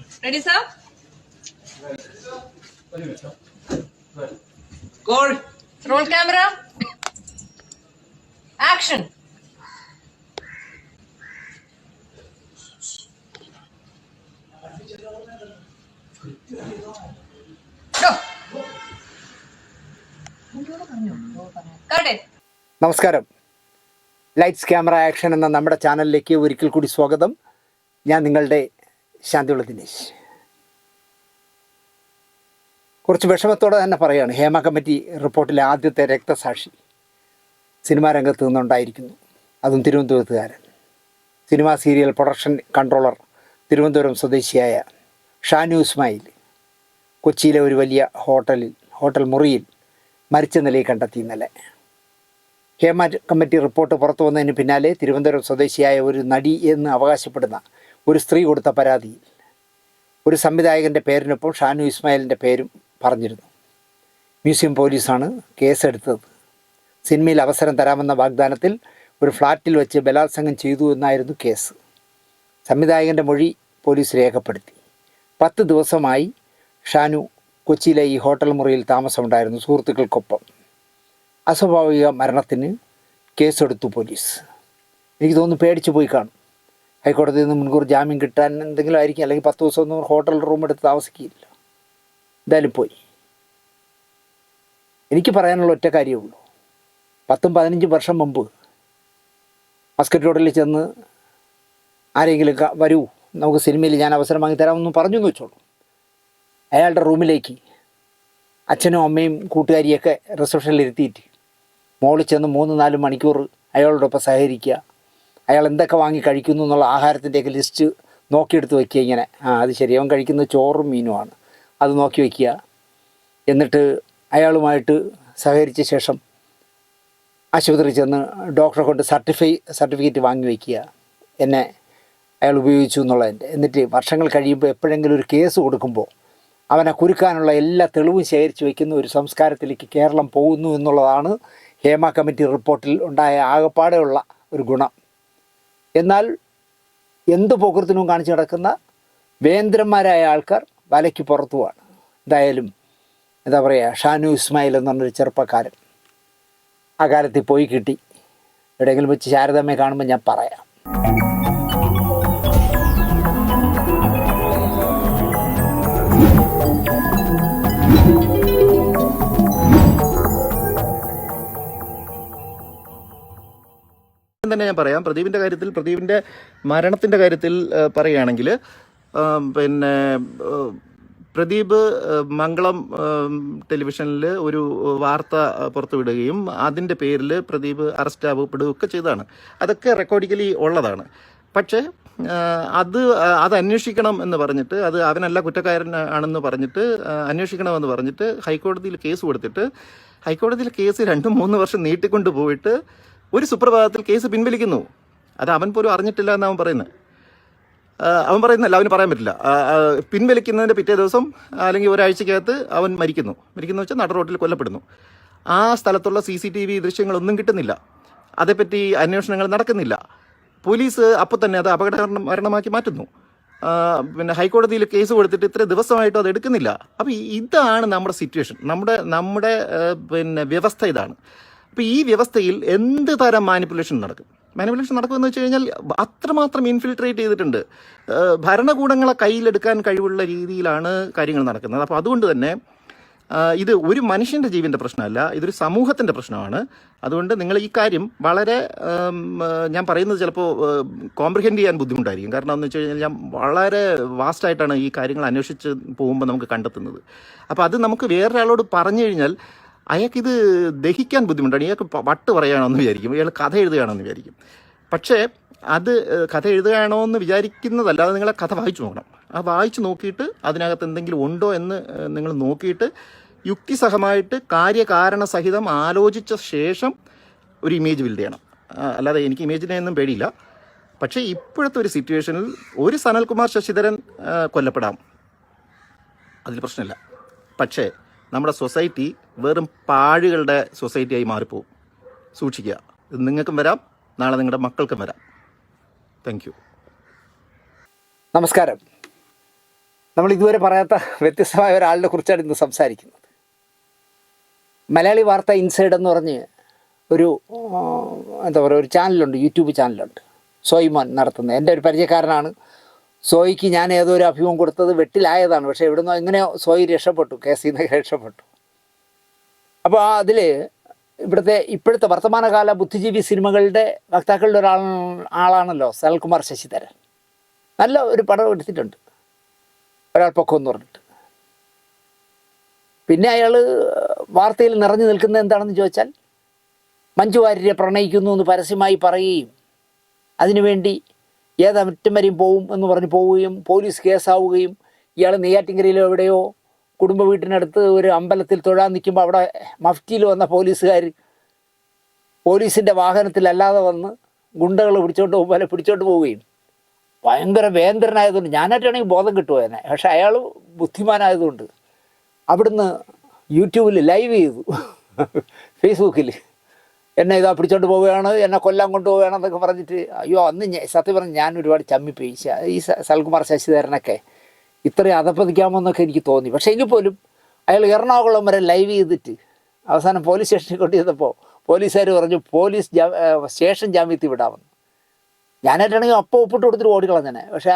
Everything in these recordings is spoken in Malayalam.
Ready, sir? Gold. Roll camera. Action. Go. Cut it. നമസ്കാരം. ലൈറ്റ്സ് ക്യാമറ ആക്ഷൻ എന്ന നമ്മുടെ ചാനലിലേക്ക് ഒരിക്കൽ കൂടി സ്വാഗതം. ഞാൻ നിങ്ങളുടെ ശാന്തിയുള്ള ദിനേശ്. കുറച്ച് വിഷമത്തോടെ തന്നെ പറയുകയാണ്, ഹേമ കമ്മിറ്റി റിപ്പോർട്ടിലെ ആദ്യത്തെ രക്തസാക്ഷി സിനിമാ രംഗത്ത് നിന്നുണ്ടായിരിക്കുന്നു. അതും തിരുവനന്തപുരത്തുകാരൻ. Cinema serial production controller Thiruvananthapuram സ്വദേശിയായ ഷാനു ഇസ്മായിൽ കൊച്ചിയിലെ ഒരു വലിയ ഹോട്ടൽ മുറിയിൽ മരിച്ച നിലയിൽ കണ്ടെത്തി ഇന്നലെ. ഹേമ കമ്മിറ്റി റിപ്പോർട്ട് പുറത്തു വന്നതിന് പിന്നാലെ തിരുവനന്തപുരം സ്വദേശിയായ ഒരു നടി എന്ന് അവകാശപ്പെടുന്ന ഒരു സ്ത്രീ കൊടുത്ത പരാതിയിൽ ഒരു സംവിധായകൻ്റെ പേരിനൊപ്പം ഷാനു ഇസ്മായിലിൻ്റെ പേരും പറഞ്ഞിരുന്നു. മ്യൂസിയം പോലീസാണ് കേസെടുത്തത്. സിനിമയിൽ അവസരം തരാമെന്ന വാഗ്ദാനത്തിൽ ഒരു ഫ്ലാറ്റിൽ വെച്ച് ബലാത്സംഗം ചെയ്തു എന്നായിരുന്നു കേസ്. സംവിധായകൻ്റെ മൊഴി പോലീസ് രേഖപ്പെടുത്തി. 10 ദിവസമായി ഷാനു കൊച്ചിയിലെ ഈ ഹോട്ടൽ മുറിയിൽ താമസമുണ്ടായിരുന്നു സുഹൃത്തുക്കൾക്കൊപ്പം. അസ്വാഭാവിക മരണത്തിന് കേസെടുത്തു പോലീസ്. എനിക്ക് തോന്നുന്നു പേടിച്ചു പോയി കാണും. ഹൈക്കോടതിയിൽ നിന്ന് മുൻകൂർ ജാമ്യം കിട്ടാൻ എന്തെങ്കിലും ആയിരിക്കും, അല്ലെങ്കിൽ 10 ദിവസമൊന്നും ഹോട്ടൽ റൂം എടുത്ത് താമസിക്കില്ല. എന്തായാലും പോയി. എനിക്ക് പറയാനുള്ള ഒറ്റ കാര്യമേ ഉള്ളൂ. 10-15 വർഷം മുമ്പ് മസ്കറ്റ് റോഡിൽ ചെന്ന് ആരെങ്കിലും വരൂ, നമുക്ക് സിനിമയിൽ ഞാൻ അവസരം വാങ്ങി തരാമെന്ന് പറഞ്ഞു എന്ന് വെച്ചോളൂ. അയാളുടെ റൂമിലേക്ക് അച്ഛനും അമ്മയും കൂട്ടുകാരിയൊക്കെ റിസപ്ഷനിൽ ഇരുത്തിയിട്ട് മോളിൽ ചെന്ന് 3-4 മണിക്കൂർ അയാളോടൊപ്പം സഹകരിക്കുക. അയാൾ എന്തൊക്കെ വാങ്ങി കഴിക്കുന്നു എന്നുള്ള ആഹാരത്തിൻ്റെയൊക്കെ ലിസ്റ്റ് നോക്കിയെടുത്ത് വയ്ക്കുക. ഇങ്ങനെ അത് ശരി, അവൻ കഴിക്കുന്നത് ചോറും മീനുമാണ്, അത് നോക്കി വയ്ക്കുക. എന്നിട്ട് അയാളുമായിട്ട് സഹകരിച്ച ശേഷം ആശുപത്രിയിൽ ചെന്ന് ഡോക്ടറെ കൊണ്ട് സർട്ടിഫിക്കറ്റ് വാങ്ങി വയ്ക്കുക, എന്നെ അയാൾ ഉപയോഗിച്ചു എന്നുള്ളതിൻ്റെ. എന്നിട്ട് വർഷങ്ങൾ കഴിയുമ്പോൾ എപ്പോഴെങ്കിലും ഒരു കേസ് കൊടുക്കുമ്പോൾ അവനെ കുരുക്കാനുള്ള എല്ലാ തെളിവും ശേഖരിച്ച് വയ്ക്കുന്ന ഒരു സംസ്കാരത്തിലേക്ക് കേരളം പോകുന്നു എന്നുള്ളതാണ് ഹേമ കമ്മിറ്റി റിപ്പോർട്ടിൽ ഉണ്ടായ ആകപ്പാടെയുള്ള ഒരു ഗുണം. എന്നാൽ എന്ത് പോക്കൃത്തിനും കാണിച്ചു നടക്കുന്ന വേന്ദ്രന്മാരായ ആൾക്കാർ വലയ്ക്ക് പുറത്തുമാണ്. എന്തായാലും എന്താ പറയുക, ഷാനു ഇസ്മായിൽ എന്ന് പറഞ്ഞൊരു ചെറുപ്പക്കാരൻ ആ കാലത്തിൽ പോയി കിട്ടി. എവിടെയെങ്കിലും വെച്ച് ശാരദമ്മയെ കാണുമ്പോൾ ഞാൻ പറയാം. തന്നെ ഞാൻ പറയാം. പ്രദീപിന്റെ മരണത്തിന്റെ കാര്യത്തിൽ പറയുകയാണെങ്കിൽ, പിന്നെ പ്രദീപ് മംഗളം ടെലിവിഷനിൽ ഒരു വാർത്ത പുറത്തുവിടുകയും അതിൻ്റെ പേരിൽ പ്രദീപ് അറസ്റ്റ് ആവപ്പെടുകയൊക്കെ ചെയ്തതാണ്. അതൊക്കെ റെക്കോർഡിക്കലി ഉള്ളതാണ്. പക്ഷേ അത് അന്വേഷിക്കണം എന്ന് പറഞ്ഞിട്ട്, അത് അവനല്ല കുറ്റക്കാരൻ ആണെന്ന് പറഞ്ഞിട്ട് അന്വേഷിക്കണമെന്ന് പറഞ്ഞിട്ട് ഹൈക്കോടതിയിൽ കേസ് കൊടുത്തിട്ട് ഹൈക്കോടതിയിൽ കേസ് 2-3 വർഷം നീട്ടിക്കൊണ്ടു പോയിട്ട് ഒരു സുപ്രഭാതത്തിൽ കേസ് പിൻവലിക്കുന്നു. അത് അവൻ പോലും അറിഞ്ഞിട്ടില്ല എന്ന് അവൻ പറയുന്നത്. അവന് പറയാൻ പറ്റില്ല. പിൻവലിക്കുന്നതിൻ്റെ പിറ്റേ ദിവസം അല്ലെങ്കിൽ ഒരാഴ്ചക്കകത്ത് അവൻ മരിക്കുന്നു വെച്ചാൽ നട റോട്ടിൽ കൊല്ലപ്പെടുന്നു. ആ സ്ഥലത്തുള്ള CCTV ദൃശ്യങ്ങളൊന്നും കിട്ടുന്നില്ല. അതേപ്പറ്റി അന്വേഷണങ്ങൾ നടക്കുന്നില്ല. പോലീസ് അപ്പോൾ തന്നെ അത് മരണമാക്കി മാറ്റുന്നു. പിന്നെ ഹൈക്കോടതിയിൽ കേസ് കൊടുത്തിട്ട് ഇത്ര ദിവസമായിട്ടും അത് എടുക്കുന്നില്ല. അപ്പോൾ ഇതാണ് നമ്മുടെ സിറ്റുവേഷൻ, നമ്മുടെ പിന്നെ വ്യവസ്ഥ ഇതാണ്. അപ്പോൾ ഈ വ്യവസ്ഥയിൽ എന്ത് തരം മാനിപ്പുലേഷൻ നടക്കുമെന്ന് വെച്ച് കഴിഞ്ഞാൽ അത്രമാത്രം ഇൻഫിൽട്രേറ്റ് ചെയ്തിട്ടുണ്ട്. ഭരണകൂടങ്ങളെ കയ്യിലെടുക്കാൻ കഴിവുള്ള രീതിയിലാണ് കാര്യങ്ങൾ നടക്കുന്നത്. അപ്പോൾ അതുകൊണ്ട് തന്നെ ഇത് ഒരു മനുഷ്യൻ്റെ ജീവൻ്റെ പ്രശ്നമല്ല, ഇതൊരു സമൂഹത്തിൻ്റെ പ്രശ്നമാണ്. അതുകൊണ്ട് നിങ്ങൾ ഈ കാര്യം വളരെ, ഞാൻ പറയുന്നത് ചിലപ്പോൾ കോംപ്രിഹെൻഡ് ചെയ്യാൻ ബുദ്ധിമുട്ടായിരിക്കും. കാരണം എന്ന് വെച്ച് കഴിഞ്ഞാൽ ഞാൻ വളരെ വാസ്റ്റായിട്ടാണ് ഈ കാര്യങ്ങൾ അന്വേഷിച്ച് പോകുമ്പോൾ നമുക്ക് കണ്ടെത്തുന്നത്. അപ്പോൾ അത് നമുക്ക് വേറൊരാളോട് പറഞ്ഞു കഴിഞ്ഞാൽ അയാൾക്കിത് ദഹിക്കാൻ ബുദ്ധിമുട്ടാണ്. ഇയാൾക്ക് വട്ട് പറയുകയാണെന്ന് വിചാരിക്കും, ഇയാൾ കഥ എഴുതുകയാണെന്ന് വിചാരിക്കും. പക്ഷേ അത് കഥ എഴുതുകയാണോ എന്ന് വിചാരിക്കുന്നതല്ലാതെ നിങ്ങളെ കഥ വായിച്ചു നോക്കണം. ആ വായിച്ചു നോക്കിയിട്ട് അതിനകത്ത് എന്തെങ്കിലും ഉണ്ടോ എന്ന് നിങ്ങൾ നോക്കിയിട്ട് യുക്തിസഹമായിട്ട് കാര്യകാരണ സഹിതം ആലോചിച്ച ശേഷം ഒരു ഇമേജ് ബിൽഡ് ചെയ്യണം. അല്ലാതെ എനിക്ക് ഇമേജിനെയൊന്നും പേടിയില്ല. പക്ഷേ ഇപ്പോഴത്തെ ഒരു സിറ്റുവേഷനിൽ ഒരു സനൽകുമാർ ശശിധരൻ കൊല്ലപ്പെടാം, അതിൽ പ്രശ്നമില്ല. പക്ഷേ നമ്മുടെ സൊസൈറ്റി വെറും പാഴുകളുടെ സൊസൈറ്റിയായി മാറിപ്പോവും. സൂക്ഷിക്കുക. ഇത് നിങ്ങൾക്കും വരാം, നാളെ നിങ്ങളുടെ മക്കൾക്കും വരാം. Thank you. നമസ്കാരം. നമ്മൾ ഇതുവരെ പറയാത്ത വ്യത്യസ്തമായ ഒരാളിനെ കുറിച്ചാണ് ഇന്ന് സംസാരിക്കുന്നത്. മലയാളി വാർത്ത ഇൻസൈഡ് എന്ന് പറഞ്ഞ് ഒരു എന്താ പറയുക, ഒരു ചാനലുണ്ട്, യൂട്യൂബ് ചാനലുണ്ട്, സോയിമോൻ നടത്തുന്നത്. എൻ്റെ ഒരു പരിചയക്കാരനാണ്. സോയിക്ക് ഞാൻ ഏതോ ഒരു അഭിമുഖം കൊടുത്തത് വെട്ടിലായതാണ്. പക്ഷേ ഇവിടുന്ന് എങ്ങനെയോ സോയി രക്ഷപ്പെട്ടു, കേസിൽ നിന്ന് രക്ഷപ്പെട്ടു. അപ്പോൾ അതിൽ ഇപ്പോഴത്തെ വർത്തമാനകാല ബുദ്ധിജീവി സിനിമകളുടെ വക്താക്കളുടെ ആളാണല്ലോ സനൽകുമാർ ശശിധരൻ. നല്ല ഒരു പടം എടുത്തിട്ടുണ്ട്, ഒരാൾ പൊക്കം എന്ന് പറഞ്ഞിട്ട്. പിന്നെ അയാൾ വാർത്തയിൽ നിറഞ്ഞു നിൽക്കുന്നത് എന്താണെന്ന് ചോദിച്ചാൽ, മഞ്ജു വാര്യരെ പ്രണയിക്കുന്നു എന്ന് പരസ്യമായി പറയുകയും അതിനുവേണ്ടി ഏതറ്റം വരെയും പോവും എന്ന് പറഞ്ഞ് പോവുകയും പോലീസ് കേസാവുകയും ഇയാൾ നെയ്യാറ്റിൻകരയിലോ എവിടെയോ കുടുംബ വീട്ടിനടുത്ത് ഒരു അമ്പലത്തിൽ തൊഴാൻ നിൽക്കുമ്പോൾ അവിടെ മഫ്റ്റിയിൽ വന്ന പോലീസുകാർ പോലീസിൻ്റെ വാഹനത്തിലല്ലാതെ വന്ന് ഗുണ്ടകൾ പിടിച്ചോണ്ട് പോവുകയും, ഭയങ്കര വേന്ദ്രനായതുകൊണ്ട് ഞാനായിട്ടാണെങ്കിൽ ബോധം കിട്ടുമായിരുന്നെ. പക്ഷേ അയാൾ ബുദ്ധിമാനായതുകൊണ്ട് അവിടുന്ന് യൂട്യൂബിൽ ലൈവ് ചെയ്തു, ഫേസ്ബുക്കിൽ എന്നെ ഇതാ പിടിച്ചോണ്ട് പോവുകയാണ്, എന്നെ കൊല്ലാൻ കൊണ്ടുപോവുകയാണ് എന്നൊക്കെ പറഞ്ഞിട്ട്. അയ്യോ, അന്ന് സത്യം പറഞ്ഞ് ഞാൻ ഒരുപാട് ചമ്മിപ്പോയി. ഈ സനൽകുമാർ ശശിധരനൊക്കെ ഇത്രയും അധപ്പതിക്കാമെന്നൊക്കെ എനിക്ക് തോന്നി. പക്ഷേ എങ്കിൽ പോലും അയാൾ എറണാകുളം വരെ ലൈവ് ചെയ്തിട്ട് അവസാനം പോലീസ് സ്റ്റേഷനിൽ കൊണ്ടുചെന്നപ്പോൾ പോലീസുകാർ പറഞ്ഞു സ്റ്റേഷൻ ജാമ്യത്തിൽ വിടാമെന്ന്. ഞാനായിട്ടാണെങ്കിൽ അപ്പോൾ ഒപ്പിട്ട് കൊടുത്തിട്ട് ഓടിക്കളഞ്ഞനെ. പക്ഷേ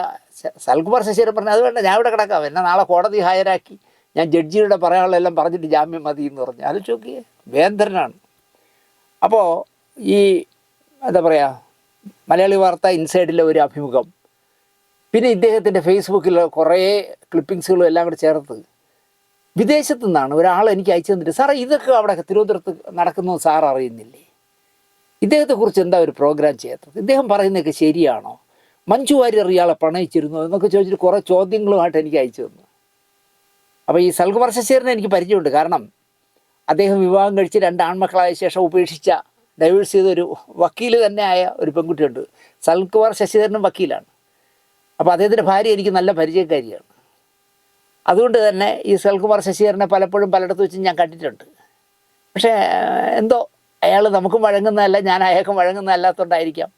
സനൽകുമാർ ശശിധരൻ പറഞ്ഞു, അത് വേണ്ട, ഞാൻ ഇവിടെ കിടക്കാം, എന്നെ നാളെ കോടതി ഹാജരാക്കി ഞാൻ ജഡ്ജിയുടെ പറയാനുള്ളതെല്ലാം പറഞ്ഞിട്ട് ജാമ്യം മതി എന്ന് പറഞ്ഞു. ആലോചിച്ച് നോക്കിയേ, വേന്ദ്രനാണ്. അപ്പോൾ ഈ എന്താ പറയുക, മലയാളി വാർത്ത ഇൻസൈഡിലെ ഒരു അഭിമുഖം, പിന്നെ ഇദ്ദേഹത്തിൻ്റെ ഫേസ്ബുക്കിൽ കുറേ ക്ലിപ്പിങ്സുകളും എല്ലാം കൂടെ ചേർത്ത് വിദേശത്തു നിന്നാണ് ഒരാൾ എനിക്ക് അയച്ചു തന്നിട്ട്, സാറേ ഇതൊക്കെ അവിടെ തിരുവനന്തപുരത്ത് നടക്കുന്നത് സാർ അറിയുന്നില്ലേ, ഇദ്ദേഹത്തെക്കുറിച്ച് എന്താ ഒരു പ്രോഗ്രാം ചെയ്യാത്തത്, ഇദ്ദേഹം പറയുന്നതൊക്കെ ശരിയാണോ, മഞ്ജു വാര്യർ ഇയാളെ പ്രണയിച്ചിരുന്നു എന്നൊക്കെ ചോദിച്ചിട്ട് കുറേ ചോദ്യങ്ങളുമായിട്ട് എനിക്ക് അയച്ചു തന്നു. അപ്പോൾ ഈ സനൽകുമാർ ശശിധരനെ എനിക്ക് പരിചയമുണ്ട്. കാരണം അദ്ദേഹം വിവാഹം കഴിച്ച് 2 ആൺമക്കളായ ശേഷം ഉപേക്ഷിച്ച, ഡൈവേഴ്സ് ചെയ്തൊരു വക്കീൽ തന്നെ ആയ ഒരു പെൺകുട്ടിയുണ്ട്. സനൽകുമാർ ശശിധരനും വക്കീലാണ്. അപ്പോൾ അദ്ദേഹത്തിൻ്റെ ഭാര്യ എനിക്ക് നല്ല പരിചയക്കാരിയാണ്. അതുകൊണ്ട് തന്നെ ഈ സനൽകുമാർ ശശിധരനെ പലപ്പോഴും പലയിടത്ത് വെച്ച് ഞാൻ കണ്ടിട്ടുണ്ട്. പക്ഷേ എന്തോ അയാൾ നമുക്കും വഴങ്ങുന്നതല്ല, ഞാൻ അയാൾക്കും വഴങ്ങുന്നതല്ലാത്തതുകൊണ്ടായിരിക്കാം,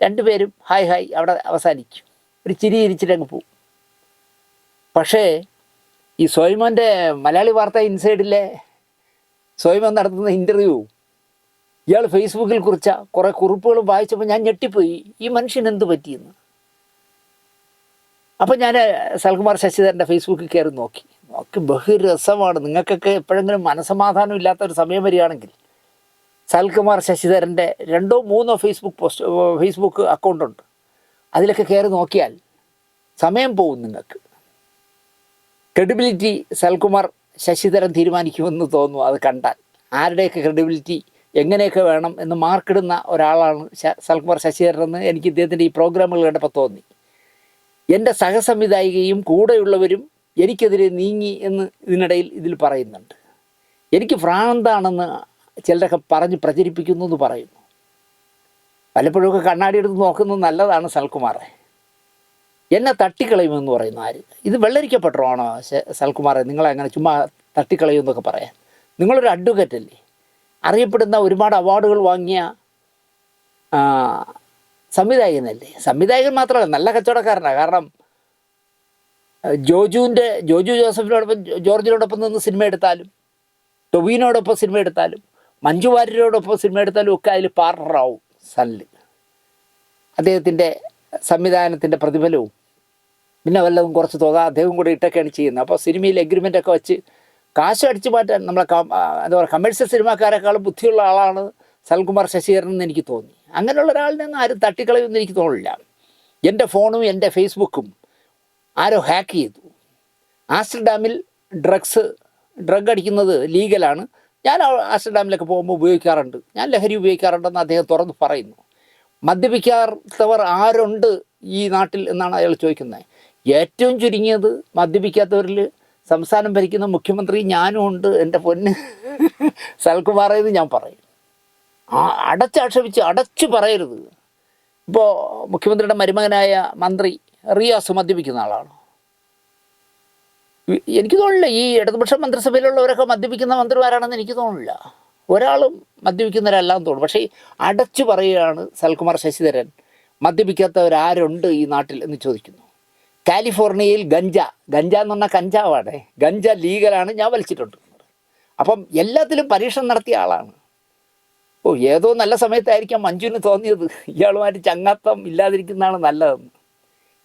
രണ്ടുപേരും ഹായ് ഹായ് അവിടെ അവസാനിക്കും, ഒരു ചിരി ഇരിച്ചിട്ടങ്ങ് പോവും. പക്ഷേ ഈ സോയിമോൻ്റെ മലയാളി വാർത്ത ഇൻസൈഡിലെ സോയിമോൻ നടത്തുന്ന ഇൻ്റർവ്യൂ ഇയാൾ ഫേസ്ബുക്കിൽ കുറിച്ച കുറേ കുറിപ്പുകളും വായിച്ചപ്പോൾ ഞാൻ ഞെട്ടിപ്പോയി, ഈ മനുഷ്യൻ എന്ത് പറ്റിയെന്ന്. അപ്പോൾ ഞാൻ സനൽകുമാർ ശശിധരൻ്റെ ഫേസ്ബുക്കിൽ കയറി നോക്കി ബഹുരസമാണ്. നിങ്ങൾക്കൊക്കെ എപ്പോഴെങ്കിലും മനസമാധാനം ഇല്ലാത്ത ഒരു സമയം വരികയാണെങ്കിൽ സനൽകുമാർ ശശിധരൻ്റെ 2 or 3 ഫേസ്ബുക്ക് അക്കൗണ്ടുണ്ട്, അതിലൊക്കെ കയറി നോക്കിയാൽ സമയം പോകും നിങ്ങൾക്ക്. ക്രെഡിബിലിറ്റി സനൽകുമാർ ശശിധരൻ തീരുമാനിക്കുമെന്ന് തോന്നുന്നു അത് കണ്ടാൽ. ആരുടെയൊക്കെ ക്രെഡിബിലിറ്റി എങ്ങനെയൊക്കെ വേണം എന്ന് മാർക്കിടുന്ന ഒരാളാണ് സനൽകുമാർ ശശിധരൻ എന്ന് എനിക്ക് ഇദ്ദേഹത്തിൻ്റെ ഈ പ്രോഗ്രാമുകൾ കണ്ടപ്പോൾ തോന്നി. എൻ്റെ സഹസംവിധായികയും കൂടെയുള്ളവരും എനിക്കെതിരെ നീങ്ങി എന്ന് ഇതിൽ പറയുന്നുണ്ട്. എനിക്ക് ഭ്രാന്താണെന്ന് ചിലരൊക്കെ പറഞ്ഞ് പ്രചരിപ്പിക്കുന്നു എന്ന് പറയുന്നു. പലപ്പോഴൊക്കെ കണ്ണാടി എടുത്ത് നോക്കുന്നത് നല്ലതാണ് സനൽകുമാറെ. എന്നെ തട്ടിക്കളയുമെന്ന് പറയുന്നു ആര്? ഇത് വെള്ളരിക്കപ്പെട്ടോ സനൽകുമാറെ, നിങ്ങളെങ്ങനെ ചുമ്മാ തട്ടിക്കളയുമെന്നൊക്കെ പറയാൻ? നിങ്ങളൊരു അഡ്വക്കേറ്റ് അല്ലേ, അറിയപ്പെടുന്ന ഒരുപാട് അവാർഡുകൾ വാങ്ങിയ സംവിധായകനല്ലേ. സംവിധായകൻ മാത്രമല്ല, നല്ല കച്ചവടക്കാരനാണ്. കാരണം ജോജു ജോസഫിനോടൊപ്പം ജോർജിനോടൊപ്പം നിന്ന് സിനിമ എടുത്താലും, ടൊവിനോടൊപ്പം സിനിമ എടുത്താലും, മഞ്ജു വാര്യരോടൊപ്പം സിനിമ എടുത്താലും ഒക്കെ അതിൽ പാർട്ണറാവും സനല്. അദ്ദേഹത്തിൻ്റെ സംവിധാനത്തിൻ്റെ പ്രതിഫലവും പിന്നെ വല്ലതും കുറച്ച് തുക അദ്ദേഹം കൂടെ ഇട്ടൊക്കെയാണ് ചെയ്യുന്നത്. അപ്പോൾ സിനിമയിൽ എഗ്രിമെൻ്റൊക്കെ വെച്ച് കാശ് അടിച്ചു മാറ്റാൻ നമ്മളെ എന്താ പറയുക, കമേഴ്ഷ്യൽ സിനിമാക്കാരെക്കാളും ബുദ്ധിയുള്ള ആളാണ് സനൽകുമാർ ശശിധരൻ എന്ന് എനിക്ക് തോന്നി. അങ്ങനെയുള്ള ഒരാളിനൊന്നും ആരും തട്ടിക്കളയുമെന്ന് എനിക്ക് തോന്നില്ല. എൻ്റെ ഫോണും എൻ്റെ ഫേസ്ബുക്കും ആരോ ഹാക്ക് ചെയ്തു. ആംസ്റ്റർഡാമിൽ ഡ്രഗ് അടിക്കുന്നത് ലീഗലാണ്. ഞാൻ ആംസ്റ്റർഡാമിലൊക്കെ പോകുമ്പോൾ ഉപയോഗിക്കാറുണ്ട്, ഞാൻ ലഹരി ഉപയോഗിക്കാറുണ്ടെന്ന് അദ്ദേഹം തുറന്ന് പറയുന്നു. മദ്യപിക്കാത്തവർ ആരുണ്ട് ഈ നാട്ടിൽ എന്നാണ് അയാൾ ചോദിക്കുന്നത്. ഏറ്റവും ചുരുങ്ങിയത് മദ്യപിക്കാത്തവരിൽ സംസ്ഥാനം ഭരിക്കുന്ന മുഖ്യമന്ത്രി ഞാനും ഉണ്ട് എൻ്റെ പൊന്ന് സനൽകുമാറേ എന്ന് ഞാൻ പറയും. അടച്ചു പറയരുത്. ഇപ്പോൾ മുഖ്യമന്ത്രിയുടെ മരുമകനായ മന്ത്രി റിയാസ് മദ്യപിക്കുന്ന ആളാണോ? എനിക്ക് തോന്നില്ല. ഈ ഇടതുപക്ഷ മന്ത്രിസഭയിലുള്ളവരൊക്കെ മദ്യപിക്കുന്ന മന്ത്രിമാരാണെന്ന് എനിക്ക് തോന്നില്ല. ഒരാളും മദ്യപിക്കുന്നവരല്ലാന്ന് തോന്നുന്നു. പക്ഷേ അടച്ചു പറയുകയാണ് സനൽകുമാർ ശശിധരൻ, മദ്യപിക്കാത്തവരാരുണ്ട് ഈ നാട്ടിൽ എന്ന് ചോദിക്കുന്നു. കാലിഫോർണിയയിൽ ഗഞ്ച എന്ന് പറഞ്ഞാൽ കഞ്ചാവാണ്, ഗഞ്ച ലീഗലാണ്, ഞാൻ വലിച്ചിട്ടുണ്ട്. അപ്പം എല്ലാത്തിലും പരീക്ഷണം നടത്തിയ ആളാണ്. ഏതോ നല്ല സമയത്തായിരിക്കാം മഞ്ജുവിന് തോന്നിയത് ഇയാളുമായിട്ട് ചങ്ങാത്തം ഇല്ലാതിരിക്കുന്നതാണ് നല്ലതെന്ന്.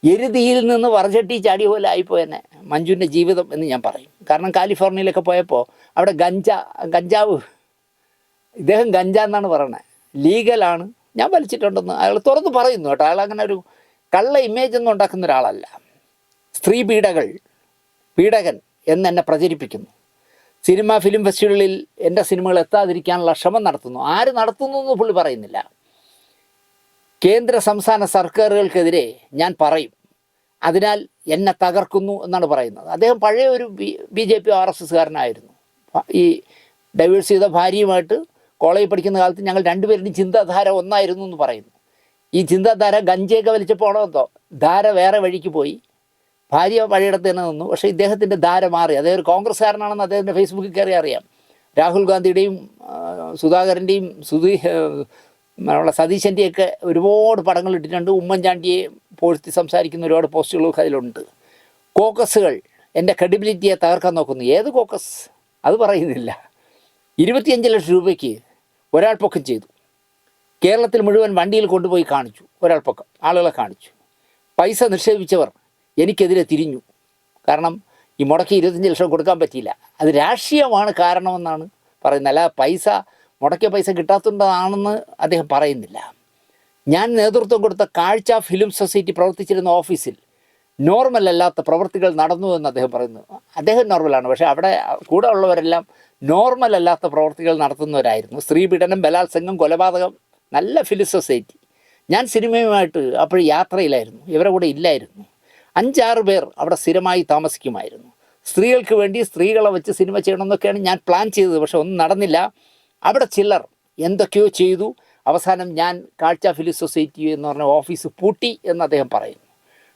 എരുതിയിൽ നിന്ന് വറചട്ടി ചാടിയ പോലെ ആയിപ്പോയെന്നെ മഞ്ജുവിൻ്റെ ജീവിതം എന്ന് ഞാൻ പറയും. കാരണം കാലിഫോർണിയയിലൊക്കെ പോയപ്പോൾ അവിടെ ഗഞ്ചാവ് ഇദ്ദേഹം ഗഞ്ച എന്നാണ് പറയണത്, ലീഗലാണ്, ഞാൻ വലിച്ചിട്ടുണ്ടെന്ന് അയാൾ തുറന്ന് പറയുന്നു കേട്ടോ. അയാൾ അങ്ങനെ ഒരു കള്ള ഇമേജ് ഒന്നും ഉണ്ടാക്കുന്ന ഒരാളല്ല. സ്ത്രീ പീഡകൻ എന്നെ പ്രചരിപ്പിക്കുന്നു. സിനിമ ഫിലിം ഫെസ്റ്റിവലിൽ എൻ്റെ സിനിമകൾ എത്താതിരിക്കാനുള്ള ശ്രമം നടത്തുന്നു. ആര് നടത്തുന്നു എന്ന് പുള്ളി പറയുന്നില്ല. കേന്ദ്ര സംസ്ഥാന സർക്കാരുകൾക്കെതിരെ ഞാൻ അതിനാൽ എന്നെ തകർക്കുന്നു എന്നാണ് പറയുന്നത്. അദ്ദേഹം പഴയ ഒരു BJP RSSകാരനായിരുന്നു. ഈ ഡൈവേഴ്സ് ചെയ്ത ഭാര്യയുമായിട്ട് കോളേജിൽ പഠിക്കുന്ന കാലത്ത് ഞങ്ങൾ രണ്ടുപേരുടെയും ചിന്താധാര ഒന്നായിരുന്നു എന്ന് പറയുന്നു. ഈ ചിന്താധാര ഗഞ്ചയൊക്കെ വലിച്ചപ്പോഴോ എന്തോ ധാര വേറെ വഴിക്ക് പോയി, ഭാര്യ പഴയിടത്ത് തന്നെ നിന്നു. പക്ഷേ ഇദ്ദേഹത്തിൻ്റെ ധാര മാറി. അദ്ദേഹം ഒരു കോൺഗ്രസ്സുകാരനാണെന്ന് അദ്ദേഹത്തിൻ്റെ ഫേസ്ബുക്കിൽ കയറി അറിയാം. രാഹുൽ ഗാന്ധിയുടെയും സുധാകരൻ്റെയും നമ്മളെ സതീശൻ്റെയൊക്കെ ഒരുപാട് പടങ്ങൾ ഇട്ടിട്ടുണ്ട്. ഉമ്മൻചാണ്ടിയെ പോഴ്ത്തി സംസാരിക്കുന്ന ഒരുപാട് പോസ്റ്റുകളൊക്കെ അതിലുണ്ട്. കോക്കസുകൾ എൻ്റെ ക്രെഡിബിലിറ്റിയെ തകർക്കാൻ നോക്കുന്നു. ഏത് കോക്കസ് അത് പറയുന്നില്ല. 25 ലക്ഷം രൂപയ്ക്ക് ഒരാൾ പൊക്കം ചെയ്തു. കേരളത്തിൽ മുഴുവൻ വണ്ടിയിൽ കൊണ്ടുപോയി കാണിച്ചു. ഒരാൾ പൊക്കം ആളുകളെ കാണിച്ചു. പൈസ നിക്ഷേപിച്ചവർ എനിക്കെതിരെ തിരിഞ്ഞു. കാരണം ഈ മുടക്കി 25 ലക്ഷം കൊടുക്കാൻ പറ്റിയില്ല. അത് രാഷ്ട്രീയമാണ് കാരണമെന്നാണ് പറയുന്നത്. അല്ല മുടക്കിയ പൈസ കിട്ടാത്തതാണെന്ന് അദ്ദേഹം പറയുന്നില്ല. ഞാൻ നേതൃത്വം കൊടുത്ത കാഴ്ച ഫിലിം സൊസൈറ്റി പ്രവർത്തിച്ചിരുന്ന ഓഫീസിൽ നോർമൽ അല്ലാത്ത പ്രവൃത്തികൾ നടന്നു എന്ന് അദ്ദേഹം പറയുന്നു. അദ്ദേഹം നോർമലാണ്, പക്ഷേ അവിടെ കൂടെ ഉള്ളവരെല്ലാം നോർമൽ അല്ലാത്ത പ്രവൃത്തികൾ നടത്തുന്നവരായിരുന്നു. സ്ത്രീപീഡനം, ബലാത്സംഗം, കൊലപാതകം, നല്ല ഫിലിം സൊസൈറ്റി. ഞാൻ സിനിമയുമായിട്ട് അപ്പോൾ യാത്രയിലായിരുന്നു, ഇവരുടെ കൂടെ ഇല്ലായിരുന്നു. 5-6 പേർ അവിടെ സ്ഥിരമായി താമസിക്കുമായിരുന്നു. സ്ത്രീകൾക്ക് വേണ്ടി സ്ത്രീകളെ വെച്ച് സിനിമ ചെയ്യണമെന്നൊക്കെയാണ് ഞാൻ പ്ലാൻ ചെയ്തത്. പക്ഷെ ഒന്നും നടന്നില്ല. അവിടെ ചിലർ എന്തൊക്കെയോ ചെയ്തു. അവസാനം ഞാൻ കാഴ്ച ഫിലിം സൊസൈറ്റി എന്ന് പറഞ്ഞ ഓഫീസ് പൂട്ടി എന്ന് അദ്ദേഹം പറയുന്നു.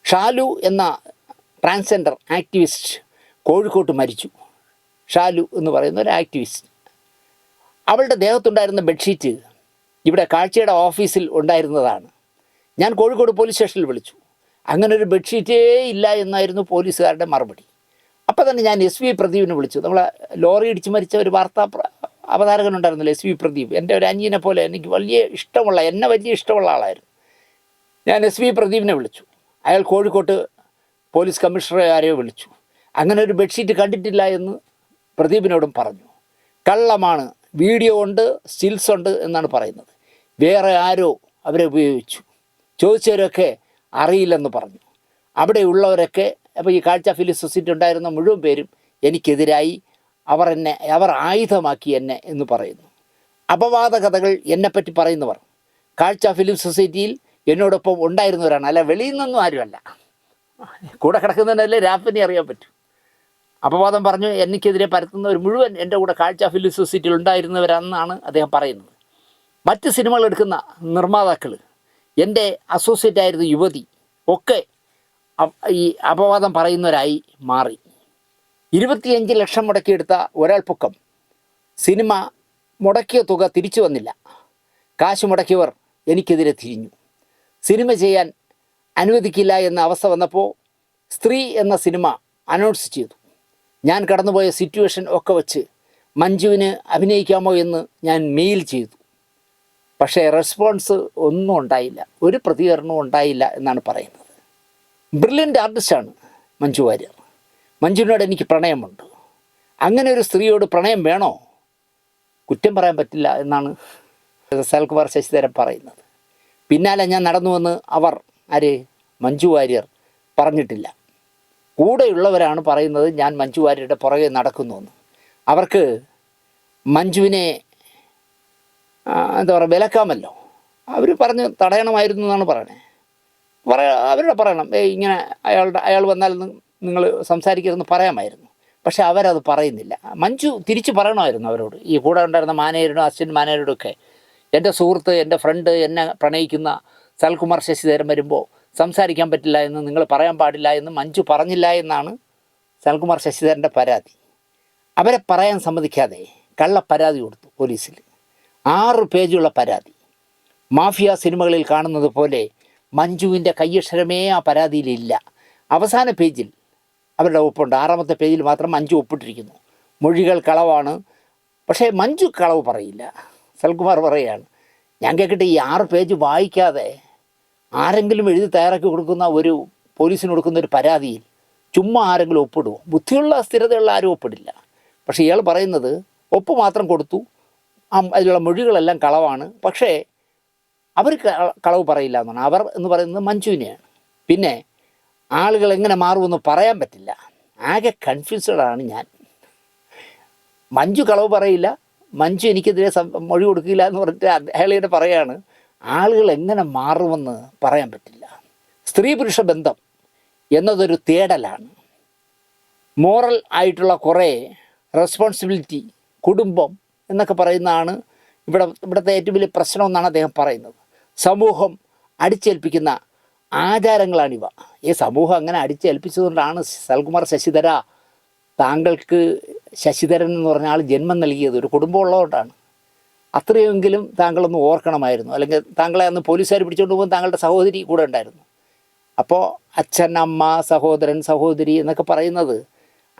ഷാലു എന്ന ട്രാൻസ്ജെൻഡർ ആക്ടിവിസ്റ്റ് കോഴിക്കോട്ട് മരിച്ചു. ഷാലു എന്ന് പറയുന്ന ഒരു ആക്ടിവിസ്റ്റ്. അവളുടെ ദേഹത്തുണ്ടായിരുന്ന ബെഡ്ഷീറ്റ് ഇവിടെ കാഴ്ചയുടെ ഓഫീസിൽ ഉണ്ടായിരുന്നതാണ്. ഞാൻ കോഴിക്കോട് പോലീസ് സ്റ്റേഷനിൽ വിളിച്ചു. അങ്ങനെ ഒരു ബെഡ്ഷീറ്റേ ഇല്ല എന്നായിരുന്നു പോലീസുകാരുടെ മറുപടി. അപ്പോൾ തന്നെ ഞാൻ SV പ്രദീപിനെ വിളിച്ചു. നമ്മളെ ലോറി ഇടിച്ച് മരിച്ച ഒരു വാർത്താ അവതാരകനുണ്ടായിരുന്നല്ലോ, SV പ്രദീപ്. എൻ്റെ ഒരു അനിയനെ പോലെ എന്നെ വലിയ ഇഷ്ടമുള്ള ആളായിരുന്നു. ഞാൻ SV പ്രദീപിനെ വിളിച്ചു. അയാൾ കോഴിക്കോട്ട് പോലീസ് കമ്മീഷണറെ ആരെയോ വിളിച്ചു. അങ്ങനെ ഒരു ബെഡ്ഷീറ്റ് കണ്ടിട്ടില്ല എന്ന് പ്രദീപിനോടും പറഞ്ഞു. കള്ളമാണ്, വീഡിയോ ഉണ്ട്, സ്റ്റിൽസ് ഉണ്ട് എന്നാണ് പറയുന്നത്. വേറെ ആരോ അവരെ ഉപയോഗിച്ചു. ചോദിച്ചവരൊക്കെ അറിയില്ലെന്ന് പറഞ്ഞു. അവിടെയുള്ളവരൊക്കെ അപ്പോൾ ഈ കാഴ്ച ഫിലിം സൊസൈറ്റി ഉണ്ടായിരുന്ന മുഴുവൻ പേരും എനിക്കെതിരായി അവർ ആയുധമാക്കി എന്നെ എന്ന് പറയുന്നു. അപവാദ കഥകൾ എന്നെപ്പറ്റി പറയുന്നവർ കാഴ്ച ഫിലിം സൊസൈറ്റിയിൽ എന്നോടൊപ്പം ഉണ്ടായിരുന്നവരാണ്. അല്ല, വെളിയിൽ നിന്നും ആരുമല്ല. കൂടെ കിടക്കുന്നതിനല്ലേ രാപ്പിനെ അറിയാൻ പറ്റും. അപവാദം പറഞ്ഞു എനിക്കെതിരെ പരത്തുന്നവർ മുഴുവൻ എൻ്റെ കൂടെ കാഴ്ച ഫിലിം സൊസൈറ്റിയിൽ ഉണ്ടായിരുന്നവരാണെന്നാണ് അദ്ദേഹം പറയുന്നത്. മറ്റ് സിനിമകൾ എടുക്കുന്ന നിർമ്മാതാക്കൾ, എൻ്റെ അസോസിയേറ്റ് ആയിരുന്ന യുവതി ഒക്കെ ഈ അപവാദം പറയുന്നവരായി മാറി. 25 ലക്ഷം മുടക്കിയെടുത്ത ഒരാൾ പൊക്കം സിനിമ മുടക്കിയ തുക തിരിച്ചു വന്നില്ല. കാശ് മുടക്കിയവർ എനിക്കെതിരെ തിരിഞ്ഞു. സിനിമ ചെയ്യാൻ അനുവദിക്കില്ല എന്ന അവസ്ഥ വന്നപ്പോൾ സ്ത്രീ എന്ന സിനിമ അനൗൺസ് ചെയ്തു. ഞാൻ കടന്നുപോയ സിറ്റുവേഷൻ ഒക്കെ വച്ച് മഞ്ജുവിന് അഭിനയിക്കാമോ എന്ന് ഞാൻ മെയിൽ ചെയ്തു. പക്ഷേ റെസ്പോൺസ് ഒന്നും ഉണ്ടായില്ല, ഒരു പ്രതികരണവും ഉണ്ടായില്ല എന്നാണ് പറയുന്നത്. ബ്രില്യൻ്റ് ആർട്ടിസ്റ്റാണ് മഞ്ജു വാര്യർ. മഞ്ജുവിനോട് എനിക്ക് പ്രണയമുണ്ട്. അങ്ങനെ ഒരു സ്ത്രീയോട് പ്രണയം വേണോ? കുറ്റം പറയാൻ പറ്റില്ല എന്നാണ് സൽകുമാർ ശശിധരൻ പറയുന്നത്. പിന്നാലെ ഞാൻ നടന്നുവെന്ന് മഞ്ജു വാര്യർ പറഞ്ഞിട്ടില്ല. കൂടെയുള്ളവരാണ് പറയുന്നത് ഞാൻ മഞ്ജു വാര്യരുടെ പുറകെ നടക്കുന്നുവെന്ന്. അവർക്ക് മഞ്ജുവിനെ വിലക്കാമല്ലോ. അവർ പറഞ്ഞ് തടയണമായിരുന്നു എന്നാണ് പറയണേ. അവരുടെ പറയണം, ഇങ്ങനെ അയാൾ വന്നാൽ നിങ്ങൾ സംസാരിക്കരുതെന്ന് പറയാമായിരുന്നു. പക്ഷെ അവരത് പറയുന്നില്ല. മഞ്ജു തിരിച്ച് പറയണമായിരുന്നു അവരോട്, ഈ കൂടെ ഉണ്ടായിരുന്ന മാനേജരോടും അസിസ്റ്റൻറ്റ് മാനേജരോടും ഒക്കെ, എൻ്റെ സുഹൃത്ത്, എൻ്റെ ഫ്രണ്ട്, എന്നെ പ്രണയിക്കുന്ന സൽകുമാർ ശശിധരൻ വരുമ്പോൾ സംസാരിക്കാൻ പറ്റില്ല എന്ന് നിങ്ങൾ പറയാൻ പാടില്ല എന്ന് മഞ്ജു പറഞ്ഞില്ല എന്നാണ് സൽകുമാർ ശശിധരൻ്റെ പരാതി. അവരെ പറയാൻ സമ്മതിക്കാതെ കള്ള പരാതി കൊടുത്തു പോലീസിൽ. 6 പേജുള്ള പരാതി. മാഫിയ സിനിമകളിൽ കാണുന്നത് പോലെ മഞ്ജുവിൻ്റെ കയ്യക്ഷരമേ ആ പരാതിയിലില്ല. അവസാന പേജിൽ അവരുടെ ഒപ്പുണ്ട്. 6ാമത്തെ പേജിൽ മാത്രം മഞ്ജു ഒപ്പിട്ടിരിക്കുന്നു. മൊഴികൾ കളവാണ്. പക്ഷേ മഞ്ജു കളവ് പറയില്ല. സൽകുമാർ പറയുകയാണ്, ഞാൻ കേൾക്കട്ടെ, ഈ 6 പേജ് വായിക്കാതെ ആരെങ്കിലും എഴുതി തയ്യാറാക്കി കൊടുക്കുന്ന ഒരു പോലീസിന് കൊടുക്കുന്ന ഒരു പരാതിയിൽ ചുമ്മാ ആരെങ്കിലും ഒപ്പിടുമോ? ബുദ്ധിയുള്ള സ്ഥിരതയുള്ള ആരും ഒപ്പിടില്ല. പക്ഷേ ഇയാൾ പറയുന്നത് ഒപ്പ് മാത്രം കൊടുത്തു, അതിലുള്ള മൊഴികളെല്ലാം കളവാണ്, പക്ഷേ അവർ കളവ് പറയില്ല എന്നാണ്. അവർ എന്ന് പറയുന്നത് മഞ്ജുവിനെയാണ്. പിന്നെ ആളുകൾ എങ്ങനെ മാറുമെന്ന് പറയാൻ പറ്റില്ല. ആകെ കൺഫ്യൂസ്ഡാണ് ഞാൻ. മഞ്ജു കളവ് പറയില്ല, മഞ്ജു എനിക്കെതിരെ മൊഴി കൊടുക്കില്ല എന്ന് പറഞ്ഞിട്ട് അയാളിയുടെ പറയാണ് ആളുകൾ എങ്ങനെ മാറുമെന്ന് പറയാൻ പറ്റില്ല. സ്ത്രീ പുരുഷ ബന്ധം എന്നതൊരു തേടലാണ്. മോറൽ ആയിട്ടുള്ള കുറേ റെസ്പോൺസിബിലിറ്റി, കുടുംബം എന്നൊക്കെ പറയുന്നതാണ് ഇവിടുത്തെ ഏറ്റവും വലിയ പ്രശ്നമെന്നാണ് അദ്ദേഹം പറയുന്നത്. സമൂഹം അടിച്ചേൽപ്പിക്കുന്ന ആചാരങ്ങളാണിവ. ഈ സമൂഹം അങ്ങനെ അടിച്ചേൽപ്പിച്ചതുകൊണ്ടാണ് സൽകുമാർ ശശിധര, താങ്കൾക്ക് ശശിധരൻ എന്ന് പറഞ്ഞ ആൾ ജന്മം നൽകിയത് ഒരു കുടുംബം ഉള്ളതുകൊണ്ടാണ്. അത്രയെങ്കിലും താങ്കളൊന്ന് ഓർക്കണമായിരുന്നു. അല്ലെങ്കിൽ താങ്കളെ അന്ന് പോലീസുകാർ പിടിച്ചുകൊണ്ട് പോകുമ്പോൾ താങ്കളുടെ സഹോദരി കൂടെ ഉണ്ടായിരുന്നു. അപ്പോൾ അച്ഛൻ, അമ്മ, സഹോദരൻ, സഹോദരി എന്നൊക്കെ പറയുന്നത്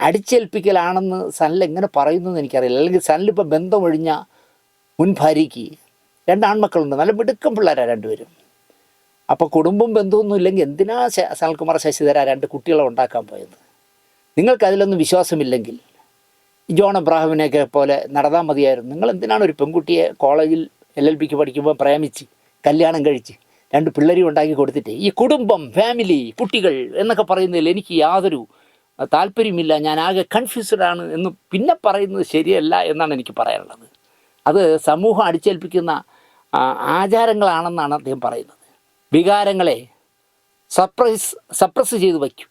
അടിച്ചേൽപ്പിക്കലാണെന്ന് സനൽ എങ്ങനെ പറയുന്നു എന്ന് എനിക്കറിയില്ല. അല്ലെങ്കിൽ സനലിപ്പോൾ ബന്ധമൊഴിഞ്ഞ മുൻ ഭാര്യയ്ക്ക് 2 ആൺമക്കളുണ്ട്, നല്ല മിടുക്കം പിള്ളേരാണ് രണ്ടുപേരും. അപ്പോൾ കുടുംബം ബന്ധമൊന്നും ഇല്ലെങ്കിൽ എന്തിനാ സനൽകുമാർ ശശിധര 2 കുട്ടികളെ ഉണ്ടാക്കാൻ പോയത്? നിങ്ങൾക്കതിലൊന്നും വിശ്വാസമില്ലെങ്കിൽ ജോൺ എബ്രാഹിമിനെയൊക്കെ പോലെ നടന്നാൽ മതിയായിരുന്നു. നിങ്ങൾ എന്തിനാണ് ഒരു പെൺകുട്ടിയെ കോളേജിൽ LLBക്ക് പഠിക്കുമ്പോൾ പ്രേമിച്ച് കല്യാണം കഴിച്ച് 2 പിള്ളേരും ഉണ്ടാക്കി കൊടുത്തിട്ട് ഈ കുടുംബം, ഫാമിലി, കുട്ടികൾ എന്നൊക്കെ പറയുന്നതിൽ എനിക്ക് യാതൊരു താല്പര്യമില്ല, ഞാൻ ആകെ കൺഫ്യൂസ്ഡാണ് എന്ന് പിന്നെ പറയുന്നത് ശരിയല്ല എന്നാണ് എനിക്ക് പറയാനുള്ളത്. അത് സമൂഹം അടിച്ചേൽപ്പിക്കുന്ന ആചാരങ്ങളാണെന്നാണ് അദ്ദേഹം പറയുന്നത്. വികാരങ്ങളെ സപ്രസ് ചെയ്ത് വയ്ക്കും.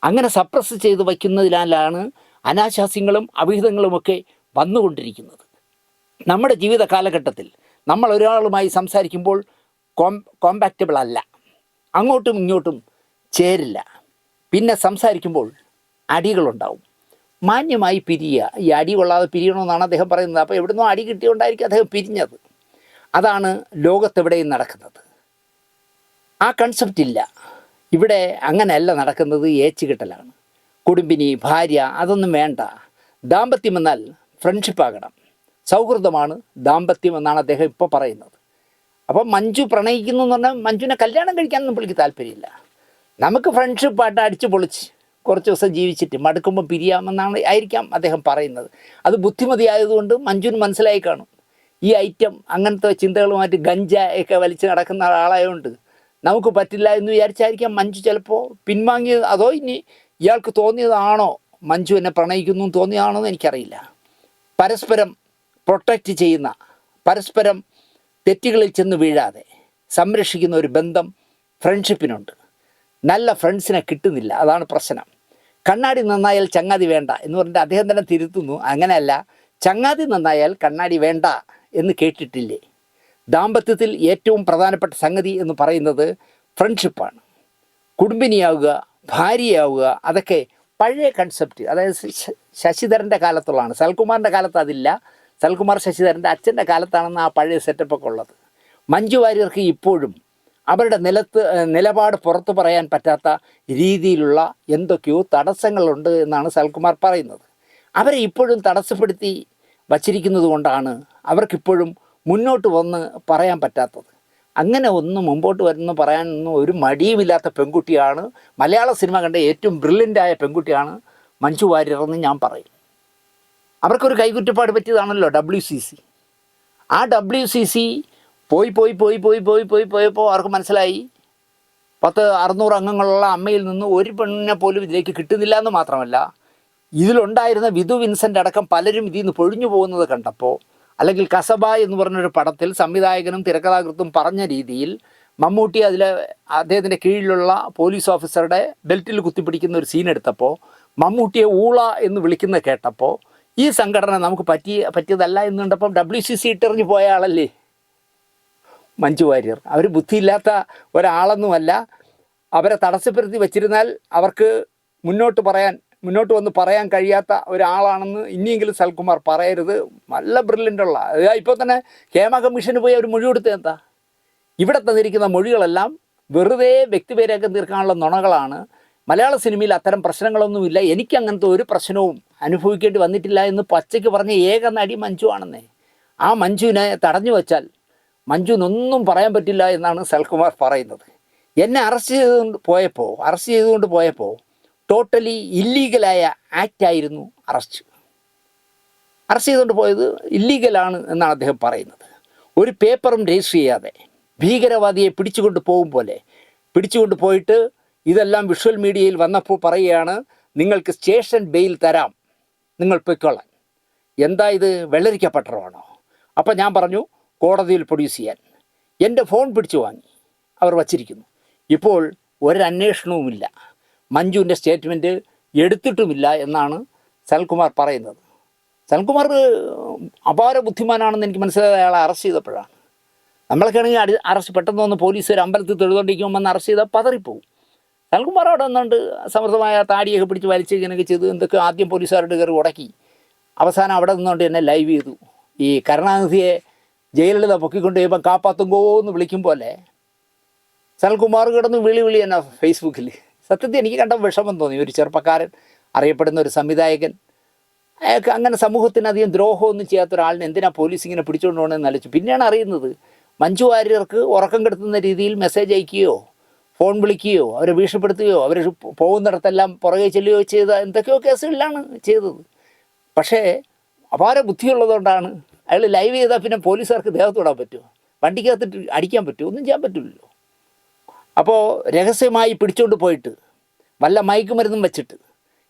അങ്ങനെ സപ്രസ് ചെയ്ത് വയ്ക്കുന്നതിനാലാണ് അനാശാസ്യങ്ങളും അവിഹിതങ്ങളുമൊക്കെ വന്നുകൊണ്ടിരിക്കുന്നത്. നമ്മുടെ ജീവിത കാലഘട്ടത്തിൽ നമ്മൾ ഒരാളുമായി സംസാരിക്കുമ്പോൾ കോമ്പാക്റ്റബിൾ അല്ല, അങ്ങോട്ടും ഇങ്ങോട്ടും ചേരില്ല. പിന്നെ സംസാരിക്കുമ്പോൾ അടികളുണ്ടാവും. മാന്യമായി പിരിയുക. ഈ അടി കൊള്ളാതെ പിരിയണമെന്നാണ് അദ്ദേഹം പറയുന്നത്. അപ്പോൾ എവിടുന്നോ അടി കിട്ടിയോണ്ടായിരിക്കും അദ്ദേഹം പിരിഞ്ഞത്. അതാണ് ലോകത്തെവിടെയും നടക്കുന്നത്. ആ കൺസെപ്റ്റ് ഇല്ല ഇവിടെ. അങ്ങനെയല്ല നടക്കുന്നത്. ഏച്ചുകെട്ടലാണ്. കുടുംബിനി, ഭാര്യ, അതൊന്നും വേണ്ട. ദാമ്പത്യം എന്നാൽ ഫ്രണ്ട്ഷിപ്പാകണം, സൗഹൃദമാണ് ദാമ്പത്യം എന്നാണ് അദ്ദേഹം ഇപ്പോൾ പറയുന്നത്. അപ്പം മഞ്ജു പ്രണയിക്കുന്നു എന്ന് പറഞ്ഞാൽ മഞ്ജുവിനെ കല്യാണം കഴിക്കാനൊന്നും പുള്ളിക്ക് താല്പര്യമില്ല. നമുക്ക് ഫ്രണ്ട്ഷിപ്പായിട്ട് അടിച്ചു പൊളിച്ച് കുറച്ച് ദിവസം ജീവിച്ചിട്ട് മടുക്കുമ്പോൾ പിരിയാമെന്നാണ് ആയിരിക്കാം അദ്ദേഹം പറയുന്നത്. അത് ബുദ്ധിമതിയായതുകൊണ്ട് മഞ്ജുവിന് മനസ്സിലായി കാണും. ഈ ഐറ്റം അങ്ങനത്തെ ചിന്തകളുമായിട്ട് ഗഞ്ച ഒക്കെ വലിച്ച് നടക്കുന്ന ആളായതുകൊണ്ട് നമുക്ക് പറ്റില്ല എന്ന് വിചാരിച്ചായിരിക്കാം മഞ്ജു ചിലപ്പോൾ പിൻവാങ്ങിയത്. അതോ ഇനി ഇയാൾക്ക് തോന്നിയതാണോ, മഞ്ജു എന്നെ പ്രണയിക്കുന്നു തോന്നിയതാണോ എന്ന് എനിക്കറിയില്ല. പരസ്പരം പ്രൊട്ടക്റ്റ് ചെയ്യുന്ന, പരസ്പരം തെറ്റുകളിൽ ചെന്ന് വീഴാതെ സംരക്ഷിക്കുന്ന ഒരു ബന്ധം ഫ്രണ്ട്ഷിപ്പിനുണ്ട്. നല്ല ഫ്രണ്ട്സിനെ കിട്ടുന്നില്ല, അതാണ് പ്രശ്നം. കണ്ണാടി നന്നായാൽ ചങ്ങാതി വേണ്ട എന്ന് പറഞ്ഞിട്ട് അദ്ദേഹം തന്നെ തിരുത്തുന്നു. അങ്ങനെയല്ല, ചങ്ങാതി നന്നായാൽ കണ്ണാടി വേണ്ട എന്ന് കേട്ടിട്ടില്ലേ? ദാമ്പത്യത്തിൽ ഏറ്റവും പ്രധാനപ്പെട്ട സംഗതി എന്ന് പറയുന്നത് ഫ്രണ്ട്ഷിപ്പാണ്. കുടുംബിനിയാവുക, ഭാര്യയാവുക, അതൊക്കെ പഴയ കൺസെപ്റ്റ്. അതായത് ശശിധരൻ്റെ കാലത്തുള്ളതാണ്. സൽകുമാറിൻ്റെ കാലത്ത് അതില്ല. സൽകുമാർ ശശിധരൻ്റെ അച്ഛൻ്റെ കാലത്താണെന്ന് ആ പഴയ സെറ്റപ്പൊക്കെ ഉള്ളത്. മഞ്ജു വാര്യർക്ക് ഇപ്പോഴും അവരുടെ നിലപാട് പുറത്തു പറയാൻ പറ്റാത്ത രീതിയിലുള്ള എന്തൊക്കെയോ തടസ്സങ്ങളുണ്ട് എന്നാണ് സൽകുമാർ പറയുന്നത്. അവരെ ഇപ്പോഴും തടസ്സപ്പെടുത്തി വച്ചിരിക്കുന്നത് കൊണ്ടാണ് അവർക്കിപ്പോഴും മുന്നോട്ട് വന്ന് പറയാൻ പറ്റാത്തത്. അങ്ങനെ ഒന്ന് മുമ്പോട്ട് വരുന്ന പറയാനൊന്നും ഒരു മടിയുമില്ലാത്ത പെൺകുട്ടിയാണ്. മലയാള സിനിമ കണ്ട ഏറ്റവും ബ്രില്യൻ്റായ പെൺകുട്ടിയാണ് മഞ്ജു വാര്യർ എന്ന് ഞാൻ പറയും. അവർക്കൊരു കൈകുറ്റപ്പാട് പറ്റിയതാണല്ലോ WCC. ആ WCC പോയപ്പോൾ അവർക്ക് മനസ്സിലായി 600 അംഗങ്ങളുള്ള അമ്മയിൽ നിന്ന് ഒരു പെണ്ണിനെ പോലും ഇതിലേക്ക് കിട്ടുന്നില്ല എന്ന് മാത്രമല്ല, ഇതിലുണ്ടായിരുന്ന വിധു വിൻസെൻ്റ് അടക്കം പലരും ഇതിൽ നിന്ന് പൊഴിഞ്ഞു പോകുന്നത് കണ്ടപ്പോൾ, അല്ലെങ്കിൽ കസബ എന്ന് പറഞ്ഞൊരു പടത്തിൽ സംവിധായകനും തിരക്കഥാകൃത്തും പറഞ്ഞ രീതിയിൽ മമ്മൂട്ടി അദ്ദേഹത്തിൻ്റെ കീഴിലുള്ള പോലീസ് ഓഫീസറുടെ ബെൽറ്റിൽ കുത്തിപ്പിടിക്കുന്ന ഒരു സീൻ എടുത്തപ്പോൾ മമ്മൂട്ടിയെ ഊള എന്ന് വിളിക്കുന്നത് കേട്ടപ്പോൾ ഈ സംഘടന നമുക്ക് പറ്റിയതല്ല എന്ന് കണ്ടപ്പം WCC ഇട്ടെറിഞ്ഞു പോയ ആളല്ലേ മഞ്ജു വാര്യർ. അവർ ബുദ്ധിയില്ലാത്ത ഒരാളൊന്നുമല്ല. അവരെ തടസ്സപ്പെടുത്തി വച്ചിരുന്നാൽ അവർക്ക് മുന്നോട്ട് വന്ന് പറയാൻ കഴിയാത്ത ഒരാളാണെന്ന് ഇനിയെങ്കിലും സൽകുമാർ പറയരുത്. നല്ല ബ്രില്യൻ്റുള്ള, ഇപ്പോൾ തന്നെ ഹേമ കമ്മീഷന് പോയി അവർ മൊഴി കൊടുത്തത് എന്താ? ഇവിടെ തന്നിരിക്കുന്ന മൊഴികളെല്ലാം വെറുതെ വ്യക്തിപേരൊക്കെ തീർക്കാനുള്ള നുണകളാണ്. മലയാള സിനിമയിൽ അത്തരം പ്രശ്നങ്ങളൊന്നുമില്ല, എനിക്ക് അങ്ങനത്തെ ഒരു പ്രശ്നവും അനുഭവിക്കേണ്ടി വന്നിട്ടില്ല എന്ന് പച്ചയ്ക്ക് പറഞ്ഞ ഏക നടി മഞ്ജു ആണെന്നേ. ആ മഞ്ജുവിനെ തടഞ്ഞു വച്ചാൽ മഞ്ജുവിനൊന്നും പറയാൻ പറ്റില്ല എന്നാണ് സൽകുമാർ പറയുന്നത്. എന്നെ അറസ്റ്റ് ചെയ്തുകൊണ്ട് പോയപ്പോൾ ടോട്ടലി ഇല്ലീഗലായ ആക്റ്റായിരുന്നു അറസ്റ്റ് ചെയ്തുകൊണ്ട് പോയത് ഇല്ലീഗലാണ് എന്നാണ് അദ്ദേഹം പറയുന്നത്. ഒരു പേപ്പറും രജിസ്റ്റർ ചെയ്യാതെ ഭീകരവാദിയെ പിടിച്ചുകൊണ്ട് പോകും പോലെ പിടിച്ചുകൊണ്ട് പോയിട്ട് ഇതെല്ലാം വിഷ്വൽ മീഡിയയിൽ വന്നപ്പോൾ പറയുകയാണ്, നിങ്ങൾക്ക് സ്റ്റേഷൻ ബെയിൽ തരാം, നിങ്ങൾ പൊയ്ക്കൊള്ളാൻ. എന്താ ഇത്, വെള്ളരിക്ക പട്ടണമാണോ? അപ്പോൾ ഞാൻ പറഞ്ഞു കോടതിയിൽ പ്രൊഡ്യൂസ് ചെയ്യാൻ. എൻ്റെ ഫോൺ പിടിച്ചു വാങ്ങി അവർ വച്ചിരിക്കുന്നു. ഇപ്പോൾ ഒരന്വേഷണവുമില്ല, മഞ്ജുവിൻ്റെ സ്റ്റേറ്റ്മെൻറ്റ് എടുത്തിട്ടുമില്ല എന്നാണ് സൽകുമാർ പറയുന്നത്. സൽകുമാർ അപാര ബുദ്ധിമാനാണെന്ന് എനിക്ക് മനസ്സിലായത് അയാളെ അറസ്റ്റ് ചെയ്തപ്പോഴാണ്. നമ്മളൊക്കെയാണെങ്കിൽ അറസ്റ്റ് പെട്ടെന്ന് വന്ന് പോലീസ് ഒരു അമ്പലത്തിൽ തൊഴുതുകൊണ്ടിരിക്കുമ്പോൾ അറസ്റ്റ് ചെയ്താൽ പതറിപ്പോവും. സൽകുമാർ അവിടെ വന്നുകൊണ്ട് സമൃദ്ധമായ താടിയൊക്കെ പിടിച്ച് വലിച്ച് ഇങ്ങനെയൊക്കെ ചെയ്ത് എന്തൊക്കെ ആദ്യം പോലീസുകാരുടെ കയറി ഉടക്കി. അവസാനം അവിടെ നിന്നുകൊണ്ട് എന്നെ ലൈവ് ചെയ്തു. ഈ കരുണാനിധിയെ ജയലളിത പൊക്കിക്കൊണ്ട് കഴിയുമ്പോൾ കാപ്പാത്തുങ്കോ എന്ന് വിളിക്കും പോലെ സൽകുമാർ കിടന്ന് വിളി എന്നെ ഫേസ്ബുക്കിൽ. സത്യത്തിൽ എനിക്ക് കണ്ട വിഷമം തോന്നി. ഒരു ചെറുപ്പക്കാരൻ, അറിയപ്പെടുന്ന ഒരു സംവിധായകൻ, അയാൾക്ക് അങ്ങനെ സമൂഹത്തിന് അധികം ദ്രോഹമൊന്നും ചെയ്യാത്ത ഒരാളിനെ എന്തിനാ പോലീസ് ഇങ്ങനെ പിടിച്ചുകൊണ്ട് പോകണമെന്ന് ആലോചിച്ചു. പിന്നെയാണ് അറിയുന്നത് മഞ്ജു വാര്യർക്ക് ഉറക്കം കെടുത്തുന്ന രീതിയിൽ മെസ്സേജ് അയക്കുകയോ ഫോൺ വിളിക്കുകയോ അവരെ ഭീഷണിപ്പെടുത്തുകയോ അവർ പോകുന്നിടത്തെല്ലാം പുറകെ ചെല്ലുകയോ ചെയ്ത എന്തൊക്കെയോ കേസുകളിലാണ് ചെയ്തത്. പക്ഷേ അപാര ബുദ്ധിയുള്ളതുകൊണ്ടാണ് അയാൾ ലൈവ് ചെയ്താൽ പിന്നെ പോലീസുകാർക്ക് ദേഹത്ത് വിടാൻ പറ്റുമോ? വണ്ടിക്കകത്തിട്ട് അടിക്കാൻ പറ്റുമോ? ഒന്നും ചെയ്യാൻ പറ്റില്ലല്ലോ. അപ്പോൾ രഹസ്യമായി പിടിച്ചുകൊണ്ട് പോയിട്ട് വല്ല മയക്കുമരുന്നും വെച്ചിട്ട്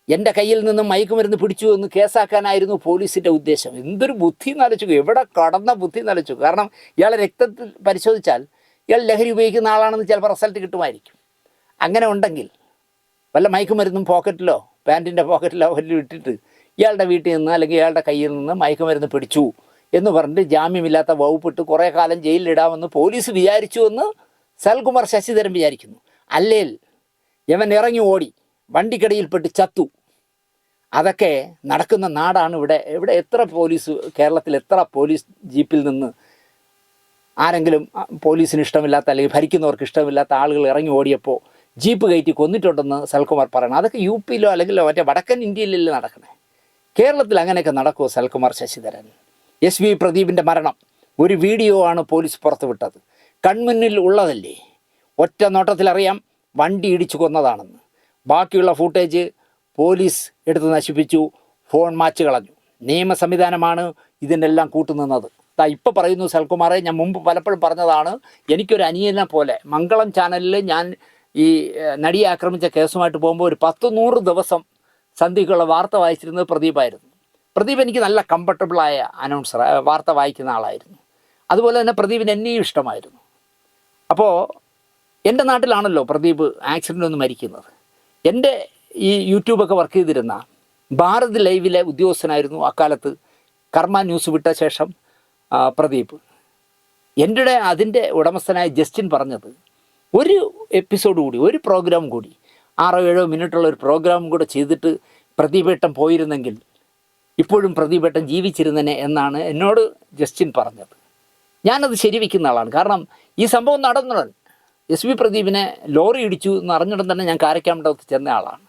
എൻ്റെ കയ്യിൽ നിന്നും മയക്കുമരുന്ന് പിടിച്ചു എന്ന് കേസാക്കാനായിരുന്നു പോലീസിൻ്റെ ഉദ്ദേശം. എന്തൊരു ബുദ്ധി എന്നാലോചിക്കുക, എവിടെ കടന്ന ബുദ്ധി എന്നാലോചിക്കുക. കാരണം ഇയാളെ രക്തത്തിൽ പരിശോധിച്ചാൽ ഇയാൾ ലഹരി ഉപയോഗിക്കുന്ന ആളാണെന്ന് ചിലപ്പോൾ റിസൾട്ട് കിട്ടുമായിരിക്കും. അങ്ങനെ ഉണ്ടെങ്കിൽ വല്ല മയക്കുമരുന്നും പോക്കറ്റിലോ പാൻറ്റിൻ്റെ പോക്കറ്റിലോ വല്ലതും ഇട്ടിട്ട് ഇയാളുടെ വീട്ടിൽ നിന്ന് അല്ലെങ്കിൽ ഇയാളുടെ കയ്യിൽ നിന്ന് മയക്കുമരുന്ന് പിടിച്ചു എന്ന് പറഞ്ഞിട്ട് ജാമ്യമില്ലാത്ത വകുപ്പിട്ട് കുറേ കാലം ജയിലിലിടാമെന്ന് പോലീസ് വിചാരിച്ചു എന്ന് സൽകുമാർ ശശിധരൻ വിചാരിക്കുന്നു. അല്ലേൽ ഇവൻ ഇറങ്ങി ഓടി വണ്ടിക്കടിയിൽപ്പെട്ട് ചത്തു. അതൊക്കെ നടക്കുന്ന നാടാണ് ഇവിടെ എത്ര പോലീസ്, കേരളത്തിൽ എത്ര പോലീസ് ജീപ്പിൽ നിന്ന് ആരെങ്കിലും പോലീസിന് ഇഷ്ടമില്ലാത്ത അല്ലെങ്കിൽ ഭരിക്കുന്നവർക്ക് ഇഷ്ടമില്ലാത്ത ആളുകൾ ഇറങ്ങി ഓടിയപ്പോൾ ജീപ്പ് കയറ്റി കൊന്നിട്ടുണ്ടെന്ന് സൽകുമാർ പറയണം. അതൊക്കെ യു പിയിലോ അല്ലെങ്കിൽ മറ്റേ വടക്കൻ ഇന്ത്യയിലല്ലേ നടക്കണേ. കേരളത്തിൽ അങ്ങനെയൊക്കെ നടക്കുമോ? സൽകുമാർ ശശിധരൻ. എസ് വി പ്രദീപിൻ്റെ മരണം ഒരു വീഡിയോ ആണ് പോലീസ് പുറത്തുവിട്ടത്. കൺമുന്നിൽ ഉള്ളതല്ലേ, ഒറ്റ നോട്ടത്തിലറിയാം വണ്ടി ഇടിച്ചു കൊന്നതാണെന്ന്. ബാക്കിയുള്ള ഫൂട്ടേജ് പോലീസ് എടുത്ത് നശിപ്പിച്ചു, ഫോൺ മാച്ച് കളഞ്ഞു. നിയമ സംവിധാനമാണ് ഇതിനെല്ലാം കൂട്ടുനിന്നത്. ഇപ്പോൾ പറയുന്നു സൽകുമാറെ, ഞാൻ മുമ്പ് പലപ്പോഴും പറഞ്ഞതാണ്, എനിക്കൊരു അനിയനെ പോലെ മംഗളം ചാനലിൽ ഞാൻ ഈ നടിയെ ആക്രമിച്ച കേസുമായിട്ട് പോകുമ്പോൾ ഒരു 10-100 ദിവസം സന്ധ്യയ്ക്കുള്ള വാർത്ത വായിച്ചിരുന്നത് പ്രദീപായിരുന്നു. പ്രദീപ് എനിക്ക് നല്ല കംഫർട്ടബിളായ അനൗൺസർ, വാർത്ത വായിക്കുന്ന ആളായിരുന്നു. അതുപോലെ തന്നെ പ്രദീപിന് എന്നെയും ഇഷ്ടമായിരുന്നു. അപ്പോൾ എൻ്റെ നാട്ടിലാണല്ലോ പ്രദീപ് ആക്സിഡൻ്റ് ഒന്ന് മരിക്കുന്നത്. എൻ്റെ ഈ യൂട്യൂബൊക്കെ വർക്ക് ചെയ്തിരുന്ന ഭാരത് ലൈവിലെ ഉദ്യോഗസ്ഥനായിരുന്നു അക്കാലത്ത് കർമ്മ ന്യൂസ് വിട്ട ശേഷം പ്രദീപ്. എൻ്റെ അതിൻ്റെ ഉടമസ്ഥനായ ജസ്റ്റിൻ പറഞ്ഞത്, ഒരു എപ്പിസോഡ് കൂടി, ഒരു പ്രോഗ്രാം കൂടി 6-7 മിനിറ്റുള്ള ഒരു പ്രോഗ്രാം കൂടെ ചെയ്തിട്ട് പ്രദീപേട്ടൻ പോയിരുന്നെങ്കിൽ ഇപ്പോഴും പ്രദീപേട്ടൻ ജീവിച്ചിരുന്നനെ എന്നാണ് എന്നോട് ജസ്റ്റിൻ പറഞ്ഞത്. ഞാനത് ശരിവെക്കുന്ന ആളാണ്. കാരണം ഈ സംഭവം നടന്നുടൻ എസ് വി പ്രദീപിനെ ലോറി ഇടിച്ചു എന്ന് അറിഞ്ഞുടൻ തന്നെ ഞാൻ കാരക്കാമണ്ടത്ത് ചെന്ന ആളാണ്.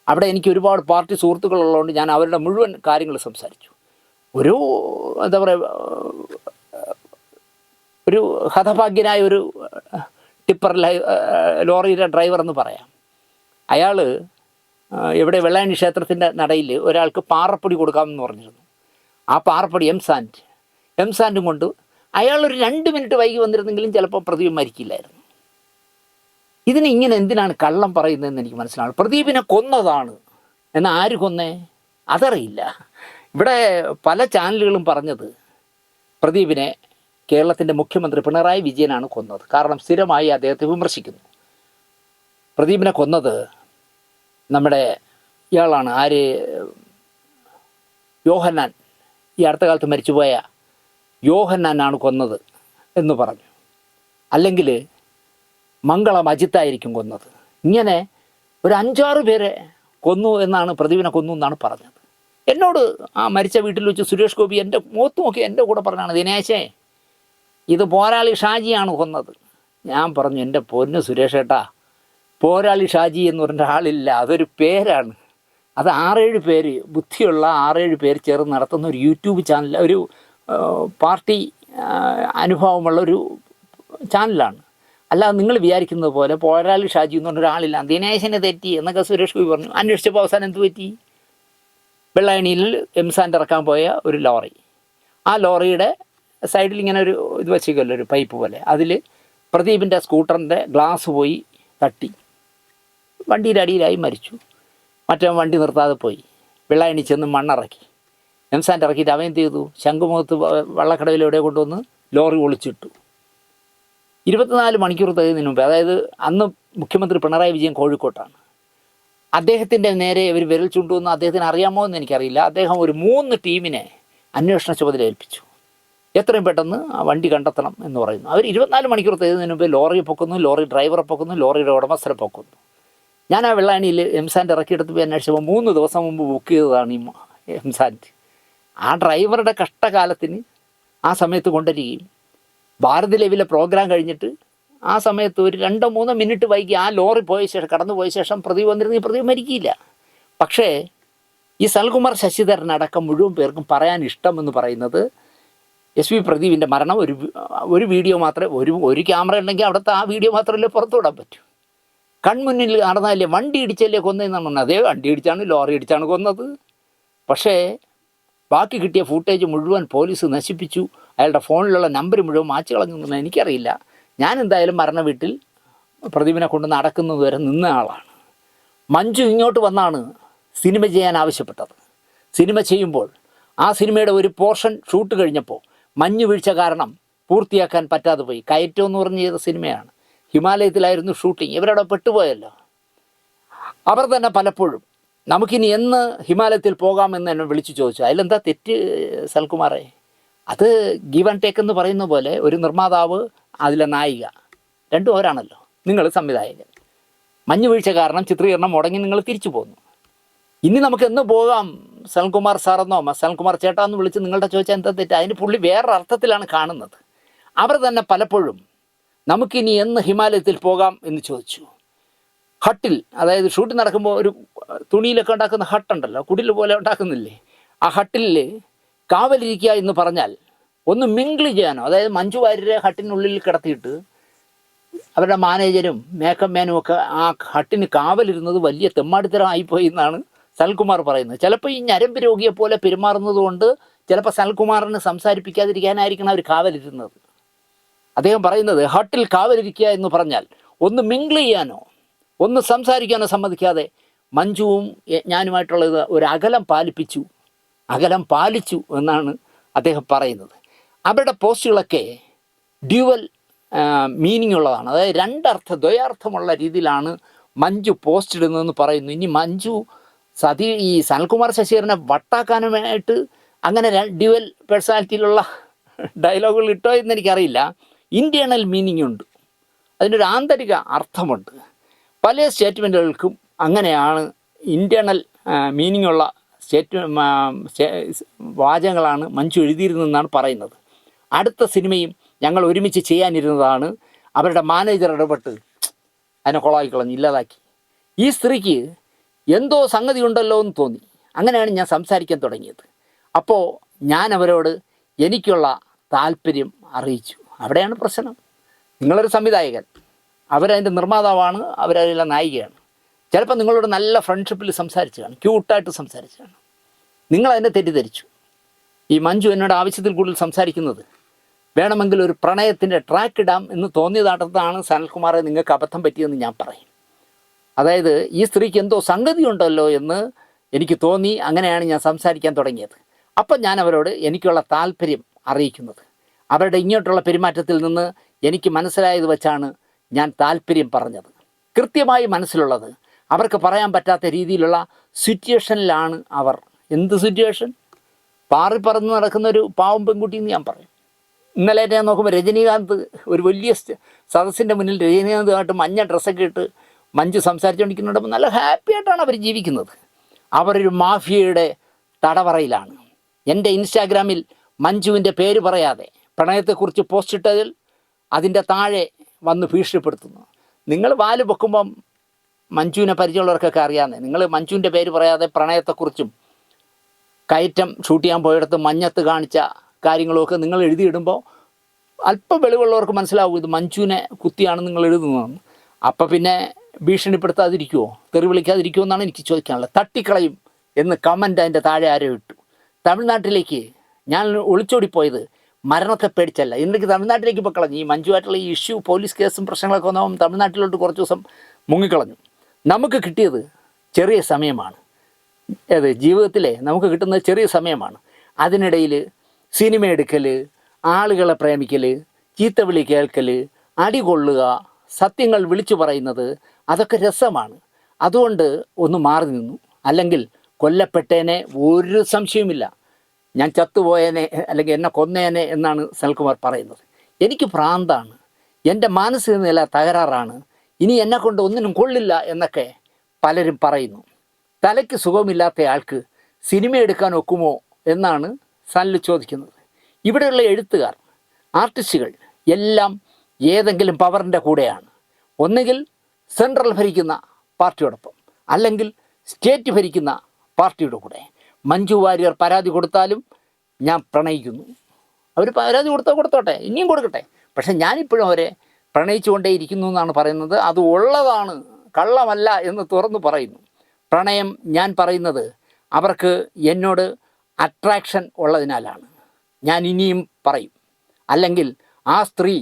അവിടെ എനിക്ക് ഒരുപാട് പാർട്ടി സുഹൃത്തുക്കളുള്ളതുകൊണ്ട് ഞാൻ അവരുടെ മുഴുവൻ കാര്യങ്ങൾ സംസാരിച്ചു. ഒരു എന്താ പറയുക, ഒരു ഹതഭാഗ്യനായ ഒരു ടിപ്പർ ലോറിയുടെ ഡ്രൈവർ എന്ന് പറയാം. അയാൾ ഇവിടെ വെള്ളായണി ക്ഷേത്രത്തിൻ്റെ നടയിൽ ഒരാൾക്ക് പാറപ്പൊടി കൊടുക്കാമെന്ന് പറഞ്ഞിരുന്നു. ആ പാറപ്പൊടി എം സാൻഡും കൊണ്ട് അയാളൊരു 2 മിനിറ്റ് വൈകി വന്നിരുന്നെങ്കിലും ചിലപ്പോൾ പ്രദീപ് മരിക്കില്ലായിരുന്നു. ഇതിന് ഇങ്ങനെ എന്തിനാണ് കള്ളം പറയുന്നതെന്ന് എനിക്ക് മനസ്സിലാവും. പ്രദീപിനെ കൊന്നതാണ് എന്നാൽ ആര് കൊന്നേ അതറിയില്ല. ഇവിടെ പല ചാനലുകളും പറഞ്ഞത് പ്രദീപിനെ കേരളത്തിൻ്റെ മുഖ്യമന്ത്രി പിണറായി വിജയനാണ് കൊന്നത്. കാരണം സ്ഥിരമായി അദ്ദേഹത്തെ വിമർശിക്കുന്നു. പ്രദീപിനെ കൊന്നത് നമ്മുടെ ഇയാളാണ്, യോഹന്നാൻ, ഈ അടുത്ത കാലത്ത് മരിച്ചുപോയ യോഹന്നാനാണ് കൊന്നത് എന്ന് പറഞ്ഞു. അല്ലെങ്കിൽ മംഗളം അജിത്തായിരിക്കും കൊന്നത്. ഇങ്ങനെ ഒരു 5-6 പേരെ കൊന്നു എന്നാണ്, പ്രദീപിനെ കൊന്നു എന്നാണ് പറഞ്ഞത്. എന്നോട് ആ മരിച്ച വീട്ടിൽ വെച്ച് സുരേഷ് ഗോപി എൻ്റെ മുഖത്ത് നോക്കി എൻ്റെ കൂടെ പറഞ്ഞാണ്, ദിനേശേ ഇത് പോരാളി ഷാജിയാണ് കൊന്നത്. ഞാൻ പറഞ്ഞു, എൻ്റെ പൊന്ന് സുരേഷ് ഏട്ടാ, പോരാളി ഷാജി എന്ന് പറഞ്ഞ ആളില്ല, അതൊരു പേരാണ്. അത് 6-7 പേര്, ബുദ്ധിയുള്ള 6-7 പേര് ചേർന്ന് നടത്തുന്ന ഒരു യൂട്യൂബ് ചാനൽ, ഒരു പാർട്ടി അനുഭവമുള്ളൊരു ചാനലാണ്. അല്ലാതെ നിങ്ങൾ വിചാരിക്കുന്നത് പോലെ പോരാളി ഷാജി എന്ന് പറഞ്ഞ ഒരാളില്ല. ദിനേശനെ തെറ്റി എന്നൊക്കെ സുരേഷ് ഗോപി പറഞ്ഞു. അന്വേഷിച്ചപ്പോൾ അവസാനം എന്ത് പറ്റി? വെള്ളായണിയിൽ എംസാൻഡ് ഇറക്കാൻ പോയ ഒരു ലോറി, ആ ലോറിയുടെ സൈഡിൽ ഇങ്ങനെ ഒരു ഇത് വെച്ചേക്കുമല്ലോ, ഒരു പൈപ്പ് പോലെ, അതിൽ പ്രദീപിൻ്റെ സ്കൂട്ടറിൻ്റെ ഗ്ലാസ് പോയി തട്ടി വണ്ടിയുടെ അടിയിലായി മരിച്ചു. മറ്റേ വണ്ടി നിർത്താതെ പോയി വെള്ളായണി ചെന്ന് മണ്ണിറക്കി, എംസാൻഡ് ഇറക്കിയിട്ട് അവൻ എന്ത് ചെയ്തു? ശംഖുമുഖത്ത് വള്ളക്കടവിലെവിടെ കൊണ്ടുവന്ന് ലോറി ഒളിച്ചിട്ടു. 24 മണിക്കൂർ തികയുന്നതിന് മുമ്പ്, അതായത് അന്ന് മുഖ്യമന്ത്രി പിണറായി വിജയൻ കോഴിക്കോട്ടാണ്. അദ്ദേഹത്തിൻ്റെ നേരെ ഇവർ വിരൽ ചൂണ്ടുവെന്ന് അദ്ദേഹത്തിന് അറിയാമോ എന്ന് എനിക്കറിയില്ല. അദ്ദേഹം ഒരു 3 ടീമിനെ അന്വേഷണ ചുമതല ഏൽപ്പിച്ചു. എത്രയും പെട്ടെന്ന് ആ വണ്ടി കണ്ടെത്തണം എന്ന് പറയുന്നു. അവർ 24 മണിക്കൂർ തികയുന്നതിന് മുമ്പ് ലോറിയെ പൊക്കുന്നു, ലോറി ഡ്രൈവറെ പൊക്കുന്നു, ലോറിയുടെ ഉടമസ്ഥരെ പൊക്കുന്നു. ഞാൻ ആ വെള്ളായണിയിൽ എംസാൻഡ് ഇറക്കിയെടുത്ത് പോയി അന്വേഷിച്ചപ്പോൾ 3 ദിവസം മുമ്പ് ബുക്ക് ചെയ്തതാണ് ഈ എംസാൻഡ്. ആ ഡ്രൈവറുടെ കഷ്ടകാലത്തിന് ആ സമയത്ത് കൊണ്ടുവരികയും ഭാരത് ലൈവിലെ പ്രോഗ്രാം കഴിഞ്ഞിട്ട് ആ സമയത്ത് ഒരു 2-3 മിനിറ്റ് വൈകി ആ ലോറി പോയ ശേഷം, കടന്നു പോയ ശേഷം പ്രദീപ് വന്നിരുന്നെങ്കിൽ പ്രദീപ് മരിക്കില്ല. പക്ഷേ ഈ സൽകുമാർ ശശിധരനടക്കം മുഴുവൻ പേർക്കും പറയാൻ ഇഷ്ടമെന്ന് പറയുന്നത് SP പ്രദീപിൻ്റെ മരണം ഒരു വീഡിയോ മാത്രമേ, ഒരു ക്യാമറ ഉണ്ടെങ്കിൽ അവിടുത്തെ ആ വീഡിയോ മാത്രമല്ലേ പുറത്തു വിടാൻ പറ്റൂ. കൺമുന്നിൽ നടന്നാലേ, വണ്ടി ഇടിച്ചല്ലേ കൊന്നതെന്നാണ് പറഞ്ഞത്. അതേ വണ്ടി ഇടിച്ചാണ്, ലോറി ഇടിച്ചാണ് കൊന്നത്. പക്ഷേ ബാക്കി കിട്ടിയ ഫൂട്ടേജ് മുഴുവൻ പോലീസ് നശിപ്പിച്ചു. അയാളുടെ ഫോണിലുള്ള നമ്പർ മുഴുവൻ മാച്ച് കളഞ്ഞു എന്ന് എനിക്കറിയില്ല. ഞാൻ എന്തായാലും മരണ വീട്ടിൽ പ്രദീപിനെ കൊണ്ട് നടക്കുന്നത് വരെ നിന്ന ആളാണ്. മഞ്ജു ഇങ്ങോട്ട് വന്നാണ് സിനിമ ചെയ്യാൻ ആവശ്യപ്പെട്ടത്. സിനിമ ചെയ്യുമ്പോൾ ആ സിനിമയുടെ ഒരു പോർഷൻ ഷൂട്ട് കഴിഞ്ഞപ്പോൾ മഞ്ഞ് വീഴ്ച കാരണം പൂർത്തിയാക്കാൻ പറ്റാതെ പോയി. കയറ്റം എന്ന് പറഞ്ഞ ചെയ്ത സിനിമയാണ്, ഹിമാലയത്തിലായിരുന്നു ഷൂട്ടിങ്. ഇവരവിടെ പെട്ടുപോയല്ലോ. അവർ തന്നെ പലപ്പോഴും നമുക്കിനി എന്ന് ഹിമാലയത്തിൽ പോകാമെന്ന് എന്നെ വിളിച്ചു ചോദിച്ചു. അതിലെന്താ തെറ്റ് സൽകുമാറേ? അത് ഗീവ് ആൻഡ് ടേക്ക് എന്ന് പറയുന്ന പോലെ ഒരു നിർമ്മാതാവ്, അതിലെ നായിക, രണ്ടും അവരാണല്ലോ. നിങ്ങൾ സംവിധായകൻ. മഞ്ഞ് വീഴ്ച കാരണം ചിത്രീകരണം മുടങ്ങി നിങ്ങൾ തിരിച്ചു പോന്നു. ഇനി നമുക്ക് എന്ന് പോകാം സൽകുമാർ സാറെന്നോ സൽകുമാർ ചേട്ടാന്ന് വിളിച്ച് നിങ്ങളുടെ ചോദിച്ചാൽ എന്താ തെറ്റ്? അതിന് പുള്ളി വേറൊരു അർത്ഥത്തിലാണ് കാണുന്നത്. അവർ തന്നെ പലപ്പോഴും നമുക്കിനി എന്ന് ഹിമാലയത്തിൽ പോകാം എന്ന് ചോദിച്ചു. ഹട്ടിൽ, അതായത് ഷൂട്ടിംഗ് നടക്കുമ്പോൾ ഒരു തുണിയിലൊക്കെ ഉണ്ടാക്കുന്ന ഹട്ടുണ്ടല്ലോ, കുടിൽ പോലെ ഉണ്ടാക്കുന്നില്ലേ, ആ ഹട്ടിൽ കാവലിരിക്കുക എന്ന് പറഞ്ഞാൽ ഒന്ന് മിങ്കിൾ ചെയ്യാനോ, അതായത് മഞ്ജു വാര്യരെ ഹട്ടിനുള്ളിൽ കിടത്തിയിട്ട് അവരുടെ മാനേജരും മേക്കപ്പ് മാനും ഒക്കെ ആ ഹട്ടിന് കാവലിരുന്നത് വലിയ തെമ്മാടിത്തരം ആയിപ്പോയി എന്നാണ് സൽകുമാർ പറയുന്നത്. ചിലപ്പോൾ ഈ ഞരമ്പ് രോഗിയെ പോലെ പെരുമാറുന്നത് കൊണ്ട് ചിലപ്പോൾ സൽകുമാറിന് സംസാരിപ്പിക്കാതിരിക്കാനായിരിക്കണം അവർ കാവലിരുന്നത്. അദ്ദേഹം പറയുന്നത് ഹട്ടിൽ കാവലിരിക്കുക എന്ന് പറഞ്ഞാൽ ഒന്ന് മിങ്കിൾ ചെയ്യാനോ ഒന്ന് സംസാരിക്കാനോ സമ്മതിക്കാതെ മഞ്ജുവും ഞാനുമായിട്ടുള്ളത് ഒരു അകലം പാലിച്ചു എന്നാണ് അദ്ദേഹം പറയുന്നത്. അവരുടെ പോസ്റ്റുകളൊക്കെ ഡ്യുവൽ മീനിങ് ഉള്ളതാണ്. അതായത് ദ്വയാർത്ഥമുള്ള രീതിയിലാണ് മഞ്ജു പോസ്റ്റ് ഇടുന്നതെന്ന് പറയുന്നു. ഇനി മഞ്ജു ഈ സനൽകുമാർ ശശിധരനെ വട്ടാക്കാനുമായിട്ട് അങ്ങനെ ഡ്യുവൽ പേഴ്സണാലിറ്റിയിലുള്ള ഡയലോഗുകൾ ഇട്ടോ എന്ന് എനിക്കറിയില്ല. ഇൻറ്റേർണൽ മീനിങ് ഉണ്ട്, അതിനൊരു ആന്തരിക അർത്ഥമുണ്ട്. പല സ്റ്റേറ്റ്മെൻറ്റുകൾക്കും അങ്ങനെയാണ് ഇൻറ്റേർണൽ മീനിങ് ഉള്ള വാചകങ്ങളാണ് മഞ്ജു എഴുതിയിരുന്നതെന്നാണ് പറയുന്നത്. അടുത്ത സിനിമയും ഞങ്ങൾ ഒരുമിച്ച് ചെയ്യാനിരുന്നതാണ്. അവരുടെ മാനേജർ ഇടപെട്ട് അതിനെ കൊളാക്കിക്കളഞ്ഞ് ഇല്ലാതാക്കി. ഈ സ്ത്രീക്ക് എന്തോ സംഗതി ഉണ്ടല്ലോ എന്ന് തോന്നി. അങ്ങനെയാണ് ഞാൻ സംസാരിക്കാൻ തുടങ്ങിയത്. അപ്പോൾ ഞാൻ അവരോട് എനിക്കുള്ള താല്പര്യം അറിയിച്ചു. അവിടെയാണ് പ്രശ്നം. നിങ്ങളൊരു സംവിധായകൻ, അവരതിൻ്റെ നിർമ്മാതാവാണ്, അവരതിലെ നായികയാണ്. ചിലപ്പോൾ നിങ്ങളോട് നല്ല ഫ്രണ്ട്ഷിപ്പിൽ സംസാരിച്ചതാണ്, ക്യൂട്ടായിട്ട് സംസാരിച്ചതാണ്. നിങ്ങളതിനെ തെറ്റിദ്ധരിച്ചു. ഈ മഞ്ജു എന്നോട് ആവശ്യത്തിൽ കൂടുതൽ സംസാരിക്കുന്നത് വേണമെങ്കിൽ ഒരു പ്രണയത്തിൻ്റെ ട്രാക്ക് ഇടാം എന്ന് തോന്നിയതാട്ടത്താണ് സനൽകുമാറെ നിങ്ങൾക്ക് അബദ്ധം പറ്റിയെന്ന് ഞാൻ പറയും. അതായത് ഈ സ്ത്രീക്ക് എന്തോ സംഗതി ഉണ്ടല്ലോ എന്ന് എനിക്ക് തോന്നി. അങ്ങനെയാണ് ഞാൻ സംസാരിക്കാൻ തുടങ്ങിയത്. അപ്പം ഞാൻ അവരോട് എനിക്കുള്ള താല്പര്യം അറിയിക്കുന്നത്. അവരുടെ ഇങ്ങോട്ടുള്ള പെരുമാറ്റത്തിൽ നിന്ന് എനിക്ക് മനസ്സിലായത് വെച്ചാണ് ഞാൻ താല്പര്യം പറഞ്ഞത്. കൃത്യമായി മനസ്സിലുള്ളത് അവർക്ക് പറയാൻ പറ്റാത്ത രീതിയിലുള്ള സിറ്റുവേഷനിലാണ് അവർ. എന്ത് സിറ്റുവേഷൻ? പാറി പറന്ന് നടക്കുന്ന ഒരു പാവം പെൺകുട്ടി എന്ന് ഞാൻ പറയും. ഇന്നലെ ഞാൻ നോക്കുമ്പോൾ രജനീകാന്ത് ഒരു വലിയ സദസ്സിൻ്റെ മുന്നിൽ രജനീകാന്തുമായിട്ട് മഞ്ഞ ഡ്രസ്സൊക്കെ ഇട്ട് മഞ്ജു സംസാരിച്ചുകൊണ്ടിരിക്കുന്നുണ്ട്. നല്ല ഹാപ്പി ആയിട്ടാണ് അവർ ജീവിക്കുന്നത്. അവരൊരു മാഫിയയുടെ തടവറയിലാണ്. എൻ്റെ ഇൻസ്റ്റാഗ്രാമിൽ മഞ്ജുവിൻ്റെ പേര് പറയാതെ പ്രണയത്തെക്കുറിച്ച് പോസ്റ്റ് ഇട്ടതിൽ അതിൻ്റെ താഴെ വന്ന് ഭീഷണിപ്പെടുത്തുന്നു. നിങ്ങൾ വാല് പൊക്കുമ്പം മഞ്ജുവിനെ പരിചയമുള്ളവർക്കൊക്കെ അറിയാമെന്നേ. നിങ്ങൾ മഞ്ജുവിൻ്റെ പേര് പറയാതെ പ്രണയത്തെക്കുറിച്ചും കയറ്റം ഷൂട്ട് ചെയ്യാൻ പോയിടത്ത് മഞ്ഞത്ത് കാണിച്ച കാര്യങ്ങളൊക്കെ നിങ്ങൾ എഴുതിയിടുമ്പോൾ അല്പം വെളിവുള്ളവർക്ക് മനസ്സിലാവും ഇത് മഞ്ജുവിനെ കുത്തിയാണ് നിങ്ങൾ എഴുതുന്നതെന്ന്. അപ്പം പിന്നെ ഭീഷണിപ്പെടുത്താതിരിക്കുമോ, തെറി വിളിക്കാതിരിക്കുമോ എന്നാണ് എനിക്ക് ചോദിക്കാനുള്ളത്. തട്ടിക്കളയും എന്ന് കമൻ്റ് അതിൻ്റെ താഴെ ആരോ ഇട്ടു. തമിഴ്നാട്ടിലേക്ക് ഞാൻ ഒളിച്ചോടിപ്പോയത് മരണത്തെ പേടിച്ചല്ല, ഇന്നേക്ക് തമിഴ്നാട്ടിലേക്ക് ഇപ്പോൾ കളഞ്ഞു. ഈ മഞ്ജുവായിട്ടുള്ള ഈ ഇഷ്യൂ, പോലീസ് കേസും പ്രശ്നങ്ങളൊക്കെ വന്നപ്പോൾ തമിഴ്നാട്ടിലോട്ട് കുറച്ച് ദിവസം മുങ്ങിക്കളഞ്ഞു. നമുക്ക് കിട്ടിയത് ചെറിയ സമയമാണ്. അത് ജീവിതത്തിലെ നമുക്ക് കിട്ടുന്നത് ചെറിയ സമയമാണ്. അതിനിടയിൽ സിനിമ എടുക്കൽ, ആളുകളെ പ്രേമിക്കൽ, ചീത്തവിളി കേൾക്കൽ, അടികൊള്ളുക, സത്യങ്ങൾ വിളിച്ചു പറയുന്നത്, അതൊക്കെ രസമാണ്. അതുകൊണ്ട് ഒന്ന് മാറി നിന്നു. അല്ലെങ്കിൽ കൊല്ലപ്പെട്ടേനെ, ഒരു സംശയവുമില്ല. ഞാൻ ചത്തുപോയേനെ അല്ലെങ്കിൽ എന്നെ കൊന്നേനെ എന്നാണ് സനൽകുമാർ പറയുന്നത്. എനിക്ക് ഭ്രാന്താണ്, എൻ്റെ മാനസിക നില തകരാറാണ്, ഇനി എന്നെക്കൊണ്ട് ഒന്നിനും കൊള്ളില്ല എന്നൊക്കെ പലരും പറയുന്നു. തലയ്ക്ക് സുഖമില്ലാത്ത ആൾക്ക് സിനിമ എടുക്കാൻ ഒക്കുമോ എന്നാണ് സനൽ ചോദിക്കുന്നത്. ഇവിടെയുള്ള എഴുത്തുകാർ, ആർട്ടിസ്റ്റുകൾ എല്ലാം ഏതെങ്കിലും പവറിൻ്റെ കൂടെയാണ്. ഒന്നുകിൽ സെൻട്രൽ ഭരിക്കുന്ന പാർട്ടിയോടൊപ്പം, അല്ലെങ്കിൽ സ്റ്റേറ്റ് ഭരിക്കുന്ന പാർട്ടിയുടെ കൂടെ. മഞ്ജു വാര്യർ പരാതി കൊടുത്താലും ഞാൻ പ്രണയിക്കുന്നു. അവർ പരാതി കൊടുത്തോട്ടെ, ഇനിയും കൊടുക്കട്ടെ. പക്ഷേ ഞാനിപ്പോഴും അവരെ പ്രണയിച്ചുകൊണ്ടേ ഇരിക്കുന്നു എന്നാണ് പറയുന്നത്. അത് ഉള്ളതാണ്, കള്ളമല്ല എന്ന് തുറന്നു പറയുന്നു. പ്രണയം ഞാൻ പറയുന്നത് അവർക്ക് എന്നോട് അട്രാക്ഷൻ ഉള്ളതിനാലാണ്. ഞാൻ ഇനിയും പറയും. അല്ലെങ്കിൽ ആ സ്ത്രീ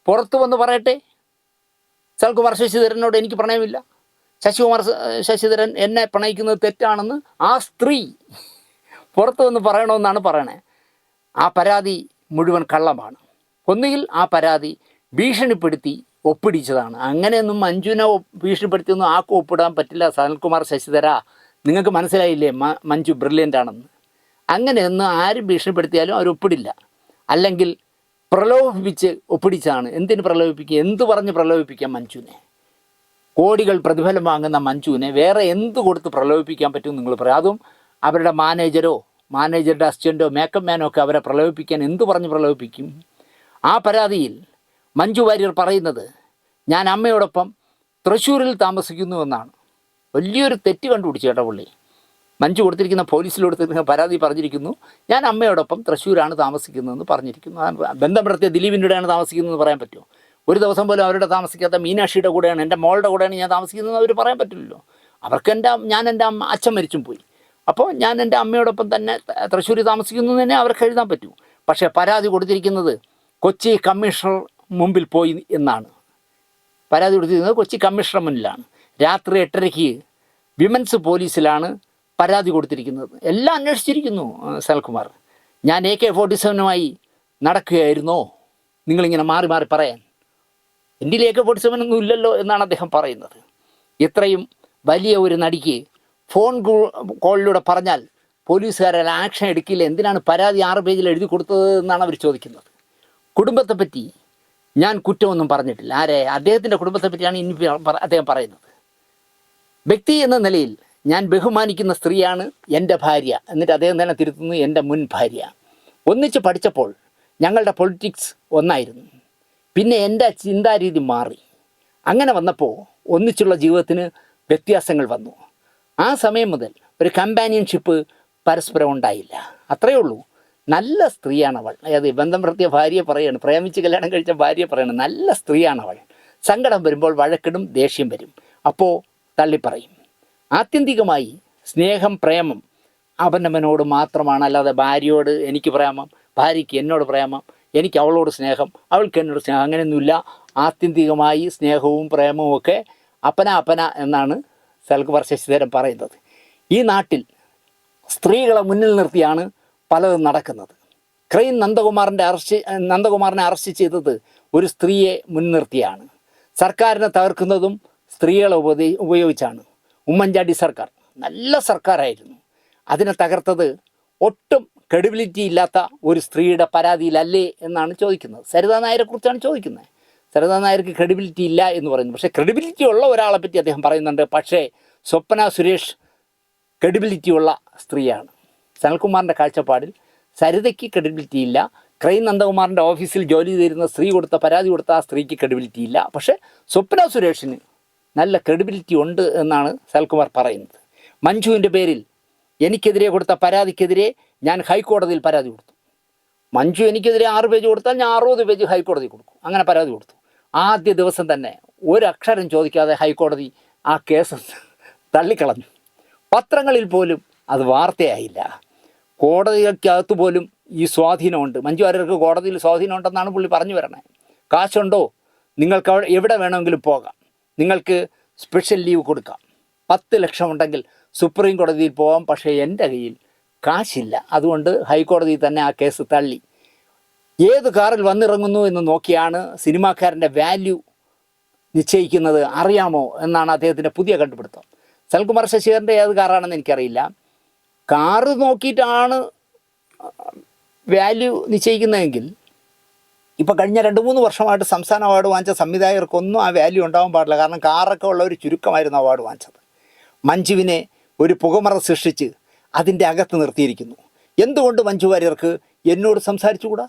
പുറത്തു വന്ന് പറയട്ടെ, സനൽകുമാർ ശശിധരനോട് എനിക്ക് പ്രണയമില്ല, ശശിധരൻ എന്നെ പ്രണയിക്കുന്നത് തെറ്റാണെന്ന് ആ സ്ത്രീ പുറത്തു വന്ന് പറയണമെന്നാണ് പറയണേ. ആ പരാതി മുഴുവൻ കള്ളമാണ്. ഒന്നുകിൽ ആ പരാതി ഭീഷണിപ്പെടുത്തി ഒപ്പിടിച്ചതാണ്. അങ്ങനെയൊന്നും മഞ്ജുവിനെ ഭീഷണിപ്പെടുത്തിയൊന്നും ആർക്കും ഒപ്പിടാൻ പറ്റില്ല. സനൽകുമാർ ശശിധര, നിങ്ങൾക്ക് മനസ്സിലായില്ലേ മഞ്ജു ബ്രില്യൻ്റ് ആണെന്ന്. അങ്ങനെയൊന്നും ആരും ഭീഷണിപ്പെടുത്തിയാലും അവർ ഒപ്പിടില്ല. അല്ലെങ്കിൽ പ്രലോഭിപ്പിച്ച് ഒപ്പിടിച്ചാണ്. എന്തിന് പ്രലോഭിപ്പിക്കുക, എന്ത് പറഞ്ഞ് പ്രലോഭിപ്പിക്കാം മഞ്ജുവിനെ? കോടികൾ പ്രതിഫലം വാങ്ങുന്ന മഞ്ജുവിനെ വേറെ എന്ത് കൊടുത്ത് പ്രലോഭിപ്പിക്കാൻ പറ്റും നിങ്ങൾ പറയാം? അതും അവരുടെ മാനേജരോ മാനേജറുടെ അസിസ്റ്റൻറ്റോ മേക്കപ്പ് മാനോ ഒക്കെ അവരെ പ്രലോഭിപ്പിക്കാൻ എന്ത് പറഞ്ഞ് പ്രലോഭിപ്പിക്കും? ആ പരാതിയിൽ മഞ്ജു വാര്യർ പറയുന്നത് ഞാൻ അമ്മയോടൊപ്പം തൃശ്ശൂരിൽ താമസിക്കുന്നുവെന്നാണ്. വലിയൊരു തെറ്റ് കണ്ടുപിടിച്ചു കേട്ടോ പുള്ളി. മഞ്ജു കൊടുത്തിരിക്കുന്ന, പോലീസിൽ കൊടുത്തിരിക്കുന്ന പരാതി പറഞ്ഞിരിക്കുന്നു ഞാൻ അമ്മയോടൊപ്പം തൃശ്ശൂരാണ് താമസിക്കുന്നതെന്ന് പറഞ്ഞിരിക്കുന്നു. ബന്ധം പുലർത്തിയ ദിലീപിൻ്റെ കൂടെയാണ് താമസിക്കുന്നതെന്ന് പറയാൻ പറ്റുമോ? ഒരു ദിവസം പോലും അവരുടെ താമസിക്കാത്ത മീനാക്ഷിയുടെ കൂടെയാണ്, എൻ്റെ മോളുടെ കൂടെയാണ് ഞാൻ താമസിക്കുന്നതെന്ന് അവർ പറയാൻ പറ്റില്ലല്ലോ. അവർക്ക് ഞാൻ എൻ്റെ അച്ഛൻ മരിച്ചും പോയി, അപ്പോൾ ഞാൻ എൻ്റെ അമ്മയോടൊപ്പം തന്നെ തൃശ്ശൂരിൽ താമസിക്കുന്നു തന്നെ അവർക്ക് എഴുതാൻ പറ്റൂ. പക്ഷേ പരാതി കൊടുത്തിരിക്കുന്നത് കൊച്ചി കമ്മീഷണർ മുമ്പിൽ പോയി എന്നാണ്. പരാതി കൊടുത്തിരിക്കുന്നത് കൊച്ചി കമ്മീഷണർ മുന്നിലാണ്. രാത്രി 8:30 വിമൻസ് പോലീസിലാണ് പരാതി കൊടുത്തിരിക്കുന്നത്. എല്ലാം അന്വേഷിച്ചിരിക്കുന്നു സനൽകുമാർ. ഞാൻ AK-47 നടക്കുകയായിരുന്നോ നിങ്ങളിങ്ങനെ മാറി മാറി പറയാൻ? എൻ്റെ AK-47 ഒന്നും ഇല്ലല്ലോ എന്നാണ് അദ്ദേഹം പറയുന്നത്. ഇത്രയും വലിയ ഒരു നടിക്ക് ഫോൺ കോളിലൂടെ പറഞ്ഞാൽ പോലീസുകാരെ ആക്ഷൻ എടുക്കില്ല. എന്തിനാണ് പരാതി 6 പേജിൽ എഴുതി കൊടുത്തത് എന്നാണ് അവർ ചോദിക്കുന്നത്. കുടുംബത്തെപ്പറ്റി ഞാൻ കുറ്റമൊന്നും പറഞ്ഞിട്ടില്ല. ആരെ? അദ്ദേഹത്തിൻ്റെ കുടുംബത്തെ പറ്റിയാണ് ഇനി അദ്ദേഹം പറയുന്നത്. വ്യക്തി എന്ന നിലയിൽ ഞാൻ ബഹുമാനിക്കുന്ന സ്ത്രീയാണ് എൻ്റെ ഭാര്യ. എന്നിട്ട് അദ്ദേഹം തന്നെ തിരുത്തുന്നു, എൻ്റെ മുൻ ഭാര്യ. ഒന്നിച്ച് പഠിച്ചപ്പോൾ ഞങ്ങളുടെ പൊളിറ്റിക്സ് ഒന്നായിരുന്നു. പിന്നെ എൻ്റെ ചിന്താരീതി മാറി. അങ്ങനെ വന്നപ്പോൾ ഒന്നിച്ചുള്ള ജീവിതത്തിന് വ്യത്യാസങ്ങൾ വന്നു. ആ സമയം മുതൽ ഒരു കമ്പാനിയൻഷിപ്പ് പരസ്പരം ഉണ്ടായില്ല. അത്രയേ ഉള്ളൂ. നല്ല സ്ത്രീയാണവൾ. അതായത് ബന്ധം പ്രത്യേക ഭാര്യയെ പറയാണ്, പ്രേമിച്ച് കല്യാണം കഴിച്ച ഭാര്യയെ പറയണം, നല്ല സ്ത്രീയാണവൾ. സങ്കടം വരുമ്പോൾ വഴക്കിടും, ദേഷ്യം വരും, അപ്പോൾ തള്ളിപ്പറയും. ആത്യന്തികമായി സ്നേഹം, പ്രേമം അവനവനോട് മാത്രമാണ്. അല്ലാതെ ഭാര്യയോട് എനിക്ക് പ്രേമം, ഭാര്യയ്ക്ക് എന്നോട് പ്രേമം, എനിക്ക് അവളോട് സ്നേഹം, അവൾക്ക് എന്നോട് സ്നേഹം, അങ്ങനെയൊന്നുമില്ല. ആത്യന്തികമായി സ്നേഹവും പ്രേമവും ഒക്കെ അപ്പന എന്നാണ് സനൽകുമാർ ശശിധരൻ പറയുന്നത്. ഈ നാട്ടിൽ സ്ത്രീകളെ മുന്നിൽ നിർത്തിയാണ് പലതും നടക്കുന്നത്. ക്രൈം നന്ദകുമാറിനെ അറസ്റ്റ് ചെയ്തത് ഒരു സ്ത്രീയെ മുൻനിർത്തിയാണ്. സർക്കാരിനെ തകർക്കുന്നതും സ്ത്രീകളെ ഉപയോഗിച്ചാണ്. ഉമ്മൻചാണ്ടി സർക്കാർ നല്ല സർക്കാരായിരുന്നു. അതിനെ തകർത്തത് ഒട്ടും ക്രെഡിബിലിറ്റി ഇല്ലാത്ത ഒരു സ്ത്രീയുടെ പരാതിയിലല്ലേ എന്നാണ് ചോദിക്കുന്നത്. സരിതാ നായരെ കുറിച്ചാണ് ചോദിക്കുന്നത്. സരിതാ നായർക്ക് ക്രെഡിബിലിറ്റി ഇല്ല എന്ന് പറയുന്നു. പക്ഷേ ക്രെഡിബിലിറ്റി ഉള്ള ഒരാളെ പറ്റി അദ്ദേഹം പറയുന്നുണ്ട്. പക്ഷേ സ്വപ്ന സുരേഷ് ക്രെഡിബിലിറ്റി ഉള്ള സ്ത്രീയാണ്. സനൽകുമാറിൻ്റെ കാഴ്ചപ്പാടിൽ സരിതയ്ക്ക് ക്രെഡിബിലിറ്റി ഇല്ല. ക്രൈം നന്ദകുമാറിൻ്റെ ഓഫീസിൽ ജോലി ചെയ്തിരുന്ന സ്ത്രീ പരാതി കൊടുത്ത ആ സ്ത്രീക്ക് ക്രെഡിബിലിറ്റി ഇല്ല. പക്ഷേ സ്വപ്ന സുരേഷിന് നല്ല ക്രെഡിബിലിറ്റി ഉണ്ട് എന്നാണ് സനൽകുമാർ പറയുന്നത്. മഞ്ജുവിൻ്റെ പേരിൽ എനിക്കെതിരെ കൊടുത്ത പരാതിക്കെതിരെ ഞാൻ ഹൈക്കോടതിയിൽ പരാതി കൊടുത്തു. മഞ്ജു എനിക്കെതിരെ 6 പേജ് കൊടുത്താൽ ഞാൻ 60 പേജ് ഹൈക്കോടതി കൊടുക്കും. അങ്ങനെ പരാതി കൊടുത്തു. ആദ്യ ദിവസം തന്നെ ഒരക്ഷരം ചോദിക്കാതെ ഹൈക്കോടതി ആ കേസ് തള്ളിക്കളഞ്ഞു. പത്രങ്ങളിൽ പോലും അത് വാർത്തയായില്ല. കോടതികൾക്കകത്ത് പോലും ഈ സ്വാധീനമുണ്ട്. മഞ്ജു വാര്യർക്ക് കോടതിയിൽ സ്വാധീനമുണ്ടെന്നാണ് പുള്ളി പറഞ്ഞു വരണത്. കാശുണ്ടോ, നിങ്ങൾക്ക് എവിടെ വേണമെങ്കിലും പോകാം, നിങ്ങൾക്ക് സ്പെഷ്യൽ ലീവ് കൊടുക്കാം, 10 ലക്ഷം ഉണ്ടെങ്കിൽ സുപ്രീം കോടതിയിൽ പോകാം, പക്ഷേ എൻ്റെ കയ്യിൽ കാശില്ല. അതുകൊണ്ട് ഹൈക്കോടതി തന്നെ ആ കേസ് തള്ളി. ഏത് കാറിൽ വന്നിറങ്ങുന്നു എന്ന് നോക്കിയാണ് സിനിമാക്കാരൻ്റെ വാല്യൂ നിശ്ചയിക്കുന്നത് അറിയാമോ എന്നാണ് അദ്ദേഹത്തിൻ്റെ പുതിയ കണ്ടുപിടുത്തം. സനൽകുമാർ ശശിധരൻ്റെ ഏത് കാറാണെന്ന് എനിക്കറിയില്ല. കാറ് നോക്കിയിട്ടാണ് വാല്യൂ നിശ്ചയിക്കുന്നതെങ്കിൽ ഇപ്പോൾ കഴിഞ്ഞ 2-3 വർഷമായിട്ട് സംസ്ഥാന അവാർഡ് വാങ്ങിച്ച സംവിധായകർക്കൊന്നും ആ വാല്യൂ ഉണ്ടാവാൻ പാടില്ല. കാരണം കാറൊക്കെ ഉള്ള ഒരു ചുരുക്കമായിരുന്നു അവാർഡ് വാങ്ങിച്ചത്. മഞ്ജുവിനെ ഒരു പുകമറ സൃഷ്ടിച്ച് അതിൻ്റെ അകത്ത് നിർത്തിയിരിക്കുന്നു. എന്തുകൊണ്ട് മഞ്ജു വാര്യർക്ക് എന്നോട് സംസാരിച്ചുകൂടാ?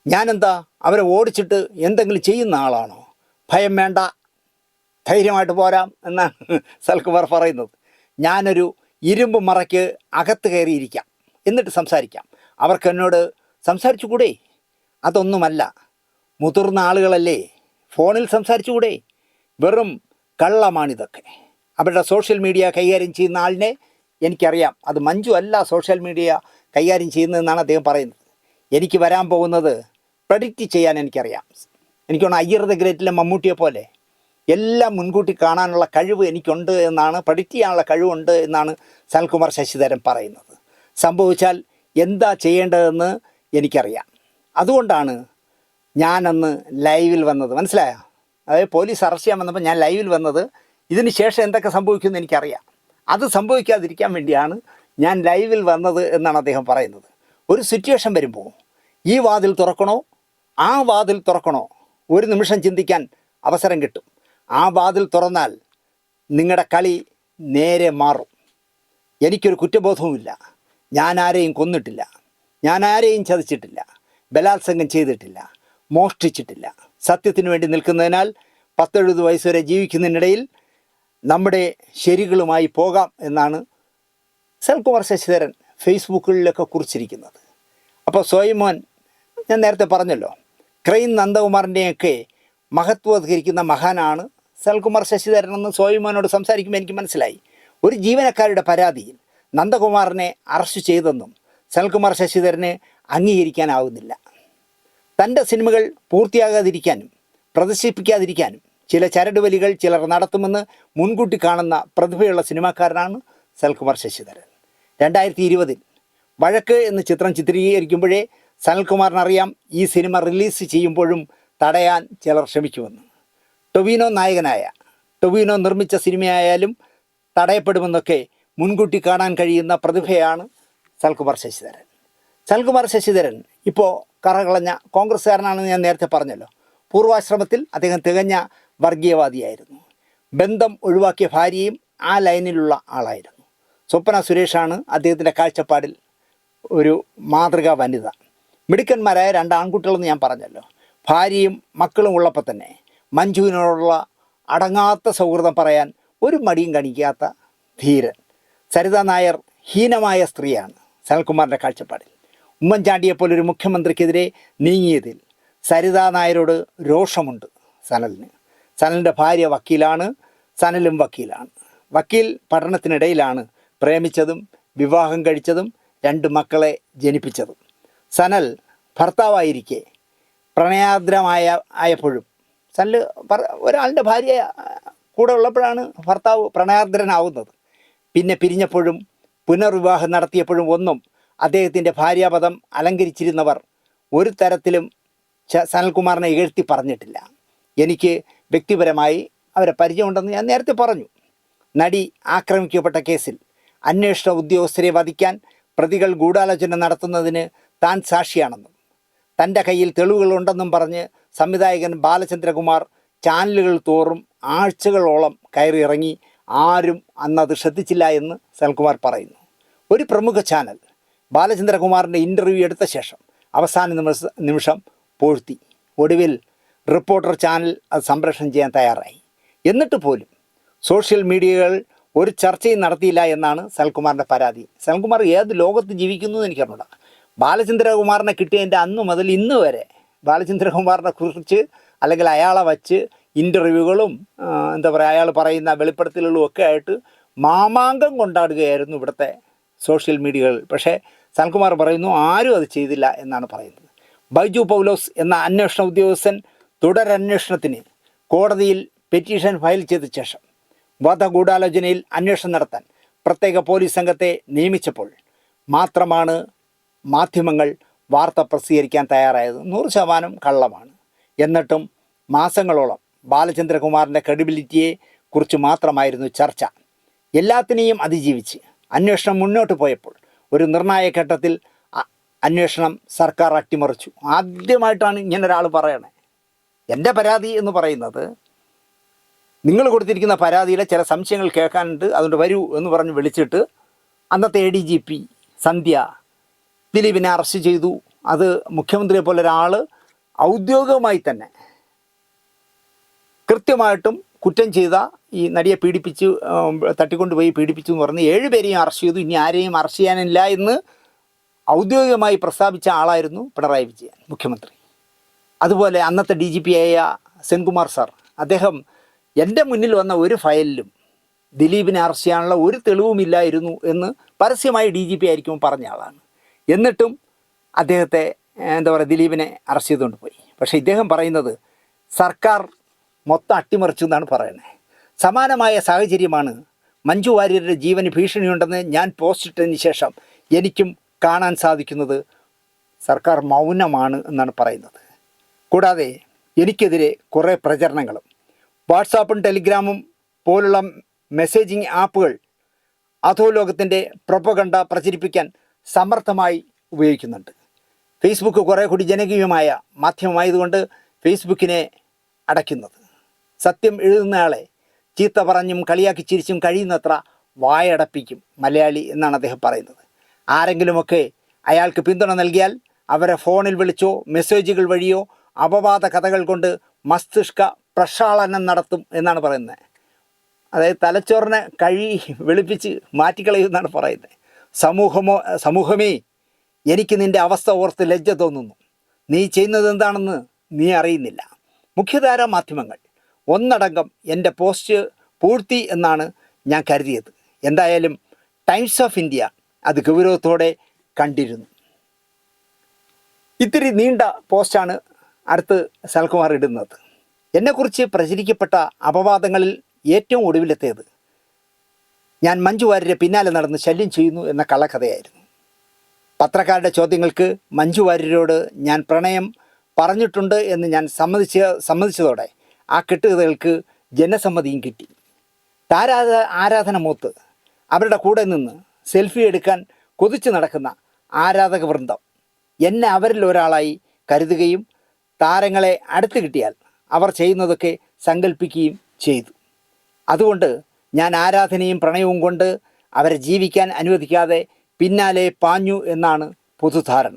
ഞാനെന്താ അവരെ ഓടിച്ചിട്ട് എന്തെങ്കിലും ചെയ്യുന്ന ആളാണോ? ഭയം വേണ്ട, ധൈര്യമായിട്ട് പോരാം എന്നാണ് സനൽകുമാർ പറയുന്നത്. ഞാനൊരു ഇരുമ്പ് മറയ്ക്ക് അകത്ത് കയറിയിരിക്കാം, എന്നിട്ട് സംസാരിക്കാം. അവർക്ക് എന്നോട് സംസാരിച്ചുകൂടെ? അതൊന്നുമല്ല, മുതിർന്ന ആളുകളല്ലേ, ഫോണിൽ സംസാരിച്ചുകൂടെ? വെറും കള്ളമാണിതൊക്കെ. അവരുടെ സോഷ്യൽ മീഡിയ കൈകാര്യം ചെയ്യുന്ന ആളിനെ എനിക്കറിയാം. അത് മഞ്ജു അല്ല സോഷ്യൽ മീഡിയ കൈകാര്യം ചെയ്യുന്നതെന്നാണ് അദ്ദേഹം പറയുന്നത്. എനിക്ക് വരാൻ പോകുന്നത് പ്രെഡിക്റ്റ് ചെയ്യാൻ എനിക്കറിയാം. എനിക്ക് തോന്നുന്നു അയ്യർ ദ ഗ്രേറ്റിലെ മമ്മൂട്ടിയെ പോലെ എല്ലാം മുൻകൂട്ടി കാണാനുള്ള കഴിവ് എനിക്കുണ്ട് എന്നാണ്, പ്രെഡിക്റ്റ് ചെയ്യാനുള്ള കഴിവുണ്ട് എന്നാണ് സനൽകുമാർ ശശിധരൻ പറയുന്നത്. സംഭവിച്ചാൽ എന്താ ചെയ്യേണ്ടതെന്ന് എനിക്കറിയാം. അതുകൊണ്ടാണ് ഞാനന്ന് ലൈവിൽ വന്നത്. മനസ്സിലായോ? അതായത് പോലീസ് അറസ്റ്റ് ചെയ്യാൻ വന്നപ്പോൾ ഞാൻ ലൈവിൽ വന്നത്. ഇതിന് ശേഷം എന്തൊക്കെ സംഭവിക്കുമെന്ന് എനിക്കറിയാം. അത് സംഭവിക്കാതിരിക്കാൻ വേണ്ടിയാണ് ഞാൻ ലൈവിൽ വന്നത് എന്നാണ് അദ്ദേഹം പറയുന്നത്. ഒരു സിറ്റുവേഷൻ വരുമ്പോൾ ഈ വാതിൽ തുറക്കണോ ആ വാതിൽ തുറക്കണോ ഒരു നിമിഷം ചിന്തിക്കാൻ അവസരം കിട്ടും. ആ വാതിൽ തുറന്നാൽ നിങ്ങളുടെ കളി നേരെ മാറും. എനിക്കൊരു കുറ്റബോധവുമില്ല. ഞാൻ ആരെയും കൊന്നിട്ടില്ല, ഞാൻ ആരെയും ചതിച്ചിട്ടില്ല, ബലാത്സംഗം ചെയ്തിട്ടില്ല, മോഷ്ടിച്ചിട്ടില്ല. സത്യത്തിന് വേണ്ടി നിൽക്കുന്നതിനാൽ 10-70 വയസ്സ് വരെ ജീവിക്കുന്നതിനിടയിൽ നമ്മുടെ ശരികളുമായി പോകാം എന്നാണ് സനൽകുമാർ ശശിധരൻ ഫേസ്ബുക്കിലൊക്കെ കുറിച്ചിരിക്കുന്നത്. അപ്പോൾ സോയിമോൻ ഞാൻ നേരത്തെ പറഞ്ഞല്ലോ, ക്രൈം നന്ദകുമാറിൻ്റെയൊക്കെ മഹത്വവത്കരിക്കുന്ന മഹാനാണ് സനൽകുമാർ ശശിധരൻ എന്ന് സോയിമോനോട് സംസാരിക്കുമ്പോൾ എനിക്ക് മനസ്സിലായി. ഒരു ജീവനക്കാരുടെ പരാതിയിൽ നന്ദകുമാറിനെ അറസ്റ്റ് ചെയ്തെന്നും സനൽകുമാർ ശശിധരനെ അംഗീകരിക്കാനാവുന്നില്ല. തൻ്റെ സിനിമകൾ പൂർത്തിയാകാതിരിക്കാനും പ്രദർശിപ്പിക്കാതിരിക്കാനും ചില ചരടുവലികൾ ചിലർ നടത്തുമെന്ന് മുൻകൂട്ടി കാണുന്ന പ്രതിഭയുള്ള സിനിമാക്കാരനാണ് സനൽകുമാർ ശശിധരൻ. 2020 വഴക്ക് എന്ന ചിത്രം ചിത്രീകരിക്കുമ്പോഴേ സനൽകുമാറിനറിയാം ഈ സിനിമ റിലീസ് ചെയ്യുമ്പോഴും തടയാൻ ചിലർ ശ്രമിക്കുമെന്ന്. ടൊവിനോ നായകനായ, ടൊവിനോ നിർമ്മിച്ച സിനിമയായാലും തടയപ്പെടുമെന്നൊക്കെ മുൻകൂട്ടി കാണാൻ കഴിയുന്ന പ്രതിഭയാണ് സനൽകുമാർ ശശിധരൻ. സനൽകുമാർ ശശിധരൻ ഇപ്പോൾ കറകളഞ്ഞ കോൺഗ്രസ്സുകാരനാണെന്ന് ഞാൻ നേരത്തെ പറഞ്ഞല്ലോ. പൂർവാശ്രമത്തിൽ അദ്ദേഹം തികഞ്ഞ വർഗീയവാദിയായിരുന്നു. ബന്ധം ഒഴിവാക്കിയ ഭാര്യയും ആ ലൈനിലുള്ള ആളായിരുന്നു. സ്വപ്ന സുരേഷാണ് അദ്ദേഹത്തിൻ്റെ കാഴ്ചപ്പാടിൽ ഒരു മാതൃകാ വനിത. മിടുക്കന്മാരായ 2 ആൺകുട്ടികളെന്ന് ഞാൻ പറഞ്ഞല്ലോ. ഭാര്യയും മക്കളും ഉള്ളപ്പോൾ തന്നെ മഞ്ജുവിനോടുള്ള അടങ്ങാത്ത സൗഹൃദം പറയാൻ ഒരു മടിയും കാണിക്കാത്ത ധീരൻ. സരിതാ നായർ ഹീനമായ സ്ത്രീയാണ് സനൽകുമാറിൻ്റെ കാഴ്ചപ്പാടിൽ. ഉമ്മൻചാണ്ടിയെപ്പോലൊരു മുഖ്യമന്ത്രിക്കെതിരെ നീങ്ങിയതിൽ സരിതാ നായരോട് രോഷമുണ്ട് സനലിന്. സനലിൻ്റെ ഭാര്യ വക്കീലാണ്, സനലും വക്കീലാണ്. വക്കീൽ പഠനത്തിനിടയിലാണ് പ്രേമിച്ചതും വിവാഹം കഴിച്ചതും 2 മക്കളെ ജനിപ്പിച്ചതും. സനൽ ഭർത്താവായിരിക്കെ ആയപ്പോഴും സനൽ ഒരാളുടെ ഭാര്യ കൂടെ ഉള്ളപ്പോഴാണ് ഭർത്താവ് പ്രണയാർദ്രനാവുന്നത്. പിന്നെ പിരിഞ്ഞപ്പോഴും പുനർവിവാഹം നടത്തിയപ്പോഴും ഒന്നും അദ്ദേഹത്തിൻ്റെ ഭാര്യാപദം അലങ്കരിച്ചിരുന്നവർ ഒരു തരത്തിലും സനൽകുമാറിനെ ഇകഴ്ത്തി പറഞ്ഞിട്ടില്ല. എനിക്ക് വ്യക്തിപരമായി അവരെ പരിചയമുണ്ടെന്ന് ഞാൻ നേരത്തെ പറഞ്ഞു. നടി ആക്രമിക്കപ്പെട്ട കേസിൽ അന്വേഷണ ഉദ്യോഗസ്ഥരെ വധിക്കാൻ പ്രതികൾ ഗൂഢാലോചന നടത്തുന്നതിന് താൻ സാക്ഷിയാണെന്നും തൻ്റെ കയ്യിൽ തെളിവുകളുണ്ടെന്നും പറഞ്ഞ് സംവിധായകൻ ബാലചന്ദ്രകുമാർ ചാനലുകൾ തോറും ആഴ്ചകളോളം കയറിയിറങ്ങി. ആരും അന്നത് ശ്രദ്ധിച്ചില്ല എന്ന് സനൽകുമാർ പറയുന്നു. ഒരു പ്രമുഖ ചാനൽ ബാലചന്ദ്രകുമാറിൻ്റെ ഇൻ്റർവ്യൂ എടുത്ത ശേഷം അവസാന നിമിഷം പൂഴ്ത്തി. ഒടുവിൽ റിപ്പോർട്ടർ ചാനൽ അത് സംപ്രേഷണം ചെയ്യാൻ തയ്യാറായി. എന്നിട്ട് പോലും സോഷ്യൽ മീഡിയകൾ ഒരു ചർച്ചയും നടത്തിയില്ല എന്നാണ് സനൽകുമാറിൻ്റെ പരാതി. സനൽകുമാർ ഏത് ലോകത്ത് ജീവിക്കുന്നു എന്ന് എനിക്കറിഞ്ഞൂടാ. ബാലചന്ദ്രകുമാറിനെ കിട്ടിയതിൻ്റെ അന്ന് മുതൽ ഇന്ന് വരെ ബാലചന്ദ്രകുമാറിനെ കുറിച്ച് അല്ലെങ്കിൽ അയാളെ വച്ച് ഇൻ്റർവ്യൂകളും എന്താ പറയുക അയാൾ പറയുന്ന വെളിപ്പെടുത്തലുകളും ഒക്കെ ആയിട്ട് മാമാങ്കം കൊണ്ടാടുകയായിരുന്നു ഇവിടുത്തെ സോഷ്യൽ മീഡിയകൾ. പക്ഷേ സനൽകുമാർ പറയുന്നു ആരും അത് ചെയ്തില്ല എന്നാണ് പറയുന്നത്. ബൈജു പൗലോസ് എന്ന അന്വേഷണ ഉദ്യോഗസ്ഥൻ തുടരന്വേഷണത്തിന് കോടതിയിൽ പെറ്റീഷൻ ഫയൽ ചെയ്ത ശേഷം വധഗൂഢാലോചനയിൽ അന്വേഷണം നടത്താൻ പ്രത്യേക പോലീസ് സംഘത്തെ നിയമിച്ചപ്പോൾ മാത്രമാണ് മാധ്യമങ്ങൾ വാർത്ത പ്രസിദ്ധീകരിക്കാൻ തയ്യാറായത്. 100% കള്ളമാണ്. എന്നിട്ടും മാസങ്ങളോളം ബാലചന്ദ്രകുമാറിൻ്റെ ക്രെഡിബിലിറ്റിയെ കുറിച്ച് മാത്രമായിരുന്നു ചർച്ച. എല്ലാത്തിനെയും അതിജീവിച്ച് അന്വേഷണം മുന്നോട്ട് പോയപ്പോൾ ഒരു നിർണായക ഘട്ടത്തിൽ അന്വേഷണം സർക്കാർ അട്ടിമറിച്ചു. ആദ്യമായിട്ടാണ് ഇങ്ങനെ ഒരാൾ പറയണേ. എൻ്റെ പരാതി എന്ന് പറയുന്നത് നിങ്ങൾ കൊടുത്തിരിക്കുന്ന പരാതിയിലെ ചില സംശയങ്ങൾ കേൾക്കാനുണ്ട്, അതുകൊണ്ട് വരൂ എന്ന് പറഞ്ഞ് വിളിച്ചിട്ട് അന്നത്തെ ADGP സന്ധ്യ ദിലീപിനെ അറസ്റ്റ് ചെയ്തു. അത് മുഖ്യമന്ത്രിയെ പോലെ ഒരാൾ ഔദ്യോഗികമായി തന്നെ കൃത്യമായിട്ടും കുറ്റം ചെയ്ത ഈ നടിയെ പീഡിപ്പിച്ച് തട്ടിക്കൊണ്ടുപോയി പീഡിപ്പിച്ചു എന്ന് പറഞ്ഞ് 7 പേരെയും അറസ്റ്റ് ചെയ്തു. ഇനി ആരെയും അറസ്റ്റ് ചെയ്യാനില്ല എന്ന് ഔദ്യോഗികമായി പ്രസ്താവിച്ച ആളായിരുന്നു പിണറായി വിജയൻ മുഖ്യമന്ത്രി. അതുപോലെ അന്നത്തെ DGP ആയ സെൻകുമാർ സാർ, അദ്ദേഹം എൻ്റെ മുന്നിൽ വന്ന ഒരു ഫയലിലും ദിലീപിനെ അറസ്റ്റ് ചെയ്യാനുള്ള ഒരു തെളിവുമില്ലായിരുന്നു എന്ന് പരസ്യമായി DGP ആയിരിക്കും പറഞ്ഞ ആളാണ്. എന്നിട്ടും അദ്ദേഹത്തെ എന്താ പറയുക ദിലീപിനെ അറസ്റ്റ് ചെയ്തുകൊണ്ട് പോയി. പക്ഷേ ഇദ്ദേഹം പറയുന്നത് സർക്കാർ മൊത്തം അട്ടിമറിച്ചു എന്നാണ് പറയുന്നത്. സമാനമായ സാഹചര്യമാണ് മഞ്ജു വാര്യരുടെ ജീവന് ഭീഷണിയുണ്ടെന്ന് ഞാൻ പോസ്റ്റ് ഇട്ടതിന് ശേഷം എനിക്കും കാണാൻ സാധിക്കുന്നത്. സർക്കാർ മൗനമാണ് എന്നാണ് പറയുന്നത്. കൂടാതെ എനിക്കെതിരെ കുറേ പ്രചരണങ്ങളും വാട്സാപ്പും ടെലിഗ്രാമും പോലുള്ള മെസ്സേജിങ് ആപ്പുകൾ അധോലോകത്തിൻ്റെ പ്രൊപ്പഗണ്ട പ്രചരിപ്പിക്കാൻ സമർത്ഥമായി ഉപയോഗിക്കുന്നുണ്ട്. ഫേസ്ബുക്ക് കുറേ കൂടി ജനകീയമായ മാധ്യമമായതുകൊണ്ട് ഫേസ്ബുക്കിനെ അടയ്ക്കുന്നത്. സത്യം എഴുതുന്നയാളെ ചീത്ത പറഞ്ഞും കളിയാക്കി ചിരിച്ചും കഴിയുന്നത്ര വായടപ്പിക്കും മലയാളി എന്നാണ് അദ്ദേഹം പറയുന്നത്. ആരെങ്കിലുമൊക്കെ അയാൾക്ക് പിന്തുണ നൽകിയാൽ അവരെ ഫോണിൽ വിളിച്ചോ മെസ്സേജുകൾ വഴിയോ അപവാദ കഥകൾ കൊണ്ട് മസ്തിഷ്ക പ്രക്ഷാളനം നടത്തും എന്നാണ് പറയുന്നത്. അതായത് തലച്ചോറിനെ വെളുപ്പിച്ച് മാറ്റിക്കളയുമെന്നാണ് പറയുന്നത്. സമൂഹമേ എനിക്ക് നിൻ്റെ അവസ്ഥ ഓർത്ത് ലജ്ജ തോന്നുന്നു. നീ ചെയ്യുന്നത് എന്താണെന്ന് നീ അറിയുന്നില്ല. മുഖ്യധാരാ മാധ്യമങ്ങൾ ഒന്നടങ്കം എൻ്റെ പോസ്റ്റ് പൂഴ്ത്തി എന്നാണ് ഞാൻ കരുതിയത്. എന്തായാലും ടൈംസ് ഓഫ് ഇന്ത്യ അത് ഗൗരവത്തോടെ കണ്ടിരുന്നു. ഇത്തിരി നീണ്ട പോസ്റ്റാണ് അടുത്ത് സനൽകുമാർ ഇടുന്നത്. എന്നെക്കുറിച്ച് പ്രചരിക്കപ്പെട്ട അപവാദങ്ങളിൽ ഏറ്റവും ഒടുവിലെത്തിയത് ഞാൻ മഞ്ജു വാര്യരെ പിന്നാലെ നടന്ന് ശല്യം ചെയ്യുന്നു എന്ന കള്ളക്കഥയായിരുന്നു. പത്രക്കാരുടെ ചോദ്യങ്ങൾക്ക് മഞ്ജു വാര്യരോട് ഞാൻ പ്രണയം പറഞ്ഞിട്ടുണ്ട് എന്ന് ഞാൻ സമ്മതിച്ചതോടെ ആ കെട്ടുകഥകൾക്ക് ജനസമ്മതിയും കിട്ടി. ആരാധന മൂത്ത് അവരുടെ കൂടെ നിന്ന് സെൽഫി എടുക്കാൻ കൊതിച്ചു നടക്കുന്ന ആരാധക വൃന്ദം എന്നെ അവരിൽ ഒരാളായി കരുതുകയും താരങ്ങളെ അടുത്ത് കിട്ടിയാൽ അവർ ചെയ്യുന്നതൊക്കെ സങ്കല്പിക്കുകയും ചെയ്തു. അതുകൊണ്ട് ഞാൻ ആരാധനയും പ്രണയവും കൊണ്ട് അവരെ ജീവിക്കാൻ അനുവദിക്കാതെ പിന്നാലെ പാഞ്ഞു എന്നാണ് പൊതുധാരണ.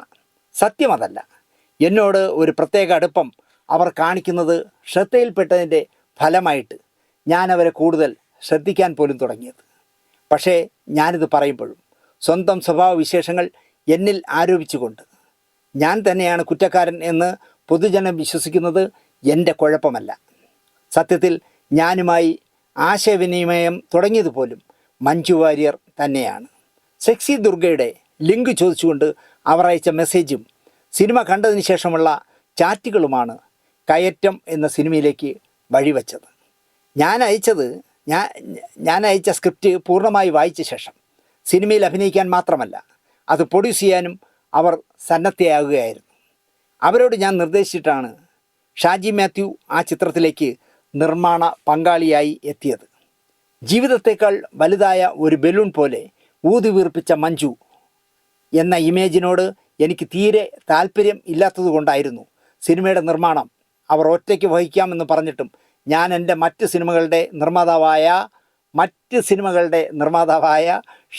സത്യമതല്ല. എന്നോട് ഒരു പ്രത്യേക അടുപ്പം അവർ കാണിക്കുന്നത് ശ്രദ്ധയിൽപ്പെട്ടതിൻ്റെ ഫലമായിട്ട് ഞാൻ അവരെ കൂടുതൽ ശ്രദ്ധിക്കാൻ പോലും തുടങ്ങിയത്. പക്ഷേ ഞാനിത് പറയുമ്പോഴും സ്വന്തം സ്വഭാവ വിശേഷങ്ങൾ എന്നിൽ ആരോപിച്ചുകൊണ്ട് ഞാൻ തന്നെയാണ് കുറ്റക്കാരൻ എന്ന് പൊതുജനം വിശ്വസിക്കുന്നത് എൻ്റെ കുഴപ്പമല്ല. സത്യത്തിൽ ഞാനുമായി ആശയവിനിമയം തുടങ്ങിയതുപോലും മഞ്ജു വാര്യർ തന്നെയാണ്. സെക്സി ദുർഗയുടെ ലിങ്ക് ചോദിച്ചുകൊണ്ട് അവർ അയച്ച മെസ്സേജും സിനിമ കണ്ടതിന് ശേഷമുള്ള ചാറ്റുകളുമാണ് കയറ്റം എന്ന സിനിമയിലേക്ക് വഴിവെച്ചത്. ഞാൻ അയച്ച സ്ക്രിപ്റ്റ് പൂർണ്ണമായി വായിച്ച ശേഷം സിനിമയിൽ അഭിനയിക്കാൻ മാത്രമല്ല അത് പ്രൊഡ്യൂസ് ചെയ്യാനും അവർ സന്നദ്ധയാകുകയായിരുന്നു. അവരോട് ഞാൻ നിർദ്ദേശിച്ചിട്ടാണ് ഷാജി മാത്യു ആ ചിത്രത്തിലേക്ക് നിർമ്മാണ പങ്കാളിയായി എത്തിയത്. ജീവിതത്തേക്കാൾ വലുതായ ഒരു ബലൂൺ പോലെ ഊതി വീർപ്പിച്ച മഞ്ജു എന്ന ഇമേജിനോട് എനിക്ക് തീരെ താല്പര്യം ഇല്ലാത്തതുകൊണ്ടായിരുന്നു സിനിമയുടെ നിർമ്മാണം അവർ ഒറ്റയ്ക്ക് വഹിക്കാമെന്ന് പറഞ്ഞിട്ടും ഞാൻ എൻ്റെ മറ്റ് സിനിമകളുടെ നിർമ്മാതാവായ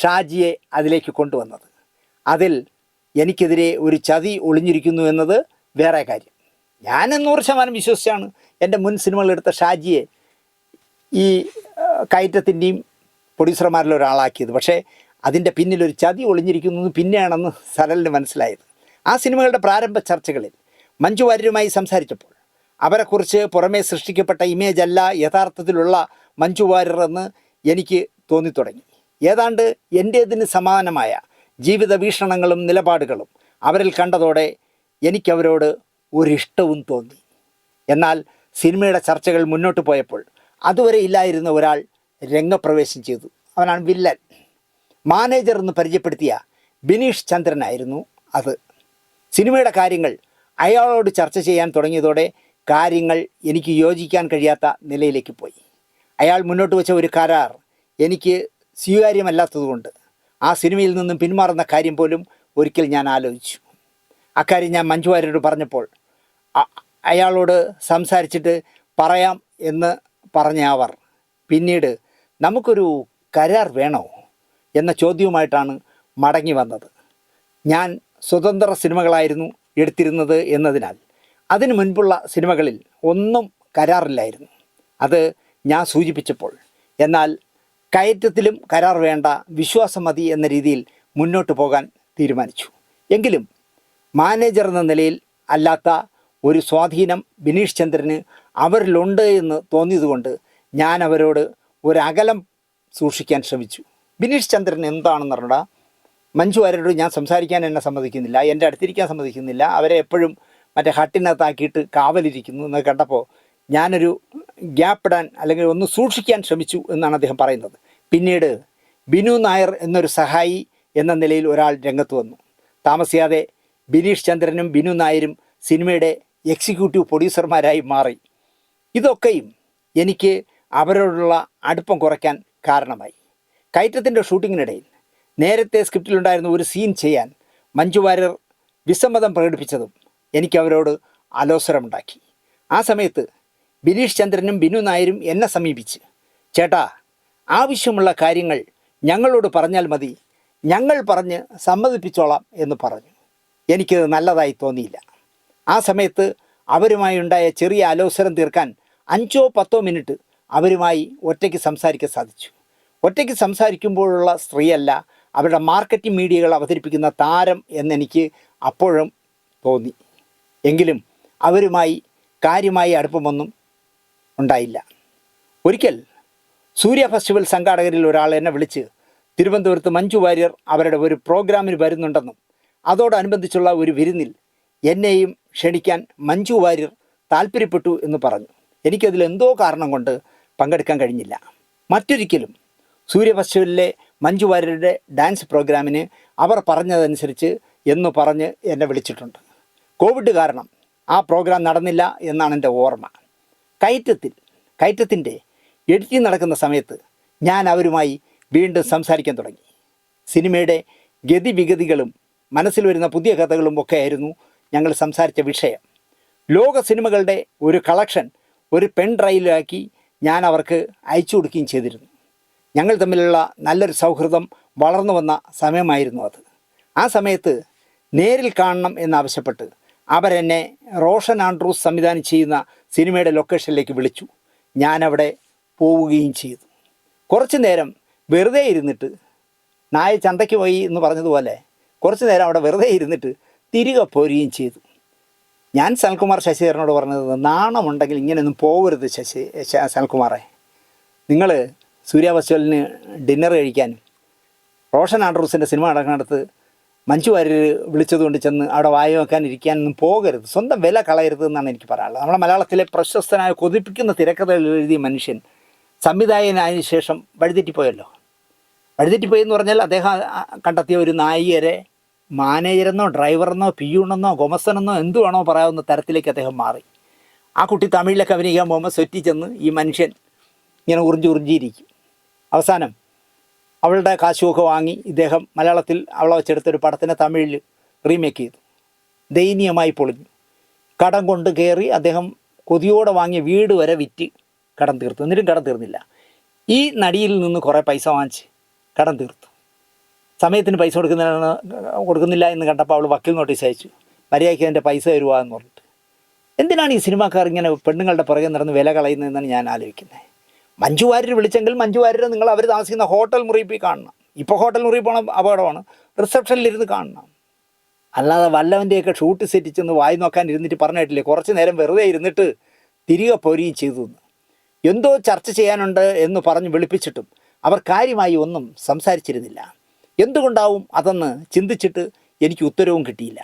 ഷാജിയെ അതിലേക്ക് കൊണ്ടുവന്നത്. അതിൽ എനിക്കെതിരെ ഒരു ചതി ഒളിഞ്ഞിരിക്കുന്നു എന്നത് വേറെ കാര്യം. ഞാൻ 100% വിശ്വസിച്ചാണ് എൻ്റെ മുൻ സിനിമകളെടുത്ത ഷാജിയെ ഈ കയറ്റത്തിൻ്റെയും പ്രൊഡ്യൂസർമാരിൽ ഒരാളാക്കിയത്. പക്ഷേ അതിൻ്റെ പിന്നിലൊരു ചതി ഒളിഞ്ഞിരിക്കുന്നത് പിന്നെയാണെന്ന് സരലിന് മനസ്സിലായത്. ആ സിനിമകളുടെ പ്രാരംഭ ചർച്ചകളിൽ മഞ്ജു വാര്യരുമായി സംസാരിച്ചപ്പോൾ അവരെക്കുറിച്ച് പുറമേ സൃഷ്ടിക്കപ്പെട്ട ഇമേജ് അല്ല യഥാർത്ഥത്തിലുള്ള മഞ്ജു വാര്യർ എന്ന് എനിക്ക് തോന്നിത്തുടങ്ങി. ഏതാണ്ട് എൻ്റേതിന് സമാനമായ ജീവിത വീക്ഷണങ്ങളും നിലപാടുകളും അവരിൽ കണ്ടതോടെ എനിക്കവരോട് ഒരിഷ്ടവും തോന്നി. എന്നാൽ സിനിമയുടെ ചർച്ചകൾ മുന്നോട്ട് പോയപ്പോൾ അതുവരെ ഇല്ലായിരുന്ന ഒരാൾ രംഗപ്രവേശം ചെയ്തു. അവനാണ് വില്ലൻ. മാനേജർ എന്ന് പരിചയപ്പെടുത്തിയ ബിനീഷ് ചന്ദ്രനായിരുന്നു അത്. സിനിമയുടെ കാര്യങ്ങൾ അയാളോട് ചർച്ച ചെയ്യാൻ തുടങ്ങിയതോടെ കാര്യങ്ങൾ എനിക്ക് യോജിക്കാൻ കഴിയാത്ത നിലയിലേക്ക് പോയി. അയാൾ മുന്നോട്ട് വെച്ച ഒരു കരാർ എനിക്ക് സ്വീകാര്യമല്ലാത്തതുകൊണ്ട് ആ സിനിമയിൽ നിന്നും പിന്മാറുന്ന കാര്യം പോലും ഒരിക്കൽ ഞാൻ ആലോചിച്ചു. അക്കാര്യം ഞാൻ മഞ്ജു വാര്യരോട് പറഞ്ഞപ്പോൾ അയാളോട് സംസാരിച്ചിട്ട് പറയാം എന്ന് പറഞ്ഞ അവർ പിന്നീട് നമുക്കൊരു കരാർ വേണോ എന്ന ചോദ്യവുമായിട്ടാണ് മടങ്ങി വന്നത്. ഞാൻ സ്വതന്ത്ര സിനിമകളായിരുന്നു എടുത്തിരുന്നത് എന്നതിനാൽ അതിനു മുൻപുള്ള സിനിമകളിൽ ഒന്നും കരാറില്ലായിരുന്നു. അത് ഞാൻ സൂചിപ്പിച്ചപ്പോൾ എന്നാൽ കയറ്റത്തിലും കരാർ വേണ്ട, വിശ്വാസം മതി എന്ന രീതിയിൽ മുന്നോട്ട് പോകാൻ തീരുമാനിച്ചു. എങ്കിലും മാനേജർ എന്ന നിലയിൽ അല്ലാത്ത ഒരു സ്വാധീനം ബിനീഷ് ചന്ദ്രന് അവരിലുണ്ട് എന്ന് തോന്നിയതുകൊണ്ട് ഞാൻ അവരോട് ഒരകലം സൂക്ഷിക്കാൻ ശ്രമിച്ചു. ബിനീഷ് ചന്ദ്രൻ എന്താണെന്ന് പറഞ്ഞാൽ മഞ്ജു വാര്യരോട് ഞാൻ സംസാരിക്കാൻ എന്നെ സമ്മതിക്കുന്നില്ല, എൻ്റെ അടുത്തിരിക്കാൻ സമ്മതിക്കുന്നില്ല, അവരെ എപ്പോഴും മറ്റേ ഹട്ടിനകത്താക്കിയിട്ട് കാവലിരിക്കുന്നു എന്ന് കണ്ടപ്പോൾ ഞാനൊരു ഗ്യാപ്പ് ഇടാൻ അല്ലെങ്കിൽ ഒന്ന് സൂക്ഷിക്കാൻ ശ്രമിച്ചു എന്നാണ് അദ്ദേഹം പറയുന്നത്. പിന്നീട് ബിനു നായർ എന്നൊരു സഹായി എന്ന നിലയിൽ ഒരാൾ രംഗത്ത് വന്നു. താമസിയാതെ ബിനീഷ് ചന്ദ്രനും ബിനു നായരും സിനിമയുടെ എക്സിക്യൂട്ടീവ് പ്രൊഡ്യൂസർമാരായി മാറി. ഇതൊക്കെയും എനിക്ക് അവരോടുള്ള അടുപ്പം കുറയ്ക്കാൻ കാരണമായി. കയറ്റത്തിൻ്റെ ഷൂട്ടിങ്ങിനിടയിൽ നേരത്തെ സ്ക്രിപ്റ്റിലുണ്ടായിരുന്ന ഒരു സീൻ ചെയ്യാൻ മഞ്ജു വാര്യർ വിസമ്മതം പ്രകടിപ്പിച്ചതും എനിക്ക് അവരോട് അലോസരമുണ്ടാക്കി. ആ സമയത്ത് ബിനീഷ് ചന്ദ്രനും ബിനു നായരും എന്നെ സമീപിച്ച്, ചേട്ടാ, ആവശ്യമുള്ള കാര്യങ്ങൾ ഞങ്ങളോട് പറഞ്ഞാൽ മതി, ഞങ്ങൾ പറഞ്ഞ് സമ്മതിപ്പിച്ചോളാം എന്ന് പറഞ്ഞു. എനിക്കത് നല്ലതായി തോന്നിയില്ല. ആ സമയത്ത് അവരുമായി ഉണ്ടായ ചെറിയ അലോസരം തീർക്കാൻ 5-10 മിനിറ്റ് അവരുമായി ഒറ്റയ്ക്ക് സംസാരിക്കാൻ സാധിച്ചു. ഒറ്റയ്ക്ക് സംസാരിക്കുമ്പോഴുള്ള സ്ത്രീയല്ല, അവരുടെ മാർക്കറ്റിംഗ് മീഡിയകൾ അവതരിപ്പിക്കുന്ന താരം എന്നെനിക്ക് അപ്പോഴും തോന്നി. എങ്കിലും അവരുമായി കാര്യമായി അടുപ്പമൊന്നും ഉണ്ടായില്ല. ഒരിക്കൽ സൂര്യ ഫെസ്റ്റിവൽ സംഘാടകരിൽ ഒരാൾ എന്നെ വിളിച്ച് തിരുവനന്തപുരത്ത് മഞ്ജു വാര്യർ അവരുടെ ഒരു പ്രോഗ്രാമിന് വരുന്നുണ്ടെന്നും അതോടനുബന്ധിച്ചുള്ള ഒരു വിരുന്നിൽ എന്നെയും ക്ഷണിക്കാൻ മഞ്ജു വാര്യർ താല്പര്യപ്പെട്ടു എന്ന് പറഞ്ഞു. എനിക്കതിലെന്തോ കാരണം കൊണ്ട് പങ്കെടുക്കാൻ കഴിഞ്ഞില്ല. മറ്റൊരിക്കലും സൂര്യ ഫെസ്റ്റിവലിലെ മഞ്ജു വാര്യരുടെ ഡാൻസ് പ്രോഗ്രാമിന് അവർ പറഞ്ഞതനുസരിച്ച് എന്ന് പറഞ്ഞ് എന്നെ വിളിച്ചിട്ടുണ്ട്. കോവിഡ് കാരണം ആ പ്രോഗ്രാം നടന്നില്ല എന്നാണ് എൻ്റെ ഓർമ്മ. കയറ്റത്തിൻ്റെ എഡിറ്റിംഗ് നടക്കുന്ന സമയത്ത് ഞാൻ അവരുമായി വീണ്ടും സംസാരിക്കാൻ തുടങ്ങി. സിനിമയുടെ ഗതിവിഗതികളും മനസ്സിൽ വരുന്ന പുതിയ കഥകളും ഒക്കെ ആയിരുന്നു ഞങ്ങൾ സംസാരിച്ച വിഷയം. ലോക സിനിമകളുടെ ഒരു കളക്ഷൻ ഒരു പെൻ ഡ്രൈവിലാക്കി ഞാൻ അവർക്ക് അയച്ചു കൊടുക്കുകയും ചെയ്തിരുന്നു. ഞങ്ങൾ തമ്മിലുള്ള നല്ലൊരു സൗഹൃദം വളർന്നു വന്ന സമയമായിരുന്നു അത്. ആ സമയത്ത് നേരിൽ കാണണം എന്നാവശ്യപ്പെട്ട് അവരെന്നെ റോഷൻ ആൻഡ്രൂസ് സംവിധാനം ചെയ്യുന്ന സിനിമയുടെ ലൊക്കേഷനിലേക്ക് വിളിച്ചു. ഞാനവിടെ പോവുകയും ചെയ്തു. കുറച്ചു നേരം വെറുതെ ഇരുന്നിട്ട്, നായ ചന്തയ്ക്ക് പോയി എന്ന് പറഞ്ഞതുപോലെ കുറച്ചു നേരം അവിടെ വെറുതെ ഇരുന്നിട്ട് തിരികെ പോരുകയും ചെയ്തു. ഞാൻ സനൽകുമാർ ശശിധരനോട് പറഞ്ഞത്, നാണമുണ്ടെങ്കിൽ ഇങ്ങനെയൊന്നും പോകരുത് സനൽകുമാറെ. നിങ്ങൾ സൂര്യ ഫെസ്റ്റിവലിന് ഡിന്നർ കഴിക്കാനും റോഷൻ ആൻഡ്രൂസിൻ്റെ സിനിമ നടക്കുന്നിടത്ത് മഞ്ജു വാര്യർ വിളിച്ചതുകൊണ്ട് ചെന്ന് അവിടെ വായ വെക്കാൻ ഇരിക്കാനൊന്നും പോകരുത്. സ്വന്തം വില കളയരുത് എന്നാണ് എനിക്ക് പറയാനുള്ളത്. നമ്മുടെ മലയാളത്തിലെ പ്രശസ്തനായ കൊതിപ്പിക്കുന്ന തിരക്കഥകൾ എഴുതിയ മനുഷ്യൻ സംവിധായകനായതിനു ശേഷം വഴിതെറ്റിപ്പോയല്ലോ. വഴിതെറ്റിപ്പോയെന്ന് പറഞ്ഞാൽ അദ്ദേഹം കണ്ടെത്തിയ ഒരു നായികരെ മാനേജരെന്നോ ഡ്രൈവറെന്നോ പിയൂണെന്നോ ഗൊമസനെന്നോ എന്തുവാണോ പറയാവുന്ന തരത്തിലേക്ക് അദ്ദേഹം മാറി. ആ കുട്ടി തമിഴിലൊക്കെ അഭിനയിക്കാൻ പോകുമ്പോൾ സെറ്റി ചെന്ന് ഈ മനുഷ്യൻ ഇങ്ങനെ ഉറിഞ്ചിയിരിക്കും. അവസാനം അവളുടെ കാശുമൊക്കെ വാങ്ങി ഇദ്ദേഹം മലയാളത്തിൽ അവളെ വെച്ചെടുത്തൊരു പടത്തിനെ തമിഴിൽ റീമേക്ക് ചെയ്തു. ദയനീയമായി പൊളിഞ്ഞു. കടം കൊണ്ട് കയറി അദ്ദേഹം കൊതിയോടെ വാങ്ങിയ വീട് വരെ വിറ്റ് കടം തീർത്തു. എന്നിട്ടും കടം തീർന്നില്ല. ഈ നടിയിൽ നിന്ന് കുറേ പൈസ വാങ്ങിച്ച് കടം തീർത്തു. സമയത്തിന് പൈസ കൊടുക്കുന്നില്ല എന്ന് കണ്ടപ്പോൾ അവൾ വക്കീൽ നോട്ടീസ് അയച്ചു, മര്യാദയ്ക്ക് എൻ്റെ പൈസ തരുക എന്ന് പറഞ്ഞിട്ട്. എന്തിനാണ് ഈ സിനിമാക്കാർ ഇങ്ങനെ പെണ്ണുങ്ങളുടെ പുറകെ നടന്ന് വില കളയുന്നതെന്നാണ് ഞാൻ ആലോചിക്കുന്നത്. മഞ്ജു വാര്യർ വിളിച്ചെങ്കിൽ മഞ്ജു വാര്യർ നിങ്ങൾ അവർ താമസിക്കുന്ന ഹോട്ടൽ മുറിയിൽ പോയി കാണണം. ഇപ്പോൾ ഹോട്ടൽ മുറിയിൽ പോകണം അപകടമാണ്. റിസപ്ഷനിലിരുന്ന് കാണണം. അല്ലാതെ വല്ലവൻ്റെയൊക്കെ ഷൂട്ട് സെറ്റ് ചെന്ന് വായി നോക്കാൻ ഇരുന്നിട്ട് പറഞ്ഞിട്ടില്ലേ കുറച്ച് നേരം വെറുതെ ഇരുന്നിട്ട് തിരികെ പോരുകയും ചെയ്തു എന്ന്. എന്തോ ചർച്ച ചെയ്യാനുണ്ട് എന്ന് പറഞ്ഞ് വിളിപ്പിച്ചിട്ടും അവർ കാര്യമായി ഒന്നും സംസാരിച്ചിരുന്നില്ല. എന്തുകൊണ്ടാവും അതെന്ന് ചിന്തിച്ചിട്ട് എനിക്ക് ഉത്തരവും കിട്ടിയില്ല.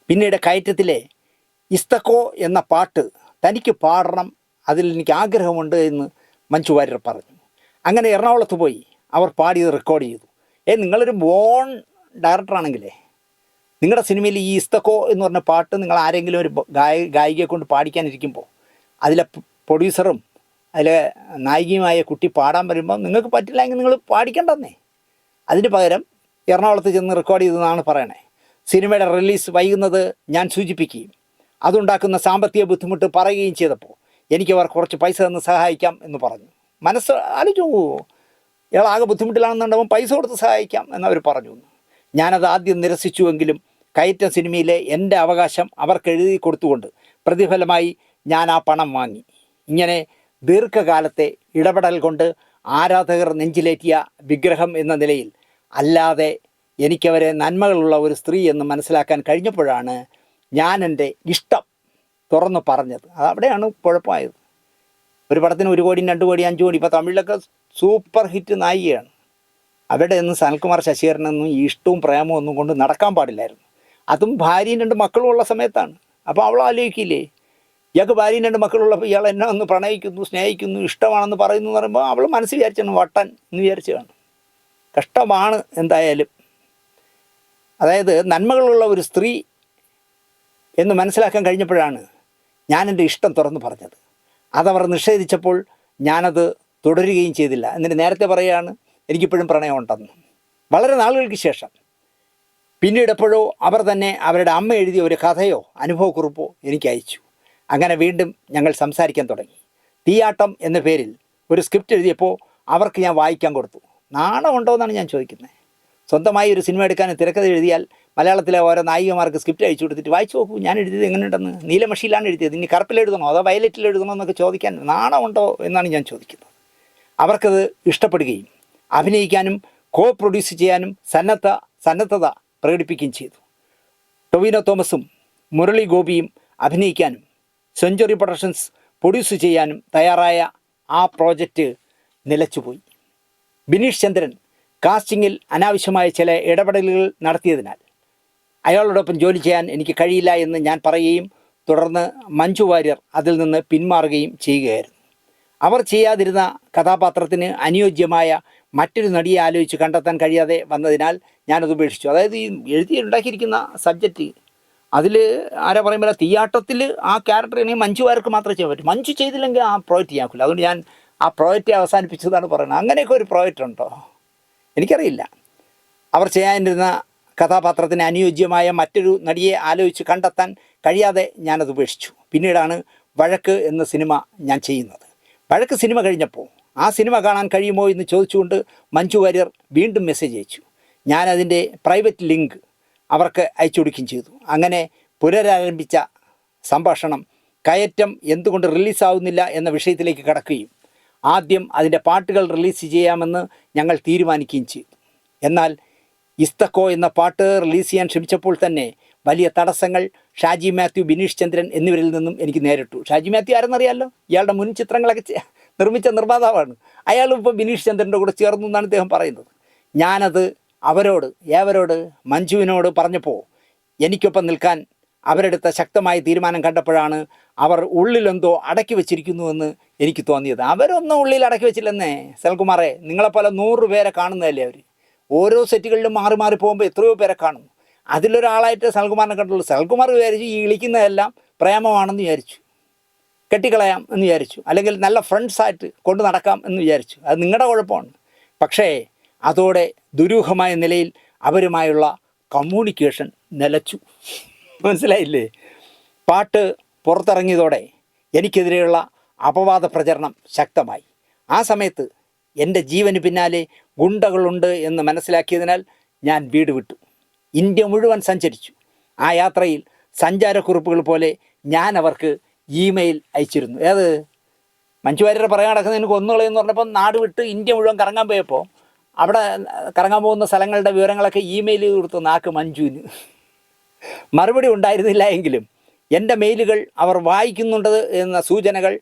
പിന്നീട് കയറ്റത്തിലെ ഇസ്തക്കോ എന്ന പാട്ട് തനിക്ക് പാടണം, അതിൽ എനിക്ക് ആഗ്രഹമുണ്ട് എന്ന് മഞ്ജു വാര്യർ പറഞ്ഞു. അങ്ങനെ എറണാകുളത്ത് പോയി അവർ പാടിയത് റെക്കോർഡ് ചെയ്തു. നിങ്ങളൊരു ബോൺ ഡയറക്ടറാണെങ്കിലേ നിങ്ങളുടെ സിനിമയിൽ ഈ ഇസ്തക്കോ എന്ന് പറഞ്ഞ പാട്ട് നിങ്ങൾ ആരെങ്കിലും ഒരു ഗായികയെ കൊണ്ട് പാടിക്കാനിരിക്കുമ്പോൾ അതിലെ പ്രൊഡ്യൂസറും അതിലെ നായികയുമായ കുട്ടി പാടാൻ വരുമ്പോൾ നിങ്ങൾക്ക് പറ്റില്ലെങ്കിൽ നിങ്ങൾ പാടിക്കണ്ടെന്നേ. അതിന് പകരം എറണാകുളത്ത് ചെന്ന് റെക്കോർഡ് ചെയ്തതെന്നാണ് പറയണേ. സിനിമയുടെ റിലീസ് വൈകുന്നത് ഞാൻ സൂചിപ്പിക്കുകയും അതുണ്ടാക്കുന്ന സാമ്പത്തിക ബുദ്ധിമുട്ട് പറയുകയും ചെയ്തപ്പോൾ എനിക്ക് അവർ കുറച്ച് പൈസ തന്ന് സഹായിക്കാം എന്ന് പറഞ്ഞു. മനസ്സ് ആലോചിച്ചു, ഇയാളാകെ ബുദ്ധിമുട്ടിലാണെന്നുണ്ടാവും പൈസ കൊടുത്ത് സഹായിക്കാം എന്നവർ പറഞ്ഞു. ഞാനത് ആദ്യം നിരസിച്ചുവെങ്കിലും കയറ്റം സിനിമയിലെ എൻ്റെ അവകാശം അവർക്ക് എഴുതി കൊടുത്തുകൊണ്ട് പ്രതിഫലമായി ഞാൻ ആ പണം വാങ്ങി. ഇങ്ങനെ ദീർഘകാലത്തെ ഇടപെടൽ കൊണ്ട് ആരാധകർ നെഞ്ചിലേറ്റിയ വിഗ്രഹം എന്ന നിലയിൽ അല്ലാതെ എനിക്കവരെ നന്മകളുള്ള ഒരു സ്ത്രീ എന്ന് മനസ്സിലാക്കാൻ കഴിഞ്ഞപ്പോഴാണ് ഞാൻ എൻ്റെ ഇഷ്ടം തുറന്നു പറഞ്ഞത്. അതവിടെയാണ് കുഴപ്പമായത്. ഒരു പടത്തിന് 1 കോടി 2 കോടി 5 കോടി ഇപ്പോൾ തമിഴിലൊക്കെ സൂപ്പർ ഹിറ്റ് നായികയാണ്. അവിടെ ഒന്നും സനൽകുമാർ ശശിധരനൊന്നും ഈ ഇഷ്ടവും പ്രേമവും ഒന്നും കൊണ്ട് നടക്കാൻ പാടില്ലായിരുന്നു. അതും ഭാര്യയും 2 മക്കളും ഉള്ള സമയത്താണ്. അപ്പോൾ അവൾ ആലോചിക്കില്ലേ, ഇയാൾക്ക് ഭാര്യയും 2 മക്കളുള്ളപ്പോൾ ഇയാൾ എന്നെ ഒന്ന് പ്രണയിക്കുന്നു, സ്നേഹിക്കുന്നു, ഇഷ്ടമാണെന്ന് പറയുന്നു എന്ന് പറയുമ്പോൾ അവൾ മനസ്സ് വിചാരിച്ചാണ് വട്ടൻ എന്ന് വിചാരിച്ചതാണ്. കഷ്ടമാണ് എന്തായാലും. അതായത് നന്മകളുള്ള ഒരു സ്ത്രീ എന്ന് മനസ്സിലാക്കാൻ കഴിഞ്ഞപ്പോഴാണ് ഞാൻ എൻ്റെ ഇഷ്ടം തുറന്നു പറഞ്ഞത്. അതവർ നിഷേധിച്ചപ്പോൾ ഞാനത് തുടരുകയും ചെയ്തില്ല. എന്നിട്ട് നേരത്തെ പറയുകയാണ് എനിക്കിപ്പോഴും പ്രണയമുണ്ടെന്ന്. വളരെ നാളുകൾക്ക് ശേഷം പിന്നീട് എപ്പോഴോ അവർ തന്നെ അവരുടെ അമ്മ എഴുതിയ ഒരു കഥയോ അനുഭവക്കുറിപ്പോ എനിക്ക് അയച്ചു. അങ്ങനെ വീണ്ടും ഞങ്ങൾ സംസാരിക്കാൻ തുടങ്ങി. തീയാട്ടം എന്ന പേരിൽ ഒരു സ്ക്രിപ്റ്റ് എഴുതിയപ്പോൾ അവർക്ക് ഞാൻ വായിക്കാൻ കൊടുത്തു. നാണമുണ്ടോ എന്നാണ് ഞാൻ ചോദിക്കുന്നത്. സ്വന്തമായി ഒരു സിനിമ എടുക്കാൻ തിരക്കഥ എഴുതിയാൽ മലയാളത്തിലെ ഓരോ നായികമാർക്ക് സ്ക്രിപ്റ്റ് അയച്ചു കൊടുത്തിട്ട് വായിച്ചു നോക്കൂ ഞാൻ എഴുതിയത് എങ്ങനെയുണ്ടെന്ന്, നീലമഷിയിലാണ് എഴുതിയത്, ഇനി കറുപ്പിൽ എഴുതണോ അതോ വയലറ്റിൽ എഴുതണോ എന്നൊക്കെ ചോദിക്കാൻ നാണമുണ്ടോ എന്നാണ് ഞാൻ ചോദിക്കുന്നത്. അവർക്കത് ഇഷ്ടപ്പെടുകയും അഭിനയിക്കാനും കോ പ്രൊഡ്യൂസ് ചെയ്യാനും സന്നദ്ധത പ്രകടിപ്പിക്കുകയും ചെയ്തു. ടൊവിനോ തോമസും മുരളി ഗോപിയും അഭിനയിക്കാനും സെഞ്ച്വറി പ്രൊഡക്ഷൻസ് പ്രൊഡ്യൂസ് ചെയ്യാനും തയ്യാറായ ആ പ്രോജക്റ്റ് നിലച്ചുപോയി. ബിനീഷ് ചന്ദ്രൻ കാസ്റ്റിങ്ങിൽ അനാവശ്യമായ ചില ഇടപെടലുകൾ നടത്തിയതിനാൽ അയാളോടൊപ്പം ജോലി ചെയ്യാൻ എനിക്ക് കഴിയില്ല എന്ന് ഞാൻ പറയുകയും തുടർന്ന് മഞ്ജു വാര്യർ അതിൽ നിന്ന് പിന്മാറുകയും ചെയ്യുകയായിരുന്നു. അവർ ചെയ്യാതിരുന്ന കഥാപാത്രത്തിന് അനുയോജ്യമായ മറ്റൊരു നടിയെ ആലോചിച്ച് കണ്ടെത്താൻ കഴിയാതെ വന്നതിനാൽ ഞാനത് ഉപേക്ഷിച്ചു. അതായത് ഈ ഉണ്ടാക്കിയിരിക്കുന്ന സബ്ജക്റ്റ് അതിൽ ആരാ പറയുമ്പോൾ തീയാട്ടത്തിൽ ആ ക്യാരക്ടറിനെ മഞ്ജു വാര്യർക്ക് മാത്രമേ ചെയ്യാൻ പറ്റൂ. മഞ്ജു ചെയ്തില്ലെങ്കിൽ ആ പ്രോജക്റ്റ് ചെയ്യാക്കില്ല. അതുകൊണ്ട് ഞാൻ ആ പ്രോജക്റ്റ് അവസാനിപ്പിച്ചതാണ് പറയുന്നത്. അങ്ങനെയൊക്കെ ഒരു പ്രോജക്റ്റ് ഉണ്ടോ എനിക്കറിയില്ല. അവർ ചെയ്യാനിരുന്ന കഥാപാത്രത്തിന് അനുയോജ്യമായ മറ്റൊരു നടിയെ ആലോചിച്ച് കണ്ടെത്താൻ കഴിയാതെ ഞാനത് ഉപേക്ഷിച്ചു. പിന്നീടാണ് വഴക്ക് എന്ന സിനിമ ഞാൻ ചെയ്യുന്നത്. വഴക്ക് സിനിമ കഴിഞ്ഞപ്പോൾ ആ സിനിമ കാണാൻ കഴിയുമോ എന്ന് ചോദിച്ചുകൊണ്ട് മഞ്ജു വാര്യർ വീണ്ടും മെസ്സേജ് അയച്ചു. ഞാനതിൻ്റെ പ്രൈവറ്റ് ലിങ്ക് അവർക്ക് അയച്ചു കൊടുക്കുകയും ചെയ്തു. അങ്ങനെ പുനരാരംഭിച്ച സംഭാഷണം കയറ്റം എന്തുകൊണ്ട് റിലീസാവുന്നില്ല എന്ന വിഷയത്തിലേക്ക് കടക്കുകയും ആദ്യം അതിൻ്റെ പാട്ടുകൾ റിലീസ് ചെയ്യാമെന്ന് ഞങ്ങൾ തീരുമാനിക്കുകയും ചെയ്തു. എന്നാൽ ഇസ്തക്കോ എന്ന പാട്ട് റിലീസ് ചെയ്യാൻ ശ്രമിച്ചപ്പോൾ തന്നെ വലിയ തടസ്സങ്ങൾ ഷാജി മാത്യു, ബിനീഷ് ചന്ദ്രൻ എന്നിവരിൽ നിന്നും എനിക്ക് നേരിട്ടു. ഷാജി മാത്യു ആരെന്നറിയാമല്ലോ, ഇയാളുടെ മുൻ ചിത്രങ്ങളൊക്കെ നിർമ്മിച്ച നിർമ്മാതാവാണ്. അയാളും ഇപ്പോൾ ബിനീഷ് ചന്ദ്രൻ്റെ കൂടെ ചേർന്നു എന്നാണ് ഇദ്ദേഹം പറയുന്നത്. ഞാനത് ഏവരോട് മഞ്ജുവിനോട് പറഞ്ഞപ്പോൾ എനിക്കൊപ്പം നിൽക്കാൻ അവരെടുത്ത ശക്തമായ തീരുമാനം കണ്ടപ്പോഴാണ് അവർ ഉള്ളിലെന്തോ അടക്കി വെച്ചിരിക്കുന്നുവെന്ന് എനിക്ക് തോന്നിയത്. അവരൊന്നും ഉള്ളിൽ അടക്കി വെച്ചില്ലെന്നേ സനൽകുമാറെ. നിങ്ങളെപ്പോലെ 100 പേരെ കാണുന്നതല്ലേ അവർ. ഓരോ സെറ്റുകളിലും മാറി മാറി പോകുമ്പോൾ എത്രയോ പേരെ കാണുന്നു. അതിലൊരാളായിട്ട് സനൽകുമാറിനെ കണ്ടുള്ളൂ. സനൽകുമാർ വിചാരിച്ചു ഈ ഇളിക്കുന്നതെല്ലാം പ്രേമമാണെന്ന് വിചാരിച്ചു, കെട്ടിക്കളയാം എന്ന് വിചാരിച്ചു, അല്ലെങ്കിൽ നല്ല ഫ്രണ്ട്സായിട്ട് കൊണ്ട് നടക്കാം എന്ന് വിചാരിച്ചു. അത് നിങ്ങളുടെ കുഴപ്പമാണ്. പക്ഷേ അതോടെ ദുരൂഹമായ നിലയിൽ അവരുമായുള്ള കമ്മ്യൂണിക്കേഷൻ നിലച്ചു. മനസ്സിലായില്ലേ? പാട്ട് പുറത്തിറങ്ങിയതോടെ എനിക്കെതിരെയുള്ള അപവാദ പ്രചരണം ശക്തമായി. ആ സമയത്ത് എൻ്റെ ജീവന് പിന്നാലെ ഗുണ്ടകളുണ്ട് എന്ന് മനസ്സിലാക്കിയതിനാൽ ഞാൻ വീട് വിട്ടു. ഇന്ത്യ മുഴുവൻ സഞ്ചരിച്ചു. ആ യാത്രയിൽ സഞ്ചാരക്കുറിപ്പുകൾ പോലെ ഞാൻ അവർക്ക് ഇമെയിൽ അയച്ചിരുന്നു. മഞ്ജു വാര്യർ പറയാൻ നടക്കുന്നതിന് കൊന്നുകളയെന്ന് പറഞ്ഞപ്പോൾ നാട് വിട്ട് ഇന്ത്യ മുഴുവൻ കറങ്ങാൻ പോയപ്പോൾ അവിടെ കറങ്ങാൻ പോകുന്ന സ്ഥലങ്ങളുടെ വിവരങ്ങളൊക്കെ ഇമെയിൽ ചെയ്ത് കൊടുത്തു നാക്ക് മഞ്ജുവിന്. മറുപടി ഉണ്ടായിരുന്നില്ല എങ്കിലും എൻ്റെ മെയിലുകൾ അവർ വായിക്കുന്നുണ്ട് എന്ന സൂചനകൾ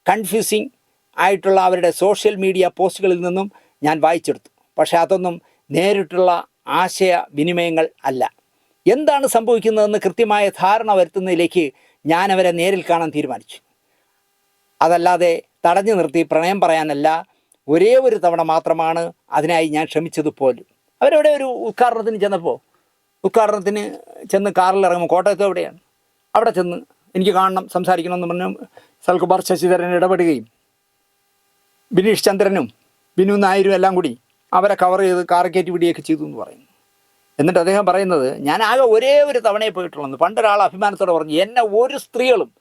കൺഫ്യൂസിങ് ആയിട്ടുള്ള അവരുടെ സോഷ്യൽ മീഡിയ പോസ്റ്റുകളിൽ നിന്നും ഞാൻ വായിച്ചെടുത്തു. പക്ഷേ അതൊന്നും നേരിട്ടുള്ള ആശയവിനിമയങ്ങൾ അല്ല. എന്താണ് സംഭവിക്കുന്നതെന്ന് കൃത്യമായ ധാരണ വരുത്തുന്നതിലേക്ക് ഞാൻ അവരെ നേരിൽ കാണാൻ തീരുമാനിച്ചു. അതല്ലാതെ തടഞ്ഞു നിർത്തി പ്രണയം പറയാനല്ല. ഒരേ ഒരു തവണ മാത്രമാണ് അതിനായി ഞാൻ ശ്രമിച്ചതുപോലും. അവരവിടെ ഒരു ഉദ്ഘാടനത്തിന് ചെന്നപ്പോൾ ഉദ്ഘാടനത്തിന് ചെന്ന് കാറിൽ ഇറങ്ങുമ്പോൾ കോട്ടയത്ത് എവിടെയാണ് അവിടെ ചെന്ന് എനിക്ക് കാണണം സംസാരിക്കണമെന്ന് പറഞ്ഞു സൽകുമാർ ശശിധരൻ ഇടപെടുകയും ബിനീഷ് ചന്ദ്രനും ബിനു നായരും എല്ലാം കൂടി അവരെ കവർ ചെയ്ത് കാർ കയറ്റി വിടുകയൊക്കെ ചെയ്തു എന്ന് പറയുന്നു. എന്നിട്ട് അദ്ദേഹം പറയുന്നത് ഞാൻ ആകെ ഒരേ ഒരു തവണയെ പോയിട്ടുള്ളൂ. പണ്ടൊരാൾ അഭിമാനത്തോടെ പറഞ്ഞു എന്നെ ഒരു സ്ത്രീകളും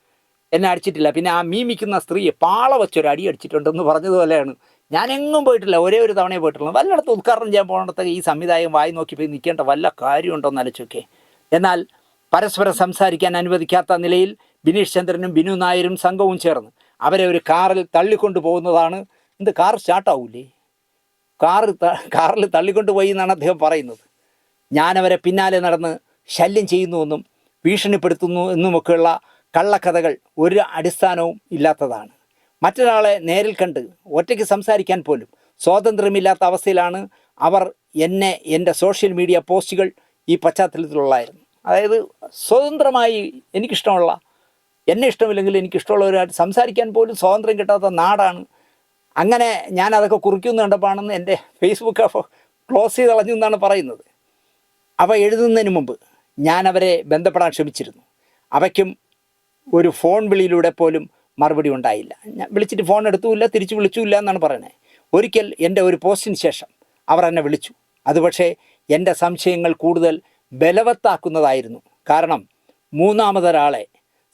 എന്നെ അടിച്ചിട്ടില്ല, പിന്നെ ആ മീമിക്കുന്ന സ്ത്രീയെ പാള വെച്ചൊരു അടി അടിച്ചിട്ടുണ്ടെന്ന് പറഞ്ഞതുപോലെയാണ്. ഞാൻ എങ്ങും പോയിട്ടില്ല, ഒരേ ഒരു തവണയെ പോയിട്ടുള്ളൂ. വല്ലയിടത്ത് ഉദ്ഘാടനം ചെയ്യാൻ പോകുന്നിടത്ത് ഈ സംവിധായകൻ വായി നോക്കി പോയി നിൽക്കേണ്ട വല്ല കാര്യമുണ്ടോയെന്ന് ആലോചിച്ചൊക്കെ. എന്നാൽ പരസ്പരം സംസാരിക്കാൻ അനുവദിക്കാത്ത നിലയിൽ ബിനീഷ് ചന്ദ്രനും ബിനു നായരും സംഘവും ചേർന്ന് അവരെ ഒരു കാറിൽ തള്ളിക്കൊണ്ടു പോകുന്നതാണ്. എന്ത് കാർ സ്റ്റാർട്ടാവൂലേ? കാറിൽ തള്ളിക്കൊണ്ടു പോയി എന്നാണ് അദ്ദേഹം പറയുന്നത്. ഞാനവരെ പിന്നാലെ നടന്ന് ശല്യം ചെയ്യുന്നുവെന്നും ഭീഷണിപ്പെടുത്തുന്നു എന്നുമൊക്കെയുള്ള കള്ളക്കഥകൾ ഒരു അടിസ്ഥാനവും ഇല്ലാത്തതാണ്. മറ്റൊരാളെ നേരിൽ കണ്ട് ഒറ്റയ്ക്ക് സംസാരിക്കാൻ പോലും സ്വാതന്ത്ര്യമില്ലാത്ത അവസ്ഥയിലാണ് അവർ എൻ്റെ സോഷ്യൽ മീഡിയ പോസ്റ്റുകൾ ഈ പശ്ചാത്തലത്തിലുള്ളായിരുന്നു. അതായത് സ്വതന്ത്രമായി എനിക്കിഷ്ടമുള്ള, എന്നെ ഇഷ്ടമില്ലെങ്കിൽ എനിക്കിഷ്ടമുള്ളവരായിട്ട് സംസാരിക്കാൻ പോലും സ്വാതന്ത്ര്യം കിട്ടാത്ത നാടാണ്. അങ്ങനെ ഞാൻ അതൊക്കെ കുറിക്കുന്നു കണ്ടപ്പോഴാണെന്ന് എൻ്റെ ഫേസ്ബുക്ക് ക്ലോസ് ചെയ്ത് കളഞ്ഞു എന്നാണ് പറയുന്നത്. അവ എഴുതുന്നതിന് മുമ്പ് ഞാൻ അവരെ ബന്ധപ്പെടാൻ ശ്രമിച്ചിരുന്നു. അവയ്ക്കും ഒരു ഫോൺ വിളിയിലൂടെ പോലും മറുപടി ഉണ്ടായില്ല. ഞാൻ വിളിച്ചിട്ട് ഫോൺ എടുത്തുമില്ല, തിരിച്ചു വിളിച്ചുമില്ല എന്നാണ് പറയുന്നത്. ഒരിക്കൽ എൻ്റെ ഒരു പോസ്റ്റിന് ശേഷം അവർ എന്നെ വിളിച്ചു. അത് പക്ഷേ എൻ്റെ സംശയങ്ങൾ കൂടുതൽ ബലവത്താക്കുന്നതായിരുന്നു. കാരണം മൂന്നാമതൊരാളെ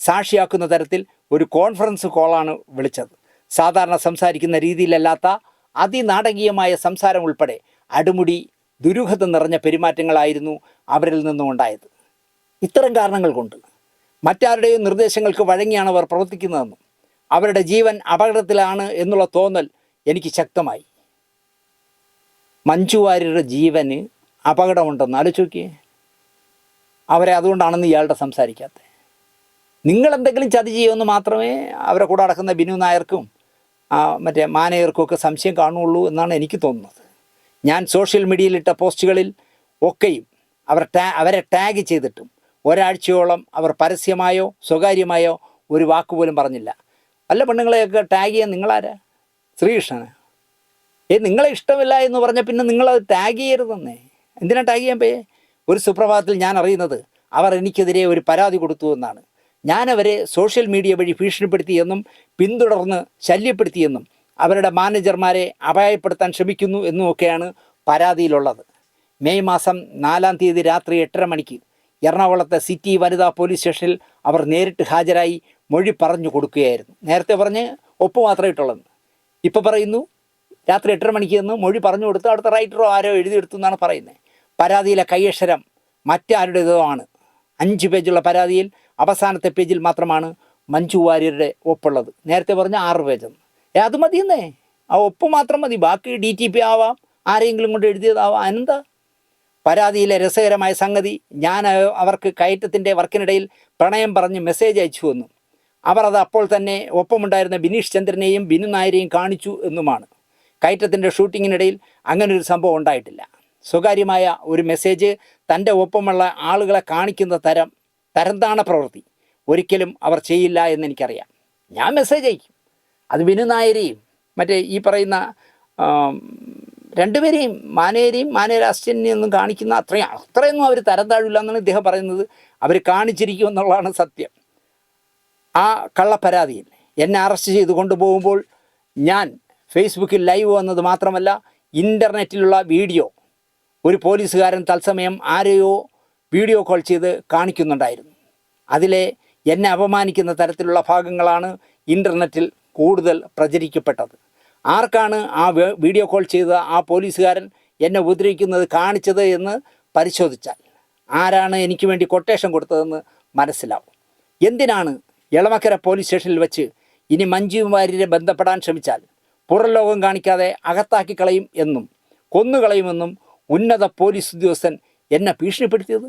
സാക്ഷിയാക്കുന്ന തരത്തിൽ ഒരു കോൺഫറൻസ് കോളാണ് വിളിച്ചത്. സാധാരണ സംസാരിക്കുന്ന രീതിയിലല്ലാത്ത അതിനാടകീയമായ സംസാരം ഉൾപ്പെടെ അടിമുടി ദുരൂഹത നിറഞ്ഞ പെരുമാറ്റങ്ങളായിരുന്നു അവരിൽ നിന്നും ഉണ്ടായത്. ഇത്തരം കാരണങ്ങൾ കൊണ്ട് മറ്റാരുടെയും നിർദ്ദേശങ്ങൾക്ക് വഴങ്ങിയാണ് അവർ പ്രവർത്തിക്കുന്നതെന്നും അവരുടെ ജീവൻ അപകടത്തിലാണ് എന്നുള്ള തോന്നൽ എനിക്ക് ശക്തമായി. മഞ്ജു വാര്യരുടെ ജീവന് അപകടമുണ്ടെന്ന് ആലോചിച്ച് നോക്കിയേ. അവരെ അതുകൊണ്ടാണെന്ന് ഇയാളുടെ സംസാരിക്കാത്തത്. നിങ്ങളെന്തെങ്കിലും ചതി ചെയ്യുമെന്ന് മാത്രമേ അവരെ കൂടെ നടക്കുന്ന ബിനു നായർക്കും മറ്റേ മാനേയർക്കും ഒക്കെ സംശയം കാണുകയുള്ളൂ എന്നാണ് എനിക്ക് തോന്നുന്നത്. ഞാൻ സോഷ്യൽ മീഡിയയിലിട്ട പോസ്റ്റുകളിൽ ഒക്കെയും അവരെ ടാഗ് ചെയ്തിട്ടും ഒരാഴ്ചയോളം അവർ പരസ്യമായോ സ്വകാര്യമായോ ഒരു വാക്കുപോലും പറഞ്ഞില്ല. വല്ല പെണ്ണുങ്ങളെയൊക്കെ ടാഗ് ചെയ്യാൻ നിങ്ങളാരാ? ശ്രീകൃഷ്ണന് നിങ്ങളെ ഇഷ്ടമില്ല എന്ന് പറഞ്ഞാൽ പിന്നെ നിങ്ങളത് ടാഗ് ചെയ്യരുതെന്നേ. എന്തിനാ ടാഗ് ചെയ്യാൻ പോയേ? ഒരു സുപ്രഭാതത്തിൽ ഞാൻ അറിയുന്നത് അവർ എനിക്കെതിരെ ഒരു പരാതി കൊടുത്തു എന്നാണ്. ഞാനവരെ സോഷ്യൽ മീഡിയ വഴി ഭീഷണിപ്പെടുത്തിയെന്നും പിന്തുടർന്ന് ശല്യപ്പെടുത്തിയെന്നും അവരുടെ മാനേജർമാരെ അപായപ്പെടുത്താൻ ശ്രമിക്കുന്നു എന്നുമൊക്കെയാണ് പരാതിയിലുള്ളത്. മെയ് മാസം 4-ാം തീയതി രാത്രി 8:30 മണിക്ക് എറണാകുളത്തെ സിറ്റി വനിതാ പോലീസ് സ്റ്റേഷനിൽ അവർ നേരിട്ട് ഹാജരായി മൊഴി പറഞ്ഞു കൊടുക്കുകയായിരുന്നു. നേരത്തെ പറഞ്ഞ് ഒപ്പ് മാത്രമേ ഇട്ടുള്ളൂ. ഇപ്പോൾ പറയുന്നു രാത്രി 8:30 മണിക്ക് നിന്ന് മൊഴി പറഞ്ഞു കൊടുത്ത് അവിടുത്തെ റൈറ്ററോ ആരോ എഴുതിയെടുത്തു എന്നാണ് പറയുന്നത്. പരാതിയിലെ കൈയക്ഷരം മറ്റാരുടേതോ ആണ്. 5 പേജുള്ള പരാതിയിൽ അവസാനത്തെ പേജിൽ മാത്രമാണ് മഞ്ജു വാര്യരുടെ ഒപ്പുള്ളത്. നേരത്തെ പറഞ്ഞ 6 പേജെന്ന്. അത് മതിയെന്നേ, ആ ഒപ്പ് മാത്രം മതി. ബാക്കി DTP ആവാം, ആരെങ്കിലും കൊണ്ട് എഴുതിയതാവാം. അതെന്താ? പരാതിയിലെ രസകരമായ സംഗതി, ഞാൻ അവർക്ക് കയറ്റത്തിൻ്റെ വർക്കിനിടയിൽ പ്രണയം പറഞ്ഞ് മെസ്സേജ് അയച്ചു എന്നും അവർ അത് അപ്പോൾ തന്നെ ഒപ്പമുണ്ടായിരുന്ന ബിനീഷ് ചന്ദ്രനെയും ബിനു നായരെയും കാണിച്ചു എന്നുമാണ്. കയറ്റത്തിൻ്റെ ഷൂട്ടിങ്ങിനിടയിൽ അങ്ങനൊരു സംഭവം ഉണ്ടായിട്ടില്ല. സ്വകാര്യമായ ഒരു മെസ്സേജ് തൻ്റെ ഒപ്പമുള്ള ആളുകളെ കാണിക്കുന്ന തരംതാണ പ്രവൃത്തി ഒരിക്കലും അവർ ചെയ്യില്ല എന്നെനിക്കറിയാം. ഞാൻ മെസ്സേജ് അയക്കും. അത് ബിനു നായരെയും മറ്റേ ഈ പറയുന്ന രണ്ടുപേരെയും മാനേജർ അസിസ്റ്റന്റിനെയും ഒന്നും കാണിക്കുന്ന അത്രയൊന്നും അവർ തരം താഴില്ല എന്നാണ് ഇദ്ദേഹം പറയുന്നത്. അവർ കാണിച്ചിരിക്കും എന്നുള്ളതാണ് സത്യം. ആ കള്ളപ്പരാതിയിൽ എന്നെ അറസ്റ്റ് ചെയ്ത് കൊണ്ടുപോകുമ്പോൾ ഞാൻ ഫേസ്ബുക്കിൽ ലൈവ് വന്നത് മാത്രമല്ല, ഇൻ്റർനെറ്റിലുള്ള വീഡിയോ ഒരു പോലീസുകാരൻ തത്സമയം ആരെയോ വീഡിയോ കോൾ ചെയ്ത് കാണിക്കുന്നുണ്ടായിരുന്നു. അതിലെ എന്നെ അപമാനിക്കുന്ന തരത്തിലുള്ള ഭാഗങ്ങളാണ് ഇൻ്റർനെറ്റിൽ കൂടുതൽ പ്രചരിക്കപ്പെട്ടത്. ആർക്കാണ് ആ വീഡിയോ കോൾ ചെയ്ത ആ പോലീസുകാരൻ എന്നെ ഉപദ്രവിക്കുന്നത് കാണിച്ചത് എന്ന് പരിശോധിച്ചാൽ ആരാണ് എനിക്ക് വേണ്ടി കൊട്ടേഷൻ കൊടുത്തതെന്ന് മനസ്സിലാവും. എന്തിനാണ് എളമക്കര പോലീസ് സ്റ്റേഷനിൽ വെച്ച് ഇനി മഞ്ജു വാര്യരെ ബന്ധപ്പെടാൻ ശ്രമിച്ചാൽ പുറം ലോകം കാണിക്കാതെ അകത്താക്കി കളയും എന്നും കൊന്നുകളയുമെന്നും ഉന്നത പോലീസ് ഉദ്യോഗസ്ഥൻ എന്നെ ഭീഷണിപ്പെടുത്തിയത്.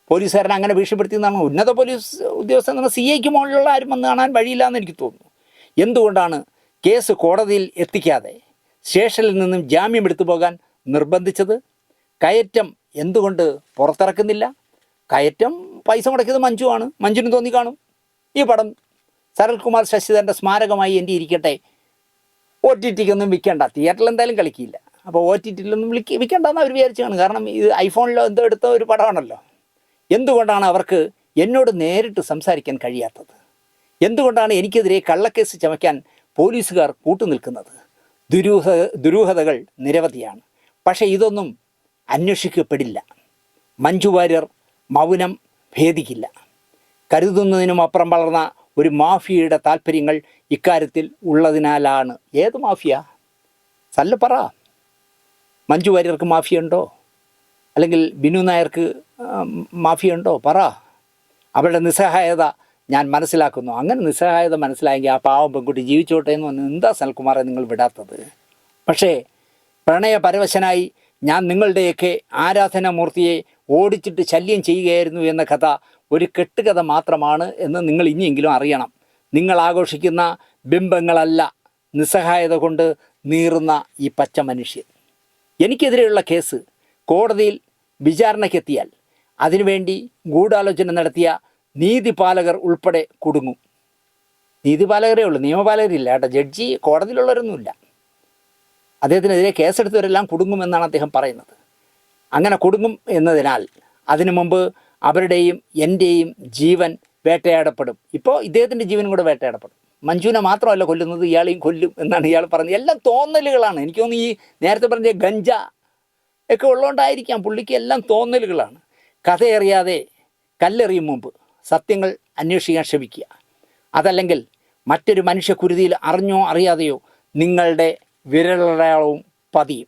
പോലീസുകാരനെ അങ്ങനെ ഭീഷണിപ്പെടുത്തിയെന്നാണ്. ഉന്നത പോലീസ് ഉദ്യോഗസ്ഥൻ എന്ന് പറഞ്ഞാൽ CIക്ക് മുകളിലുള്ള ആരും വന്ന് കാണാൻ വഴിയില്ലാന്ന് എനിക്ക് തോന്നുന്നു. എന്തുകൊണ്ടാണ് കേസ് കോടതിയിൽ എത്തിക്കാതെ സ്റ്റേഷനിൽ നിന്നും ജാമ്യം എടുത്തു പോകാൻ നിർബന്ധിച്ചത്? കയറ്റം എന്തുകൊണ്ട് പുറത്തിറക്കുന്നില്ല? കയറ്റം പൈസ മുടക്കിയത് മഞ്ജുവാണ്. മഞ്ജുവിന് തോന്നി കാണും ഈ പടം സരൽകുമാർ ശശിധരൻ്റെ സ്മാരകമായി എൻ്റെ ഇരിക്കട്ടെ, OTTക്കൊന്നും വിൽക്കേണ്ട, തിയേറ്ററിൽ എന്തായാലും കളിക്കില്ല, അപ്പോൾ OTTയിലൊന്നും വിൽക്കേണ്ടെന്ന് അവർ വിചാരിച്ചു കാണും. കാരണം ഇത് ഐഫോണിലോ എന്തോ എടുത്ത ഒരു പടമാണല്ലോ. എന്തുകൊണ്ടാണ് അവർക്ക് എന്നോട് നേരിട്ട് സംസാരിക്കാൻ കഴിയാത്തത്? എന്തുകൊണ്ടാണ് എനിക്കെതിരെ കള്ളക്കേസ് ചമയ്ക്കാൻ പോലീസുകാർ കൂട്ടുനിൽക്കുന്നത്? ദുരൂഹതകൾ നിരവധിയാണ്. പക്ഷേ ഇതൊന്നും അന്വേഷിക്കപ്പെടില്ല. മഞ്ജു വാര്യർ മൗനം ഭേദിക്കില്ല. കരുതുന്നതിനും അപ്പുറം വളർന്ന ഒരു മാഫിയയുടെ താല്പര്യങ്ങൾ ഇക്കാര്യത്തിൽ ഉള്ളതിനാലാണ്. ഏത് മാഫിയ? സല്ല പറ. മഞ്ജു വാര്യർക്ക് മാഫിയുണ്ടോ? അല്ലെങ്കിൽ ബിനു നായർക്ക് മാഫിയുണ്ടോ? പറ. അവരുടെ നിസ്സഹായത ഞാൻ മനസ്സിലാക്കുന്നു. അങ്ങനെ നിസ്സഹായത മനസ്സിലായെങ്കിൽ ആ പാവം പെൺകുട്ടി ജീവിച്ചോട്ടെ എന്ന് പറഞ്ഞു. എന്താ സനൽകുമാറെ നിങ്ങൾ വിടാത്തത്? പക്ഷേ പ്രണയപരവശനായി ഞാൻ നിങ്ങളുടെയൊക്കെ ആരാധനാമൂർത്തിയെ ഓടിച്ചിട്ട് ശല്യം ചെയ്യുകയായിരുന്നു എന്ന കഥ ഒരു കെട്ടുകഥ മാത്രമാണ് എന്ന് നിങ്ങൾ ഇനിയെങ്കിലും അറിയണം. നിങ്ങൾ ആഘോഷിക്കുന്ന ബിംബങ്ങളല്ല നിസ്സഹായത കൊണ്ട് നീറുന്ന ഈ പച്ച മനുഷ്യൻ. എനിക്കെതിരെയുള്ള കേസ് കോടതിയിൽ വിചാരണയ്ക്കെത്തിയാൽ അതിനുവേണ്ടി ഗൂഢാലോചന നടത്തിയ നീതിപാലകർ ഉൾപ്പെടെ കുടുങ്ങും. നീതിപാലകരേ ഉള്ളൂ, നിയമപാലകരില്ല കേട്ടോ. ജഡ്ജി കോടതിയിലുള്ളവരൊന്നുമില്ല. അദ്ദേഹത്തിനെതിരെ കേസെടുത്തവരെല്ലാം കുടുങ്ങുമെന്നാണ് അദ്ദേഹം പറയുന്നത്. അങ്ങനെ കുടുങ്ങും എന്നതിനാൽ അതിനു മുമ്പ് അവരുടെയും എൻ്റെയും ജീവൻ വേട്ടയാടപ്പെടും. ഇപ്പോൾ ഇദ്ദേഹത്തിൻ്റെ ജീവനും കൂടെ വേട്ടയാടപ്പെടും. മഞ്ജുവിനെ മാത്രമല്ല കൊല്ലുന്നത്, ഇയാളെയും കൊല്ലും എന്നാണ് ഇയാൾ പറഞ്ഞത്. എല്ലാം തോന്നലുകളാണ്. എനിക്ക് തോന്നുന്നു ഈ നേരത്തെ പറഞ്ഞ ഗഞ്ച ഒക്കെ ഉള്ളതുകൊണ്ടായിരിക്കാം പുള്ളിക്ക് എല്ലാം തോന്നലുകളാണ്. കഥയറിയാതെ കല്ലെറിയും മുമ്പ് സത്യങ്ങൾ അന്വേഷിക്കാൻ ശ്രമിക്കുക. അതല്ലെങ്കിൽ മറ്റൊരു മനുഷ്യക്കുരുതിയിൽ അറിഞ്ഞോ അറിയാതെയോ നിങ്ങളുടെ വിരലടയാളവും പതിയും.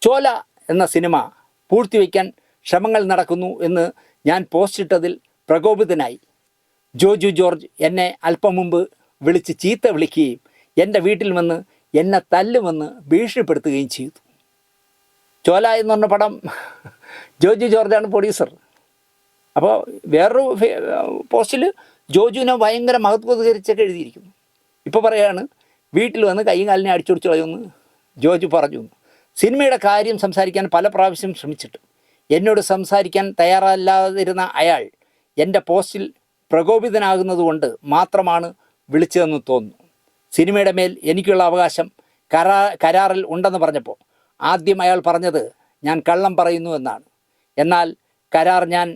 ചോല എന്ന സിനിമ പൂഴ്ത്തിവെക്കാൻ ശ്രമങ്ങൾ നടക്കുന്നു എന്ന് ഞാൻ പോസ്റ്റിട്ടതിൽ പ്രകോപിതനായി ജോജു ജോർജ് എന്നെ അല്പം മുമ്പ് വിളിച്ച് ചീത്ത വിളിക്കുകയും എൻ്റെ വീട്ടിൽ വന്ന് എന്നെ തല്ലുമെന്ന് ഭീഷണിപ്പെടുത്തുകയും ചെയ്തു. ചോല എന്ന് പറഞ്ഞ പടം ജോജു ജോർജാണ് പ്രൊഡ്യൂസർ. അപ്പോൾ വേറൊരു പോസ്റ്റിൽ ജോജുവിനെ ഭയങ്കര മഹത്വീകരിച്ചൊക്കെ എഴുതിയിരിക്കുന്നു. ഇപ്പോൾ പറയാണ് വീട്ടിൽ വന്ന് കൈയും കാലിനെ അടിച്ചൊടിച്ച് കളയുമെന്ന് ജോജു പറഞ്ഞു. സിനിമയുടെ കാര്യം സംസാരിക്കാൻ പല പ്രാവശ്യം ശ്രമിച്ചിട്ട് എന്നോട് സംസാരിക്കാൻ തയ്യാറല്ലാതിരുന്ന അയാൾ എൻ്റെ പോസ്റ്റിൽ പ്രകോപിതനാകുന്നത് മാത്രമാണ് വിളിച്ചതെന്ന് തോന്നുന്നു. സിനിമയുടെ മേൽ എനിക്കുള്ള അവകാശം കരാറിൽ ഉണ്ടെന്ന് പറഞ്ഞപ്പോൾ ആദ്യം അയാൾ പറഞ്ഞത് ഞാൻ കള്ളം പറയുന്നു എന്നാണ്. എന്നാൽ കരാർ ഞാൻ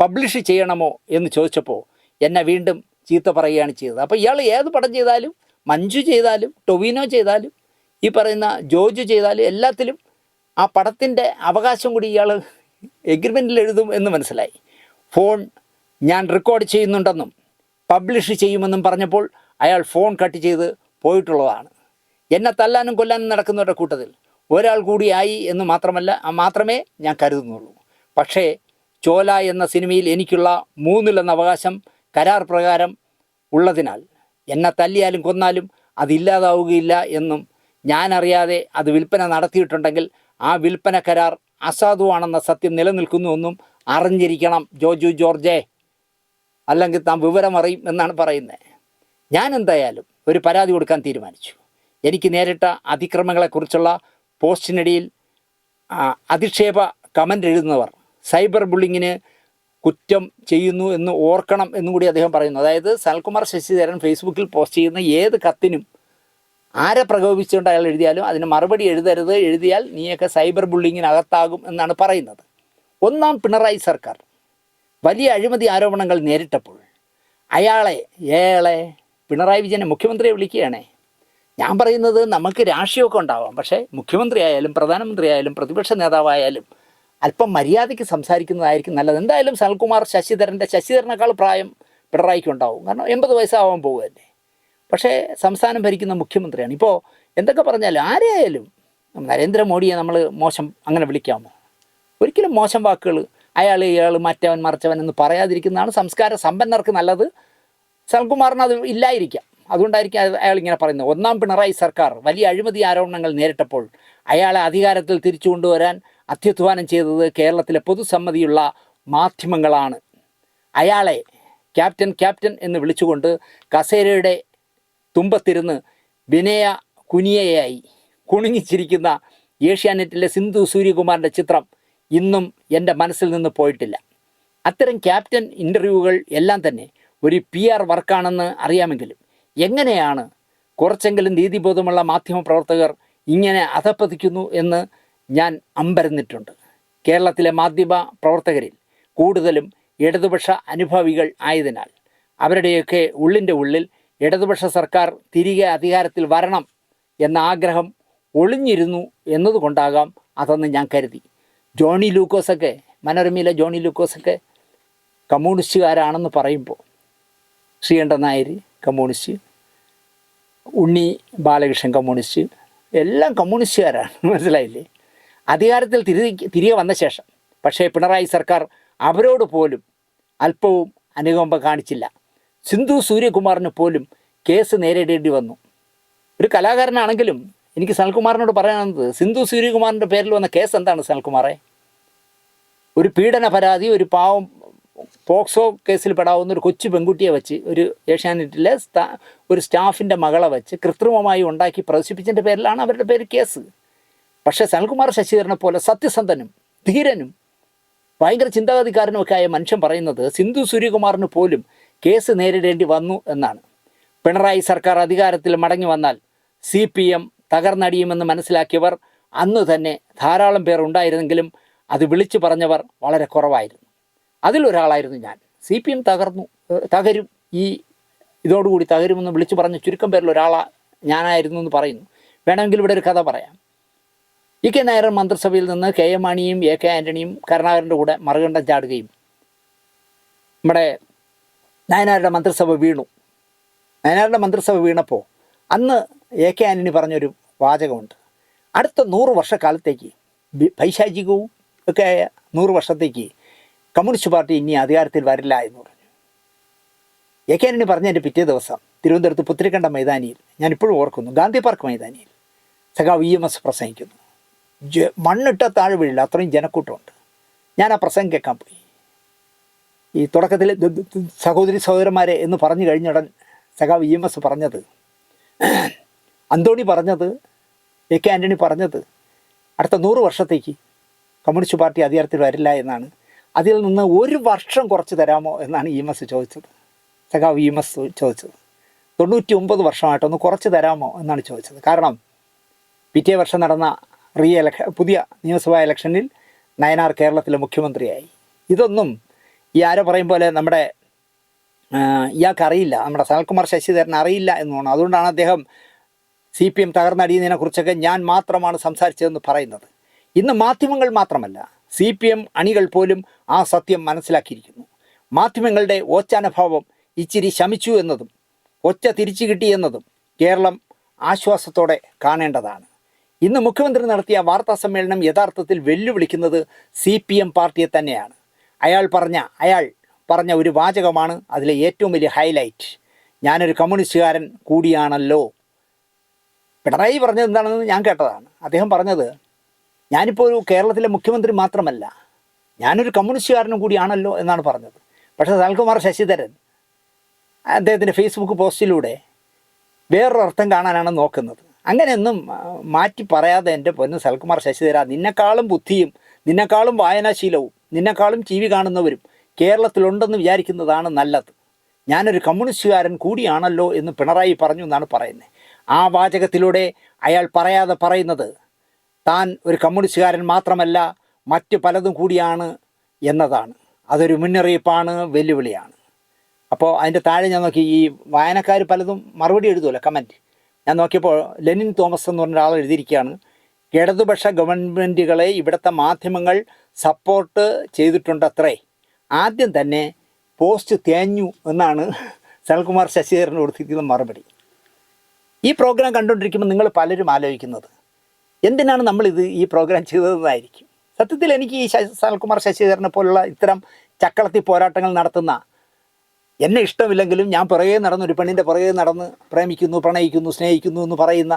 പബ്ലിഷ് ചെയ്യണമോ എന്ന് ചോദിച്ചപ്പോൾ എന്നെ വീണ്ടും ചീത്ത പറയുകയാണ് ചെയ്തത്. അപ്പോൾ ഇയാൾ ഏത് പടം ചെയ്താലും, മഞ്ജു ചെയ്താലും, ടൊവിനോ ചെയ്താലും, ഈ പറയുന്ന ജോജു ചെയ്താലും എല്ലാത്തിലും ആ പടത്തിൻ്റെ അവകാശം കൂടി ഇയാൾ എഗ്രിമെൻറ്റിൽ എഴുതും എന്ന് മനസ്സിലായി. ഫോൺ ഞാൻ റെക്കോർഡ് ചെയ്യുന്നുണ്ടെന്നും പബ്ലിഷ് ചെയ്യുമെന്നും പറഞ്ഞപ്പോൾ അയാൾ ഫോൺ കട്ട് ചെയ്ത് പോയിട്ടുള്ളതാണ്. എന്നെ തല്ലാനും കൊല്ലാനും നടക്കുന്നവരുടെ കൂട്ടത്തിൽ ഒരാൾ കൂടിയായി എന്ന് മാത്രമേ ഞാൻ കരുതുന്നുള്ളൂ. പക്ഷേ ചോല എന്ന സിനിമയിൽ എനിക്കുള്ള 3 അവകാശം കരാർ പ്രകാരം ഉള്ളതിനാൽ എന്നെ തല്ലിയാലും കൊന്നാലും അതില്ലാതാവുകയില്ല എന്നും ഞാനറിയാതെ അത് വിൽപ്പന നടത്തിയിട്ടുണ്ടെങ്കിൽ ആ വിൽപ്പന കരാർ അസാധുവാണെന്ന സത്യം നിലനിൽക്കുന്നുവെന്നും അറിഞ്ഞിരിക്കണം ജോജു ജോർജേ, അല്ലെങ്കിൽ താൻ വിവരമറിയും എന്നാണ് പറയുന്നത്. ഞാൻ എന്തായാലും ഒരു പരാതി കൊടുക്കാൻ തീരുമാനിച്ചു. എനിക്ക് നേരിട്ട അതിക്രമങ്ങളെക്കുറിച്ചുള്ള പോസ്റ്റിനിടയിൽ അധിക്ഷേപ കമൻ്റ് എഴുതുന്നവർ സൈബർ ബുള്ളിങ്ങിന് കുറ്റം ചെയ്യുന്നു എന്ന് ഓർക്കണം എന്നും കൂടി അദ്ദേഹം പറയുന്നു. അതായത് സനൽകുമാർ ശശിധരൻ ഫേസ്ബുക്കിൽ പോസ്റ്റ് ചെയ്യുന്ന ഏത് കത്തിനും ആരെ പ്രകോപിച്ചുകൊണ്ട് അയാൾ എഴുതിയാലും അതിന് മറുപടി എഴുതരുത്, എഴുതിയാൽ നീയൊക്കെ സൈബർ ബുള്ളിങ്ങിനകത്താകും എന്നാണ് പറയുന്നത്. ഒന്നാം പിണറായി സർക്കാർ വലിയ അഴിമതി ആരോപണങ്ങൾ നേരിട്ടപ്പോൾ അയാളെ പിണറായി വിജയനെ മുഖ്യമന്ത്രിയെ വിളിക്കുകയാണേ. ഞാൻ പറയുന്നത് നമുക്ക് രാഷ്ട്രീയമൊക്കെ ഉണ്ടാവാം, പക്ഷേ മുഖ്യമന്ത്രി ആയാലും പ്രധാനമന്ത്രി ആയാലും പ്രതിപക്ഷ നേതാവായാലും അല്പം മര്യാദയ്ക്ക് സംസാരിക്കുന്നതായിരിക്കും നല്ലത്. എന്തായാലും സനൽകുമാർ ശശിധരനേക്കാൾ പ്രായം പിണറായിക്ക് ഉണ്ടാവും. കാരണം 80 വയസ്സാവാൻ പോകുമല്ലേ. പക്ഷേ സംസ്ഥാനം ഭരിക്കുന്ന മുഖ്യമന്ത്രിയാണ്. ഇപ്പോൾ എന്തൊക്കെ പറഞ്ഞാലും ആരെയായാലും നരേന്ദ്രമോദിയെ നമ്മൾ മോശം അങ്ങനെ വിളിക്കാമോ? ഒരിക്കലും മോശം വാക്കുകൾ ഇയാൾ മറ്റവൻ മറിച്ചവൻ എന്ന് പറയാതിരിക്കുന്നതാണ് സംസ്കാര സമ്പന്നർക്ക് നല്ലത്. സനൽകുമാറിന് അത് ഇല്ലായിരിക്കാം. അതുകൊണ്ടായിരിക്കും അയാൾ ഇങ്ങനെ പറയുന്നത്. ഒന്നാം പിണറായി സർക്കാർ വലിയ അഴിമതി ആരോപണങ്ങൾ നേരിട്ടപ്പോൾ അയാളെ അധികാരത്തിൽ തിരിച്ചു കൊണ്ടുവരാൻ അത്യുത്ഥാനം ചെയ്തത് കേരളത്തിലെ പൊതുസമ്മതിയുള്ള മാധ്യമങ്ങളാണ്. അയാളെ ക്യാപ്റ്റൻ ക്യാപ്റ്റൻ എന്ന് വിളിച്ചുകൊണ്ട് കസേരയുടെ തുമ്പത്തിരുന്ന് വിനയ കുനിയയായി കുണുങ്ങിച്ചിരിക്കുന്ന ഏഷ്യാനെറ്റിലെ സിന്ധു സൂര്യകുമാറിൻ്റെ ചിത്രം ഇന്നും എൻ്റെ മനസ്സിൽ നിന്ന് പോയിട്ടില്ല. അത്തരം ക്യാപ്റ്റൻ ഇൻ്റർവ്യൂകൾ എല്ലാം തന്നെ ഒരു PR വർക്കാണെന്ന് അറിയാമെങ്കിലും എങ്ങനെയാണ് കുറച്ചെങ്കിലും നീതിബോധമുള്ള മാധ്യമപ്രവർത്തകർ ഇങ്ങനെ അധപ്പതിക്കുന്നു എന്ന് ഞാൻ അമ്പരന്നിട്ടുണ്ട്. കേരളത്തിലെ മാധ്യമ പ്രവർത്തകരിൽ കൂടുതലും ഇടതുപക്ഷ അനുഭാവികൾ ആയതിനാൽ അവരുടെയൊക്കെ ഉള്ളിൻ്റെ ഉള്ളിൽ ഇടതുപക്ഷ സർക്കാർ തിരികെ അധികാരത്തിൽ വരണം എന്ന ആഗ്രഹം ഒളിഞ്ഞിരുന്നു എന്നതുകൊണ്ടാകാം അതെന്ന് ഞാൻ കരുതി. ജോണി ലൂക്കോസൊക്കെ, മനോരമയിലെ ജോണി ലൂക്കോസൊക്കെ കമ്മ്യൂണിസ്റ്റുകാരാണെന്ന് പറയുമ്പോൾ ശ്രീകണ്ഠൻ നായർ കമ്മ്യൂണിസ്റ്റ്, ഉണ്ണി ബാലകൃഷ്ണൻ കമ്മ്യൂണിസ്റ്റ്, എല്ലാം കമ്മ്യൂണിസ്റ്റുകാരാണ്. മനസ്സിലായില്ലേ? അധികാരത്തിൽ തിരികെ വന്ന ശേഷം പക്ഷേ പിണറായി സർക്കാർ അവരോട് പോലും അല്പവും അനുകമ്പ കാണിച്ചില്ല. സിന്ധു സൂര്യകുമാറിന് പോലും കേസ് നേരിടേണ്ടി വന്നു. ഒരു കലാകാരനാണെങ്കിലും എനിക്ക് സനൽകുമാറിനോട് പറയാനുള്ളത്, സിന്ധു സൂര്യകുമാറിൻ്റെ പേരിൽ വന്ന കേസ് എന്താണ് സനൽകുമാറെ? ഒരു പീഡന പരാതി, ഒരു പാവം പോക്സോ കേസിൽ പെടാവുന്ന ഒരു കൊച്ചു പെൺകുട്ടിയെ വെച്ച്, ഒരു ഏഷ്യാനെറ്റിലെ ഒരു സ്റ്റാഫിൻ്റെ മകളെ വെച്ച് കൃത്രിമമായി ഉണ്ടാക്കി പ്രദർശിപ്പിച്ചതിൻ്റെ പേരിലാണ് അവരുടെ പേര് കേസ്. പക്ഷേ സനൽകുമാർ ശശിധരനെ പോലെ സത്യസന്ധനും ധീരനും ഭയങ്കര ചിന്താഗതിക്കാരനും ഒക്കെ ആയ മനുഷ്യൻ പറയുന്നത് സിന്ധു സൂര്യകുമാറിന് പോലും കേസ് നേരിടേണ്ടി വന്നു എന്നാണ്. പിണറായി സർക്കാർ അധികാരത്തിൽ മടങ്ങി വന്നാൽ CPM തകർന്നടിയുമെന്ന് മനസ്സിലാക്കിയവർ അന്ന് തന്നെ ധാരാളം പേർ ഉണ്ടായിരുന്നെങ്കിലും അത് വിളിച്ചു പറഞ്ഞവർ വളരെ കുറവായിരുന്നു. അതിലൊരാളായിരുന്നു ഞാൻ. CPM തകരും, ഈ ഇതോടുകൂടി തകരുമെന്ന് വിളിച്ചു പറഞ്ഞ ചുരുക്കം പേരിൽ ഞാനായിരുന്നു എന്ന് പറയുന്നു. വേണമെങ്കിൽ ഇവിടെ ഒരു കഥ പറയാം. E.K. നായർ മന്ത്രിസഭയിൽ നിന്ന് KM മാണിയും A.K. ആൻ്റണിയും കരുണാകരൻ്റെ കൂടെ മറുകണ്ഠം ചാടുകയും നമ്മുടെ നയനാരുടെ മന്ത്രിസഭ വീണു. നയനാരുടെ മന്ത്രിസഭ വീണപ്പോൾ അന്ന് A.K. ആൻ്റണി പറഞ്ഞൊരു വാചകമുണ്ട്, അടുത്ത 100 വർഷക്കാലത്തേക്ക് പൈശാചികവും ഒക്കെ ആയ 100 വർഷത്തേക്ക് കമ്മ്യൂണിസ്റ്റ് പാർട്ടി ഇനി അധികാരത്തിൽ വരില്ല എന്ന് പറഞ്ഞു. A.K. ആൻ്റണി പറഞ്ഞതിൻ്റെ പിറ്റേ ദിവസം തിരുവനന്തപുരത്ത് പുത്തരിക്കണ്ടം മൈതാനിയിൽ, ഞാനിപ്പോഴും ഓർക്കുന്നു, ഗാന്ധി പാർക്ക് മൈതാനിയിൽ സഖാവ് EMS പ്രസംഗിക്കുന്നു. മണ്ണിട്ട താഴെ വീഴില്ല, അത്രയും ജനക്കൂട്ടമുണ്ട്. ഞാൻ ആ പ്രസംഗം കേൾക്കാൻ പോയി. ഈ തുടക്കത്തിൽ സഹോദരി സഹോദരന്മാരെ എന്ന് പറഞ്ഞു കഴിഞ്ഞുടൻ സഖാവ് EMS പറഞ്ഞത്, അന്തോണി പറഞ്ഞത്, A.K. ആൻ്റണി പറഞ്ഞത് അടുത്ത 100 വർഷത്തേക്ക് കമ്മ്യൂണിസ്റ്റ് പാർട്ടി അധികാരത്തിൽ വരില്ല എന്നാണ്. അതിൽ നിന്ന് 1 വർഷം കുറച്ച് തരാമോ എന്നാണ് EMS ചോദിച്ചത്. സഖാവ് EMS ചോദിച്ചത് 99 വർഷമായിട്ടൊന്ന് കുറച്ച് തരാമോ എന്നാണ് ചോദിച്ചത്. കാരണം പിറ്റേ വർഷം നടന്ന പുതിയ നിയമസഭാ ഇലക്ഷനിൽ നയനാർ കേരളത്തിലെ മുഖ്യമന്ത്രിയായി. ഇതൊന്നും ഈ ആരോ പറയും പോലെ നമ്മുടെ ഇയാൾക്കറിയില്ല, നമ്മുടെ സനൽകുമാർ ശശിധരൻ അറിയില്ല എന്നാണ്. അതുകൊണ്ടാണ് അദ്ദേഹം CPM തകർന്നടിയുന്നതിനെക്കുറിച്ചൊക്കെ ഞാൻ മാത്രമാണ് സംസാരിച്ചതെന്ന് പറയുന്നത്. ഇന്ന് മാധ്യമങ്ങൾ മാത്രമല്ല, CPM അണികൾ പോലും ആ സത്യം മനസ്സിലാക്കിയിരിക്കുന്നു. മാധ്യമങ്ങളുടെ ഓച്ചാനഭാവം ഇച്ചിരി ശമിച്ചു എന്നതും ഒച്ച തിരിച്ചു കിട്ടി എന്നതും കേരളം ആശ്വാസത്തോടെ കാണേണ്ടതാണ്. ഇന്ന് മുഖ്യമന്ത്രി നടത്തിയ വാർത്താ സമ്മേളനം യഥാർത്ഥത്തിൽ വെല്ലുവിളിക്കുന്നത് CPM പാർട്ടിയെ തന്നെയാണ്. അയാൾ പറഞ്ഞ ഒരു വാചകമാണ് അതിലെ ഏറ്റവും വലിയ ഹൈലൈറ്റ്. ഞാനൊരു കമ്മ്യൂണിസ്റ്റുകാരൻ കൂടിയാണല്ലോ. പിണറായി പറഞ്ഞത് എന്താണെന്ന് ഞാൻ കേട്ടതാണ്. അദ്ദേഹം പറഞ്ഞത്, ഞാനിപ്പോൾ ഒരു കേരളത്തിലെ മുഖ്യമന്ത്രി മാത്രമല്ല, ഞാനൊരു കമ്മ്യൂണിസ്റ്റുകാരനും കൂടിയാണല്ലോ എന്നാണ് പറഞ്ഞത്. പക്ഷേ സനൽകുമാർ ശശിധരൻ അദ്ദേഹത്തിൻ്റെ ഫേസ്ബുക്ക് പോസ്റ്റിലൂടെ വേറൊരു അർത്ഥം കാണാനാണ് നോക്കുന്നത്. അങ്ങനെയൊന്നും മാറ്റി പറയാതെ എൻ്റെ പൊന്ന് സനൽകുമാർ ശശിധര, നിന്നെക്കാളും ബുദ്ധിയും നിന്നെക്കാളും വായനാശീലവും നിന്നെക്കാളും TV കാണുന്നവരും കേരളത്തിലുണ്ടെന്ന് വിചാരിക്കുന്നതാണ് നല്ലത്. ഞാനൊരു കമ്മ്യൂണിസ്റ്റുകാരൻ കൂടിയാണല്ലോ എന്ന് പിണറായി പറഞ്ഞു എന്നാണ് പറയുന്നത്. ആ വാചകത്തിലൂടെ അയാൾ പറയാതെ പറയുന്നത് താൻ ഒരു കമ്മ്യൂണിസ്റ്റുകാരൻ മാത്രമല്ല മറ്റ് പലതും കൂടിയാണ് എന്നതാണ്. അതൊരു മുന്നറിയിപ്പാണ്, വെല്ലുവിളിയാണ്. അപ്പോൾ അതിൻ്റെ താഴെ ഞാൻ നോക്കി, ഈ വായനക്കാർ പലതും മറുപടി എഴുതുമല്ലോ, കമൻറ്റ്. ഞാൻ നോക്കിയപ്പോൾ ലെനിൻ തോമസ് എന്ന് പറഞ്ഞ ഒരാൾ എഴുതിയിരിക്കുകയാണ്, ഇടതുപക്ഷ ഗവൺമെൻറ്റുകളെ ഇവിടുത്തെ മാധ്യമങ്ങൾ സപ്പോർട്ട് ചെയ്തിട്ടുണ്ടത്രേ, ആദ്യം തന്നെ പോസ്റ്റ് തേഞ്ഞു എന്നാണ് സനൽകുമാർ ശശിധരന് കൊടുത്തിരിക്കുന്ന മറുപടി. ഈ പ്രോഗ്രാം കണ്ടുകൊണ്ടിരിക്കുമ്പോൾ നിങ്ങൾ പലരും ആലോചിക്കുന്നത് എന്തിനാണ് ഈ പ്രോഗ്രാം ചെയ്തതെന്നായിരിക്കും. സത്യത്തിൽ എനിക്ക് ഈ സനൽകുമാർ ശശിധരനെ പോലുള്ള ഇത്തരം ചക്കളത്തി പോരാട്ടങ്ങൾ നടത്തുന്ന എന്നെ ഇഷ്ടമില്ലെങ്കിലും ഞാൻ പുറകെ നടന്ന് ഒരു പെണ്ണിൻ്റെ പുറകെ നടന്ന് പ്രേമിക്കുന്നു, പ്രണയിക്കുന്നു, സ്നേഹിക്കുന്നു എന്ന് പറയുന്ന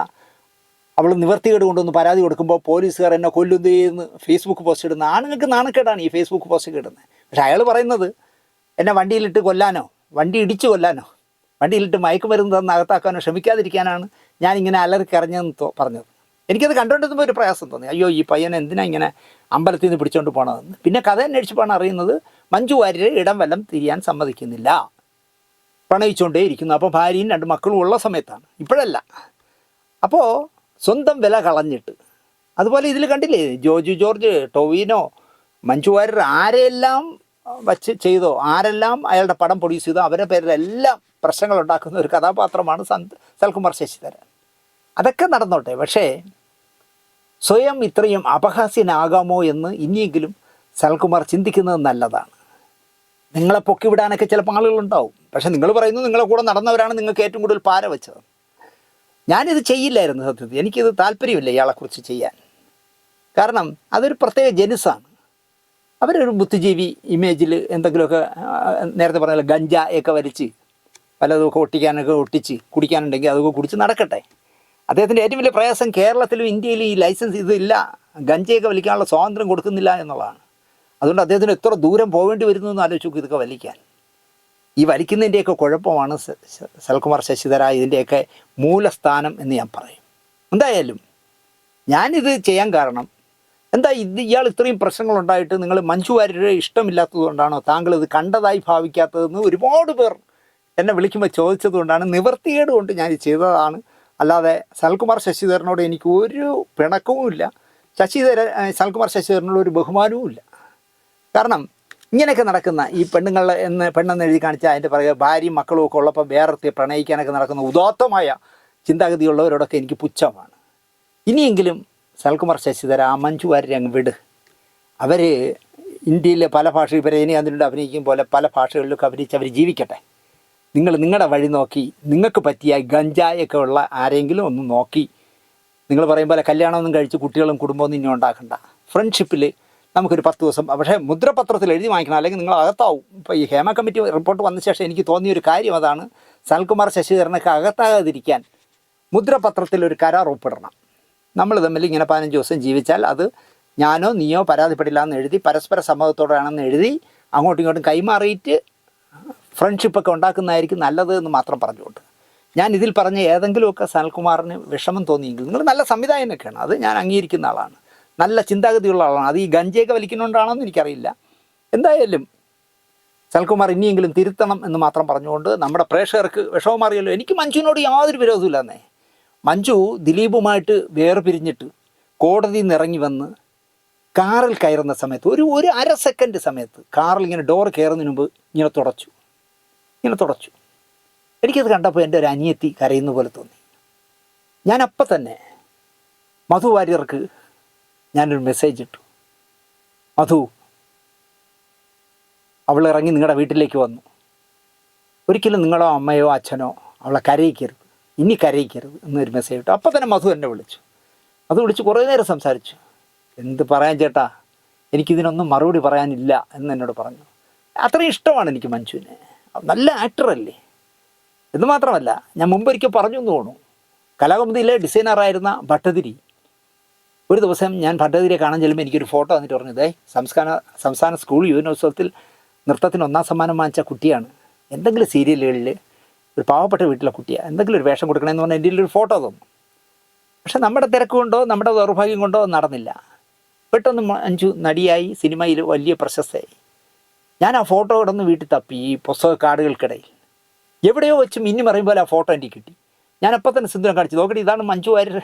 അവൾ നിവർത്തികേട് കൊണ്ടൊന്ന് പരാതി കൊടുക്കുമ്പോൾ പോലീസുകാർ എന്നെ കൊല്ലുന്നു എന്ന് ഫേസ്ബുക്ക് പോസ്റ്റ് ഇടുന്ന ആണുങ്ങൾക്ക് നാണക്കേടാണ് ഈ ഫേസ്ബുക്ക് പോസ്റ്റ് ഇടുന്നത്. പക്ഷേ അയാൾ പറയുന്നത് എന്നെ വണ്ടിയിലിട്ട് കൊല്ലാനോ, വണ്ടി ഇടിച്ചു കൊല്ലാനോ, വണ്ടിയിലിട്ട് മയക്കുമരുന്ന് തന്ന് അകത്താക്കാനോ ശ്രമിക്കാതിരിക്കാനാണ് ഞാനിങ്ങനെ അലറിക്കറിഞ്ഞെന്ന് പറഞ്ഞത്. എനിക്കത് കണ്ടുകൊണ്ടിരുമ്പോൾ ഒരു പ്രയാസം തോന്നി. അയ്യോ, ഈ പയ്യനെ എന്തിനാ ഇങ്ങനെ അമ്പലത്തിൽ നിന്ന് പിടിച്ചുകൊണ്ട് പോകണമെന്ന്. പിന്നെ കഥ അന്വേഷിച്ചപ്പോഴാണ് അറിയുന്നത് മഞ്ജു വാര്യർ ഇടം വല്ലം തിരിയാൻ സമ്മതിക്കുന്നില്ല, പ്രണയിച്ചുകൊണ്ടേ ഇരിക്കുന്നു. അപ്പോൾ ഭാര്യയും 2 മക്കളും ഉള്ള സമയത്താണ്, ഇപ്പോഴല്ല. അപ്പോൾ സ്വന്തം വില കളഞ്ഞിട്ട്, അതുപോലെ ഇതിൽ കണ്ടില്ലേ ജോജു ജോർജ്, ടൊവിനോ, മഞ്ജു വാര്യർ ആരെല്ലാം വച്ച് ചെയ്തോ, ആരെല്ലാം അയാളുടെ പടം പ്രൊഡ്യൂസ് ചെയ്തോ അവരുടെ പേരിലെല്ലാം പ്രശ്നങ്ങൾ ഉണ്ടാക്കുന്ന ഒരു കഥാപാത്രമാണ് സൽകുമാർ ശശിധരൻ. അതൊക്കെ നടന്നോട്ടെ, പക്ഷേ സ്വയം ഇത്രയും അപഹാസ്യനാകാമോ എന്ന് ഇനിയെങ്കിലും സൽകുമാർ ചിന്തിക്കുന്നത് നല്ലതാണ്. നിങ്ങളെ പൊക്കി വിടാനൊക്കെ ചിലപ്പോൾ ആളുകളുണ്ടാവും, പക്ഷേ നിങ്ങൾ പറയുന്നു നിങ്ങളെ കൂടെ നടന്നവരാണ് നിങ്ങൾക്ക് ഏറ്റവും കൂടുതൽ പാര വെച്ചത്. ഞാനിത് ചെയ്യില്ലായിരുന്നു സത്യത്തിൽ. എനിക്കിത് താല്പര്യമില്ല ഇയാളെക്കുറിച്ച് ചെയ്യാൻ. കാരണം അതൊരു പ്രത്യേക ജനുസാണ്. അവരൊരു ബുദ്ധിജീവി ഇമേജിൽ എന്തെങ്കിലുമൊക്കെ നേരത്തെ പറഞ്ഞ ഗഞ്ചയൊക്കെ വലിച്ച് പലതൊക്കെ ഒട്ടിച്ച് കുടിക്കാനുണ്ടെങ്കിൽ അതൊക്കെ കുടിച്ച് നടക്കട്ടെ. അദ്ദേഹത്തിൻ്റെ ഏറ്റവും വലിയ പ്രയാസം കേരളത്തിലും ഇന്ത്യയിലും ഈ ലൈസൻസ് ഇതില്ല, ഗഞ്ചയൊക്കെ വലിക്കാനുള്ള സ്വാതന്ത്ര്യം കൊടുക്കുന്നില്ല എന്നുള്ളതാണ്. അതുകൊണ്ട് അദ്ദേഹത്തിന് എത്ര ദൂരം പോകേണ്ടി വരുന്നു എന്ന് ആലോചിച്ച് നോക്കും ഇതൊക്കെ വലിക്കാൻ. ഈ വലിക്കുന്നതിൻ്റെയൊക്കെ കുഴപ്പമാണ് സൽകുമാർ ശശിധര ഇതിൻ്റെയൊക്കെ മൂലസ്ഥാനം എന്ന് ഞാൻ പറയും. എന്തായാലും ഞാനിത് ചെയ്യാൻ കാരണം എന്താ, ഇയാൾ ഇത്രയും പ്രശ്നങ്ങളുണ്ടായിട്ട് നിങ്ങൾ മഞ്ജു വാര്യരെ ഇഷ്ടമില്ലാത്തത് കൊണ്ടാണോ, താങ്കൾ ഇത് കണ്ടതായി ഭാവിക്കാത്തതെന്ന് ഒരുപാട് പേർ എന്നെ വിളിക്കുമ്പോൾ ചോദിച്ചത് കൊണ്ടാണ്, നിവർത്തികേട് കൊണ്ട് ഞാൻ ഇത് ചെയ്തതാണ്. അല്ലാതെ സൽകുമാർ ശശിധരനോട് എനിക്ക് ഒരു പിണക്കവുമില്ല, സൽകുമാർ ശശിധരനോട് ഒരു ബഹുമാനവുമില്ല. കാരണം ഇങ്ങനെയൊക്കെ നടക്കുന്ന ഈ പെണ്ണെന്ന് എഴുതി കാണിച്ചാൽ അതിൻ്റെ പറയുക ഭാര്യയും മക്കളും ഒക്കെ ഉള്ളപ്പോൾ വേറെത്തി പ്രണയിക്കാനൊക്കെ നടക്കുന്ന ഉദാത്തമായ ചിന്താഗതിയുള്ളവരോടൊക്കെ എനിക്ക് പുച്ഛമാണ്. ഇനിയെങ്കിലും സൽകുമാർ ശശിധര ആ മഞ്ജു വാര്യരെ അങ്ങ് വിട്. അവർ ഇന്ത്യയിലെ പല ഭാഷ ഇനി അതിലൂടെ അഭിനയിക്കും പോലെ പല ഭാഷകളിലൊക്കെ അഭിനയിച്ച് അവർ ജീവിക്കട്ടെ. നിങ്ങൾ നിങ്ങളുടെ വഴി നോക്കി നിങ്ങൾക്ക് പറ്റിയ ഗഞ്ചായൊക്കെ ഉള്ള ആരെങ്കിലും ഒന്ന് നോക്കി, നിങ്ങൾ പറയും പോലെ കല്യാണമൊന്നും കഴിച്ച് കുട്ടികളും കുടുംബമൊന്നും ഇനി ഉണ്ടാക്കണ്ട. ഫ്രണ്ട്ഷിപ്പിൽ നമുക്കൊരു 10 ദിവസം, പക്ഷേ മുദ്രപത്രത്തിൽ എഴുതി വാങ്ങിക്കണം, അല്ലെങ്കിൽ നിങ്ങൾ അകത്താവും. ഇപ്പോൾ ഈ ഹേമ കമ്മിറ്റി റിപ്പോർട്ട് വന്ന ശേഷം എനിക്ക് തോന്നിയൊരു കാര്യം അതാണ്, സൽകുമാർ ശശിധരനൊക്കെ അകത്താകാതിരിക്കാൻ മുദ്രപത്രത്തിൽ ഒരു കരാർ ഒപ്പിടണം. നമ്മൾ തമ്മിൽ ഇങ്ങനെ 15 ദിവസം ജീവിച്ചാൽ അത് ഞാനോ നീയോ പരാതിപ്പെടില്ല എന്ന് എഴുതി, പരസ്പര സമ്മതത്തോടെയാണെന്ന് എഴുതി അങ്ങോട്ടും ഇങ്ങോട്ടും കൈമാറിയിട്ട് ഫ്രണ്ട്ഷിപ്പൊക്കെ ഉണ്ടാക്കുന്നതായിരിക്കും നല്ലത് എന്ന് മാത്രം പറഞ്ഞുകൊണ്ട്, ഞാൻ ഇതിൽ പറഞ്ഞ ഏതെങ്കിലുമൊക്കെ സനൽകുമാറിന് വിഷമം തോന്നിയെങ്കിൽ, നിങ്ങൾ നല്ല സംവിധായകനൊക്കെയാണ്, അത് ഞാൻ അംഗീകരിക്കുന്ന ആളാണ്, നല്ല ചിന്താഗതിയുള്ള ആളാണ്. അത് ഈ ഗഞ്ചയൊക്കെ വലിക്കുന്നുകൊണ്ടാണോ എന്ന് എനിക്കറിയില്ല. എന്തായാലും സനൽകുമാർ ഇനിയെങ്കിലും തിരുത്തണം എന്ന് മാത്രം പറഞ്ഞുകൊണ്ട് നമ്മുടെ പ്രേക്ഷകർക്ക് വിഷമം അറിയല്ലോ. എനിക്ക് മഞ്ജുവിനോട് യാതൊരു വിരോധമില്ലെന്നേ. മഞ്ജു ദിലീപുമായിട്ട് വേർപിരിഞ്ഞിട്ട് കോടതിയിൽ നിന്ന് ഇറങ്ങി വന്ന് കാറിൽ കയറുന്ന സമയത്ത് ഒരു 1/2 സെക്കൻഡ് സമയത്ത് കാറിൽ ഇങ്ങനെ ഡോർ കയറുന്നതിന് മുമ്പ് ഇങ്ങനെ തുടച്ചു. എനിക്കത് കണ്ടപ്പോൾ എൻ്റെ ഒരു അനിയത്തി കരയുന്ന പോലെ തോന്നി. ഞാനപ്പം തന്നെ മധു വാര്യർക്ക് ഞാനൊരു മെസ്സേജ് ഇട്ടു. മധു, അവൾ ഇറങ്ങി നിങ്ങളുടെ വീട്ടിലേക്ക് വന്നു, ഒരിക്കലും നിങ്ങളോ അമ്മയോ അച്ഛനോ അവളെ കരയിക്കരുത്, ഇനി കരയിക്കരുത് എന്നൊരു മെസ്സേജ് ഇട്ടു. അപ്പം തന്നെ മധു എന്നെ വിളിച്ചു. അത് വിളിച്ച് കുറേ നേരം സംസാരിച്ചു. എന്ത് പറയാൻ ചേട്ടാ, എനിക്കിതിനൊന്നും മറുപടി പറയാനില്ല എന്ന് എന്നോട് പറഞ്ഞു. അത്രയും ഇഷ്ടമാണ് എനിക്ക് മഞ്ജുവിനെ, നല്ല ആക്ടറല്ലേ. എന്ന് മാത്രമല്ല, ഞാൻ മുമ്പൊരിക്കൽ പറഞ്ഞു എന്ന് തോന്നുന്നു, കലാകൗമുദിയിലെ ഡിസൈനറായിരുന്ന ഭട്ടതിരി ഒരു ദിവസം ഞാൻ ഭട്ടതിരിയെ കാണാൻ ചെല്ലുമ്പോൾ എനിക്കൊരു ഫോട്ടോ വന്നിട്ട് പറഞ്ഞത്, സംസ്ഥാന സ്കൂൾ യുവനോത്സവത്തിൽ നൃത്തത്തിന് 1ാം സമ്മാനം വാങ്ങിച്ച കുട്ടിയാണ്, എന്തെങ്കിലും സീരിയലുകളിൽ ഒരു പാവപ്പെട്ട വീട്ടിലെ കുട്ടിയാണ്, എന്തെങ്കിലും ഒരു വേഷം കൊടുക്കണമെന്ന് പറഞ്ഞാൽ എൻ്റെ ഒരു ഫോട്ടോ തന്നു. പക്ഷെ നമ്മുടെ തിരക്ക് കൊണ്ടോ നമ്മുടെ ദൗർഭാഗ്യം കൊണ്ടോ നടന്നില്ല. പെട്ടെന്ന് മഞ്ജു നടിയായി, സിനിമയിൽ വലിയ പ്രശസ്തയായി. ഞാൻ ആ ഫോട്ടോ കിടന്ന് വീട്ടിൽ തപ്പി ഈ പുസ്തക കാർഡുകൾക്കിടയിൽ എവിടെയോ വെച്ച് മിന്നി പറയുമ്പോൾ ആ ഫോട്ടോ എനിക്ക് കിട്ടി. ഞാൻ അപ്പം തന്നെ സിന്ധുവിനെ കാണിച്ചു, നോക്കട്ടെ ഇതാണ് മഞ്ജു വാര്യർ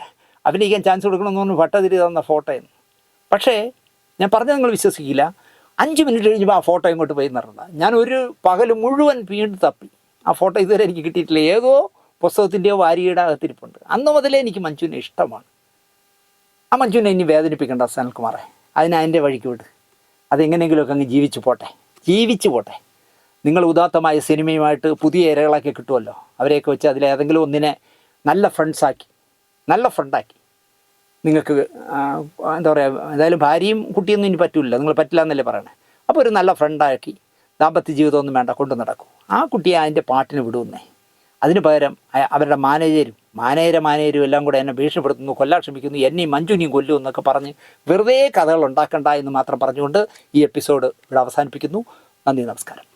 അഭിനയിക്കാൻ ചാൻസ് കൊടുക്കണമെന്ന് പറഞ്ഞ് ഭട്ടതിരി തന്ന ഫോട്ടോയെന്ന്. പക്ഷേ ഞാൻ പറഞ്ഞത് നിങ്ങൾ വിശ്വസിക്കില്ല, 5 മിനിറ്റ് കഴിഞ്ഞപ്പോൾ ആ ഫോട്ടോ ഇങ്ങോട്ട് പോയി നിറഞ്ഞ. ഞാൻ ഒരു പകൽ മുഴുവൻ വീണ്ടും തപ്പി, ആ ഫോട്ടോ ഇതുവരെ എനിക്ക് കിട്ടിയിട്ടില്ല. ഏതോ പുസ്തകത്തിൻ്റെയോ വാരികയുടെ അകത്തിരിപ്പുണ്ട്. അന്ന് മുതലേ എനിക്ക് മഞ്ജുവിനെ ഇഷ്ടമാണ്. ആ മഞ്ജുവിനെ ഇനി വേദനിപ്പിക്കേണ്ട സനൽകുമാറെ, അതിൻ്റെ വഴിക്ക് വിട്. അതെങ്ങനെയെങ്കിലുമൊക്കെ അങ്ങ് ജീവിച്ചു പോട്ടെ. നിങ്ങൾ ഉദാത്തമായ സിനിമയുമായിട്ട് പുതിയ ഇരകളൊക്കെ കിട്ടുമല്ലോ, അവരെയൊക്കെ വെച്ച് അതിലേതെങ്കിലും ഒന്നിനെ നല്ല ഫ്രണ്ടാക്കി നിങ്ങൾക്ക് എന്താ പറയുക, എന്തായാലും ഭാര്യയും കുട്ടിയൊന്നും ഇനി പറ്റില്ല, നിങ്ങൾ പറ്റില്ല എന്നല്ലേ പറയണേ. അപ്പോൾ ഒരു നല്ല ഫ്രണ്ടാക്കി ദാമ്പത്യ ജീവിതമൊന്നും വേണ്ട, കൊണ്ടു നടക്കൂ. ആ കുട്ടിയെ അതിൻ്റെ പാട്ടിന് വിടുന്നേ. അതിന് പകരം അവരുടെ മാനേജരും എല്ലാം കൂടെ എന്നെ ഭീഷണിപ്പെടുത്തുന്നു, കൊല്ലാൻ ശ്രമിക്കുന്നു, എന്നെയും മഞ്ജുനെയും കൊല്ലും എന്നൊക്കെ പറഞ്ഞ് വെറുതെ കഥകൾ ഉണ്ടാക്കണ്ട എന്ന് മാത്രം പറഞ്ഞുകൊണ്ട് ഈ എപ്പിസോഡ് ഇവിടെ അവസാനിപ്പിക്കുന്നു. നന്ദി, നമസ്കാരം.